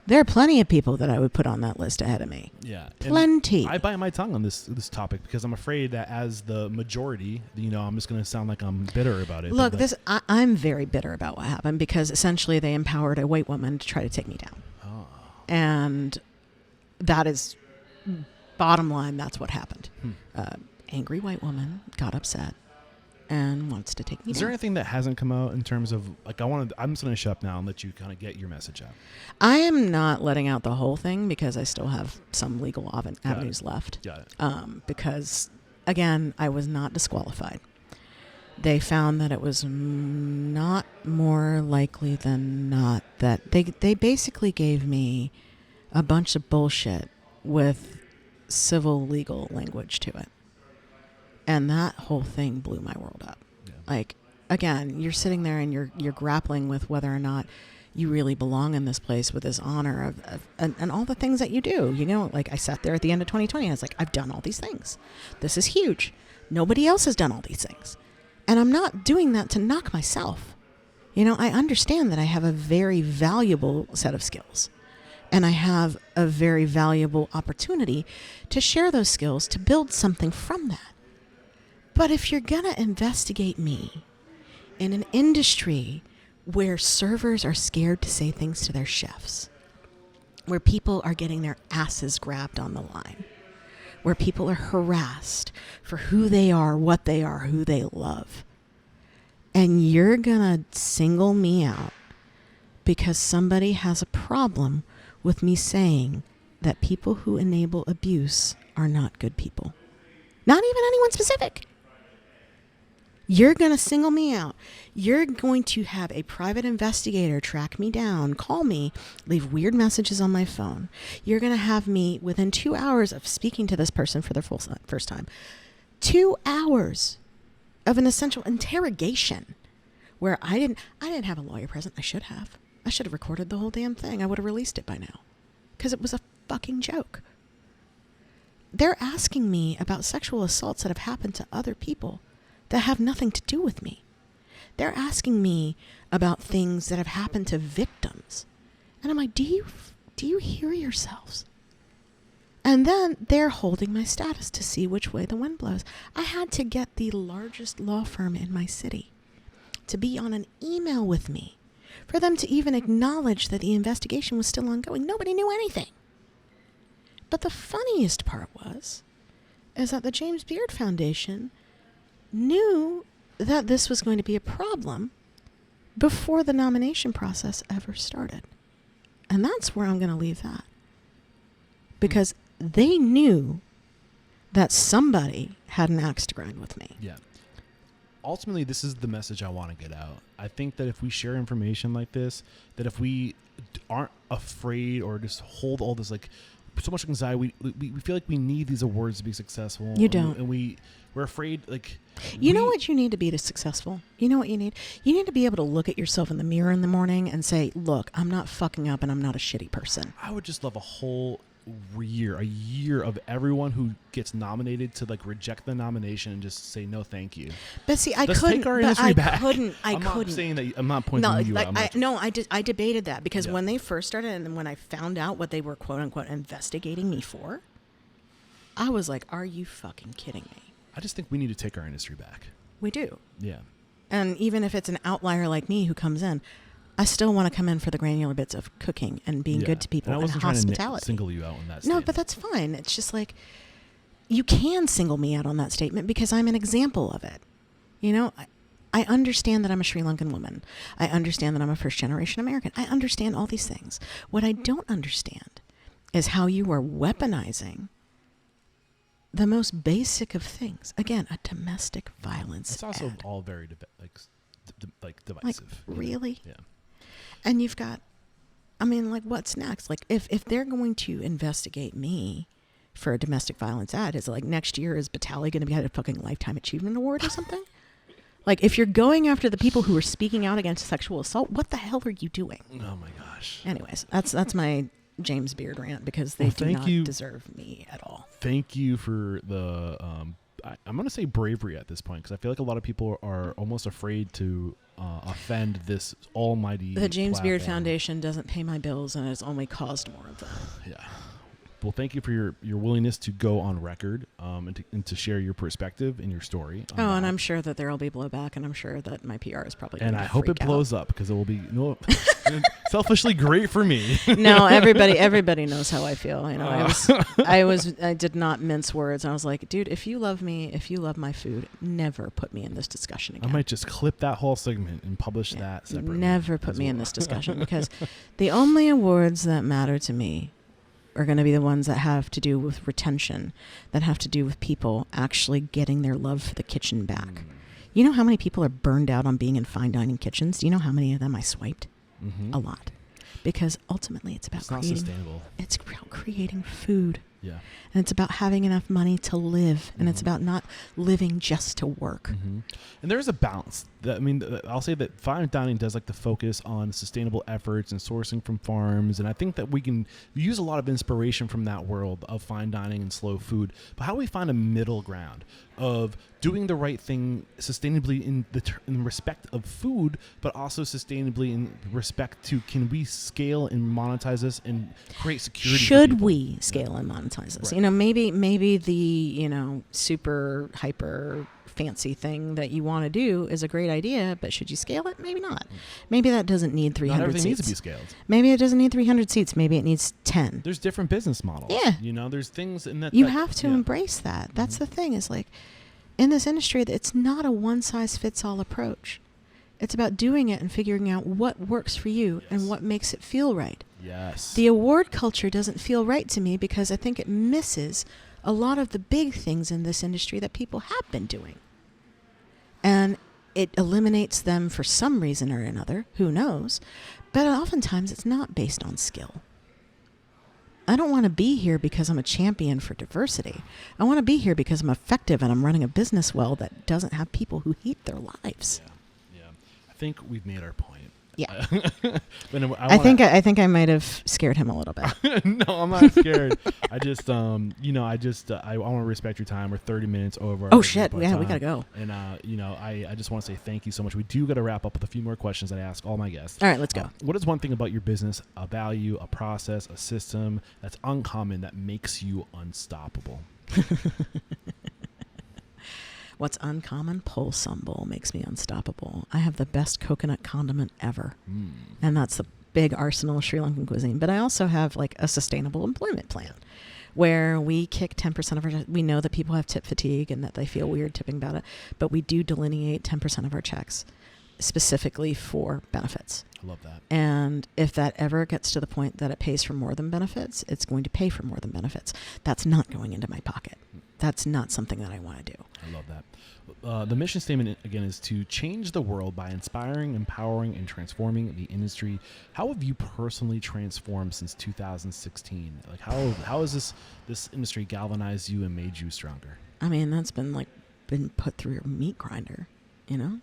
There are plenty of people that I would put on that list ahead of me. Yeah. Plenty. And I bite my tongue on this topic because I'm afraid that as the majority, I'm just going to sound like I'm bitter about it. Look, I'm very bitter about what happened because essentially they empowered a white woman to try to take me down. Oh. And that is, bottom line, that's what happened. Angry white woman got upset and wants to take me down. Is there anything that hasn't come out in terms of, like, I'm just going to shut up now and let you kind of get your message out? I am not letting out the whole thing because I still have some legal avenues left. Got it. Because, again, I was not disqualified. They found that it was not more likely than not that they basically gave me a bunch of bullshit with civil legal language to it. And that whole thing blew my world up. Yeah. Like, again, you're sitting there and you're grappling with whether or not you really belong in this place with this honor and all the things that you do. Like I sat there at the end of 2020 and I was like, I've done all these things. This is huge. Nobody else has done all these things. And I'm not doing that to knock myself. I understand that I have a very valuable set of skills. And I have a very valuable opportunity to share those skills, to build something from that. But if you're going to investigate me in an industry where servers are scared to say things to their chefs, where people are getting their asses grabbed on the line, where people are harassed for who they are, what they are, who they love, and you're going to single me out because somebody has a problem with me saying that people who enable abuse are not good people. Not even anyone specific. You're going to single me out. You're going to have a private investigator track me down, call me, leave weird messages on my phone. You're going to have me, within 2 hours of speaking to this person for the first time, 2 hours of an essential interrogation where I didn't have a lawyer present. I should have. I should have recorded the whole damn thing. I would have released it by now because it was a fucking joke. They're asking me about sexual assaults that have happened to other people that have nothing to do with me. They're asking me about things that have happened to victims. And I'm like, do you hear yourselves? And then they're holding my status to see which way the wind blows. I had to get the largest law firm in my city to be on an email with me for them to even acknowledge that the investigation was still ongoing. Nobody knew anything. But the funniest part is that the James Beard Foundation knew that this was going to be a problem before the nomination process ever started. And that's where I'm going to leave that. Because they knew that somebody had an axe to grind with me. Yeah. Ultimately, this is the message I want to get out. I think that if we share information like this, that if we aren't afraid or just hold all this, like, so much anxiety, we feel like we need these awards to be successful. You don't. And we're afraid, like... You know what you need to be to successful? You know what you need? You need to be able to look at yourself in the mirror in the morning and say, look, I'm not fucking up and I'm not a shitty person. I would just love a whole a year of everyone who gets nominated to like reject the nomination and just say no thank you. But see, Let's take our industry back. I'm not saying that. I'm not pointing no, you like, out. I debated that because when they first started and when I found out what they were quote unquote investigating me for, I was like, are you fucking kidding me? I just think we need to take our industry back. We do. Yeah. And even if it's an outlier like me who comes in, I still want to come in for the granular bits of cooking and being good to people and hospitality. Trying to single you out on that statement. No, but that's fine. It's just like, you can single me out on that statement because I'm an example of it. You know, I understand that I'm a Sri Lankan woman. I understand that I'm a first generation American. I understand all these things. What I don't understand is how you are weaponizing the most basic of things. Again, a domestic violence It's also ad. all very divisive. Like, really? Yeah. And you've got, I mean, like, what's next? Like, if they're going to investigate me for a domestic violence ad, is it like next year is Batali going to get a fucking Lifetime Achievement Award or something? Like, if you're going after the people who are speaking out against sexual assault, what the hell are you doing? Oh my gosh. Anyways, that's my James Beard rant because they do not deserve me at all. Thank you for the, I'm going to say bravery at this point because I feel like a lot of people are almost afraid to offend this almighty The James platform. Beard Foundation doesn't pay my bills and it's only caused more of them. Yeah. Well, thank you for your willingness to go on record and to share your perspective and your story. And I'm sure that there will be blowback, and I'm sure that my PR is probably going to And I hope it out. blows up because it will be selfishly great for me. No, everybody knows how I feel. You know, I did not mince words. I was like, dude, if you love me, if you love my food, never put me in this discussion again. I might just clip that whole segment and publish that separately. Never put me in this discussion because the only awards that matter to me are going to be the ones that have to do with retention, that have to do with people actually getting their love for the kitchen back. You know how many people are burned out on being in fine dining kitchens? Do you know how many of them I swiped? Mm-hmm. A lot. Because ultimately it's about not sustainable. It's about creating food. Yeah. And it's about having enough money to live. And it's about not living just to work. Mm-hmm. And there's a balance. I'll say that fine dining does like to focus on sustainable efforts and sourcing from farms. And I think that we can use a lot of inspiration from that world of fine dining and slow food. But how do we find a middle ground of doing the right thing sustainably in respect of food, but also sustainably in respect to, can we scale and monetize this and create security? Should we scale and monetize this? Right. You know, maybe the, super hyper fancy thing that you want to do is a great idea, but should you scale it? Maybe not. Maybe that doesn't need 300 Not everything seats. needs to be scaled. Maybe it doesn't need 300 seats. Maybe it needs 10. There's different business models. Yeah. There's things in that. You have to embrace that. That's the thing, is like, in this industry, it's not a one-size-fits-all approach. It's about doing it and figuring out what works for you and what makes it feel right. Yes. The award culture doesn't feel right to me because I think it misses a lot of the big things in this industry that people have been doing. And it eliminates them for some reason or another. Who knows? But oftentimes it's not based on skill. I don't want to be here because I'm a champion for diversity. I want to be here because I'm effective and I'm running a business well that doesn't have people who hate their lives. Yeah. I think we've made our point. Yeah. I think I might have scared him a little bit. No, I'm not scared. I just, I want to respect your time. We're 30 minutes over. Oh shit! Yeah, we gotta go. And I just want to say thank you so much. We do got to wrap up with a few more questions that I ask all my guests. All right, let's go. What is one thing about your business, a value, a process, a system that's uncommon that makes you unstoppable? What's uncommon? Pole sambal makes me unstoppable. I have the best coconut condiment ever. And that's the big arsenal of Sri Lankan cuisine. But I also have like a sustainable employment plan where we kick 10% of our, we know that people have tip fatigue and that they feel weird tipping about it, but we do delineate 10% of our checks specifically for benefits. I love that. And if that ever gets to the point that it pays for more than benefits, it's going to pay for more than benefits. That's not going into my pocket. That's not something that I want to do. I love that. The mission statement, again, is to change the world by inspiring, empowering, and transforming the industry. How have you personally transformed since 2016? Like, how has this industry galvanized you and made you stronger? I mean, that's been put through your meat grinder, you know?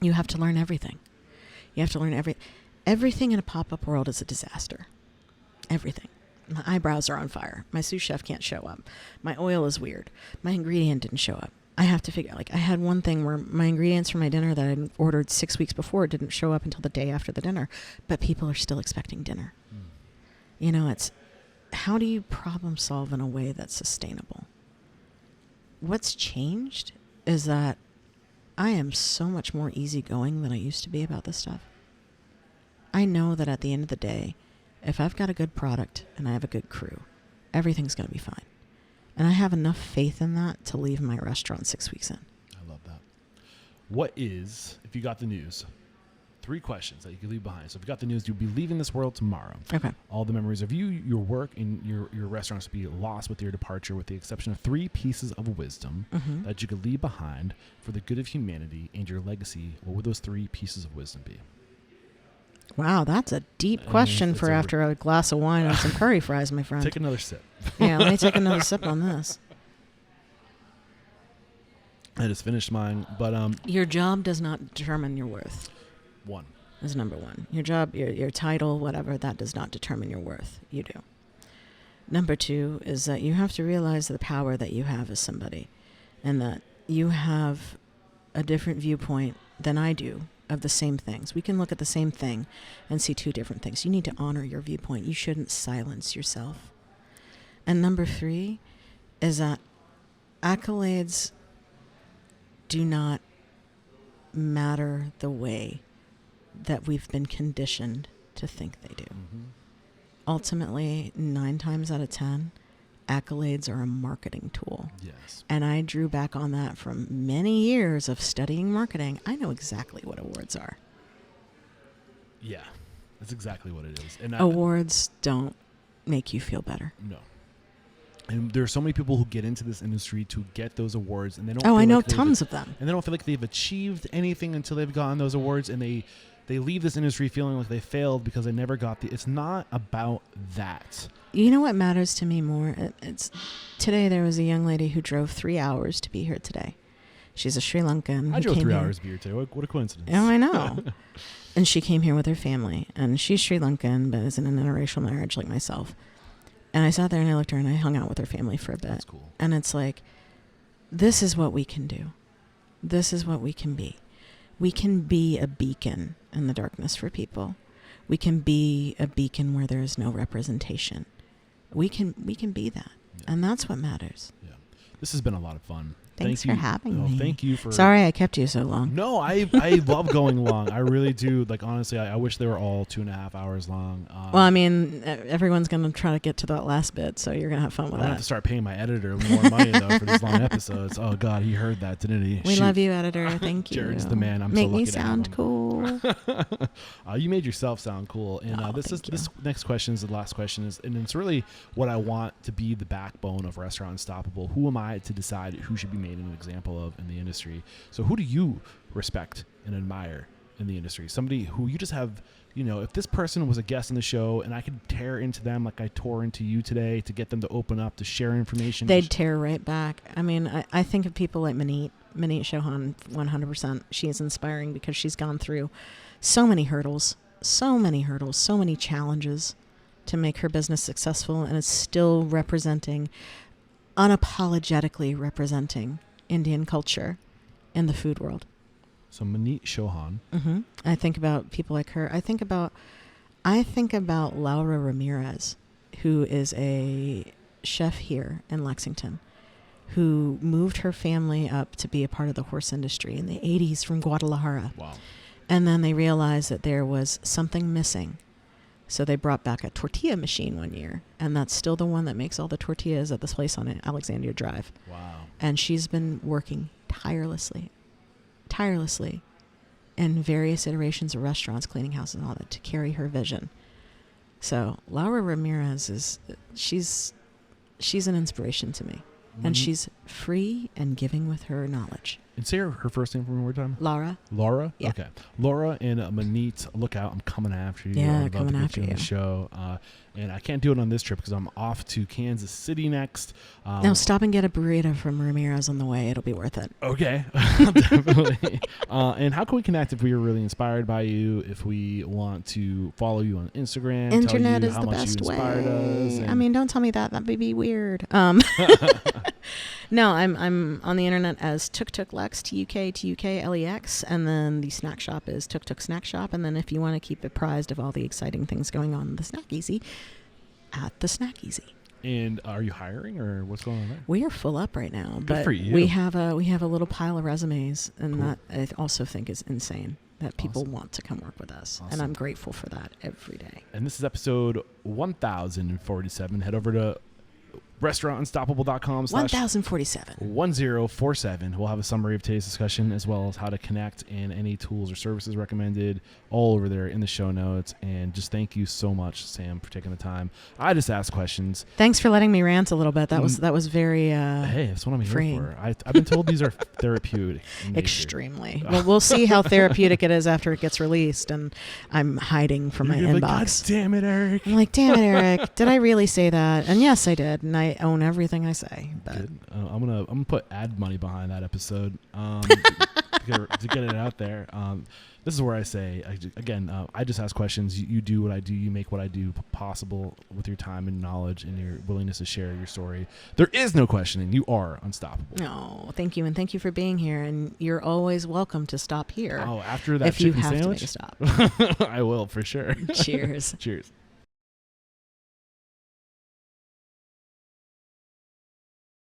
You have to learn everything. You have to learn everything in a pop-up world is a disaster. Everything. My eyebrows are on fire. My sous chef can't show up. My oil is weird. My ingredient didn't show up. I have to figure, I had one thing where my ingredients for my dinner that I ordered 6 weeks before didn't show up until the day after the dinner, but people are still expecting dinner. You know, it's, how do you problem solve in a way that's sustainable? What's changed is that I am so much more easygoing than I used to be about this stuff. I know that at the end of the day, if I've got a good product and I have a good crew, everything's going to be fine. And I have enough faith in that to leave my restaurant 6 weeks in. I love that. What is, if you got the news, 3 questions that you could leave behind? So if you got the news, you'll be leaving this world tomorrow. Okay. All the memories of you, your work, and your restaurants will be lost with your departure, with the exception of 3 pieces of wisdom that you could leave behind for the good of humanity and your legacy. What would those 3 pieces of wisdom be? Wow, that's a deep question for after a glass of wine and some curry fries, my friend. Take another sip. Yeah, let me take another sip on this. I just finished mine, but your job does not determine your worth. 1 is number 1. Your job, your title, whatever, that does not determine your worth. You do. Number 2 is that you have to realize the power that you have as somebody, and that you have a different viewpoint than I do of the same things. We can look at the same thing and see 2 different things. You need to honor your viewpoint. You shouldn't silence yourself. And number 3 is that accolades do not matter the way that we've been conditioned to think they do. Ultimately, 9 times out of 10, accolades are a marketing tool. Yes. And I drew back on that from many years of studying marketing. I know exactly what awards are. Yeah, that's exactly what it is. And awards don't make you feel better. No. And there are so many people who get into this industry to get those awards, and they don't. Oh, I know like tons of them. And they don't feel like they've achieved anything until they've gotten those awards, and they leave this industry feeling like they failed because they never got the. It's not about that. You know what matters to me more? It's today there was a young lady who drove 3 hours to be here today. She's a Sri Lankan. I drove 3 hours to be here today. What a coincidence. Oh, I know. And she came here with her family, and she's Sri Lankan, but is in an interracial marriage like myself. And I sat there and I looked at her and I hung out with her family for a bit. That's cool. And it's like, this is what we can do. This is what we can be. We can be a beacon in the darkness for people. We can be a beacon where there is no representation. We can be that. Yeah. And that's what matters. Yeah. This has been a lot of fun. Thanks for having me. Thank you for... Sorry I kept you so long. No, I love going long. I really do. Like, honestly, I wish they were all 2.5 hours long. Well, I mean, everyone's going to try to get to that last bit, so you're going to have fun with that. I have to start paying my editor more money, though, for these long episodes. Oh, God, he heard that, didn't he? We love you, editor. Thank you. Jared's the man. I'm Make so lucky me to sound cool. You made yourself sound cool. And this next question is the last question, and it's really what I want to be the backbone of Restaurant Unstoppable. Who am I to decide who should be made an example of in the industry? So who do you respect and admire in the industry? Somebody who you just have, if this person was a guest on the show and I could tear into them like I tore into you today to get them to open up, to share information. They'd tear right back. I mean, I think of people like Manit Chauhan 100%. She is inspiring because she's gone through so many hurdles, so many challenges to make her business successful, and is still unapologetically representing Indian culture in the food world. So Manit Chauhan. Mm-hmm. I think about people like her. I think about Laura Ramirez, who is a chef here in Lexington, who moved her family up to be a part of the horse industry in the 80s from Guadalajara. Wow. And then they realized that there was something missing. So they brought back a tortilla machine one year, and that's still the one that makes all the tortillas at this place on Alexandria Drive. Wow. And she's been working tirelessly in various iterations of restaurants, cleaning houses, and all that to carry her vision. So Laura Ramirez she's an inspiration to me. And she's free and giving with her knowledge. And say her first name for one more time. Laura. Laura? Yeah. Okay. Laura and Manit, look out. I'm coming after you. Yeah, I'd love coming to get after you on you. the show. And I can't do it on this trip because I'm off to Kansas City next. Now stop and get a burrito from Ramirez on the way. It'll be worth it. Okay. Definitely. And how can we connect if we are really inspired by you, if we want to follow you on Instagram? Internet tell you is how the much best you inspired us, way. and I mean, don't tell me that. That would be weird. No, I'm on the internet as Tuk Tuk Lex, TUK LEX, and then the snack shop is Tuk Tuk Snack Shop. And then if you want to keep apprised of all the exciting things going on in the Snack Easy, at the Snack Easy. And are you hiring or what's going on there? We are full up right now, Good but for you. we have a little pile of resumes, and Cool. that I also think is insane that people Awesome. want to come work with us, Awesome. and I'm grateful for that every day. And this is episode 1047. Head over to restaurantunstoppable.com 1047. 1047. We'll have a summary of today's discussion as well as how to connect and any tools or services recommended all over there in the show notes. And just thank you so much, Sam, for taking the time. I just asked questions. Thanks for letting me rant a little bit. That was very Hey, that's what I'm freeing. here for. I've been told these are therapeutic. in nature. Extremely. Well, we'll see how therapeutic it is after it gets released, and I'm hiding from my You're gonna be like, inbox. God damn it, Eric. I'm like, damn it, Eric. Did I really say that? And yes, I did, and I own everything I say. But Good. I'm gonna put ad money behind that episode to get it out there. This is where I say I just ask questions. You do what I do. You make what I do possible with your time and knowledge and your willingness to share your story. There is no questioning. You are unstoppable. no, thank you, and thank you for being here. And you're always welcome to stop here Oh, after that if you chicken have sandwich, to make a stop. I will for sure. Cheers. Cheers.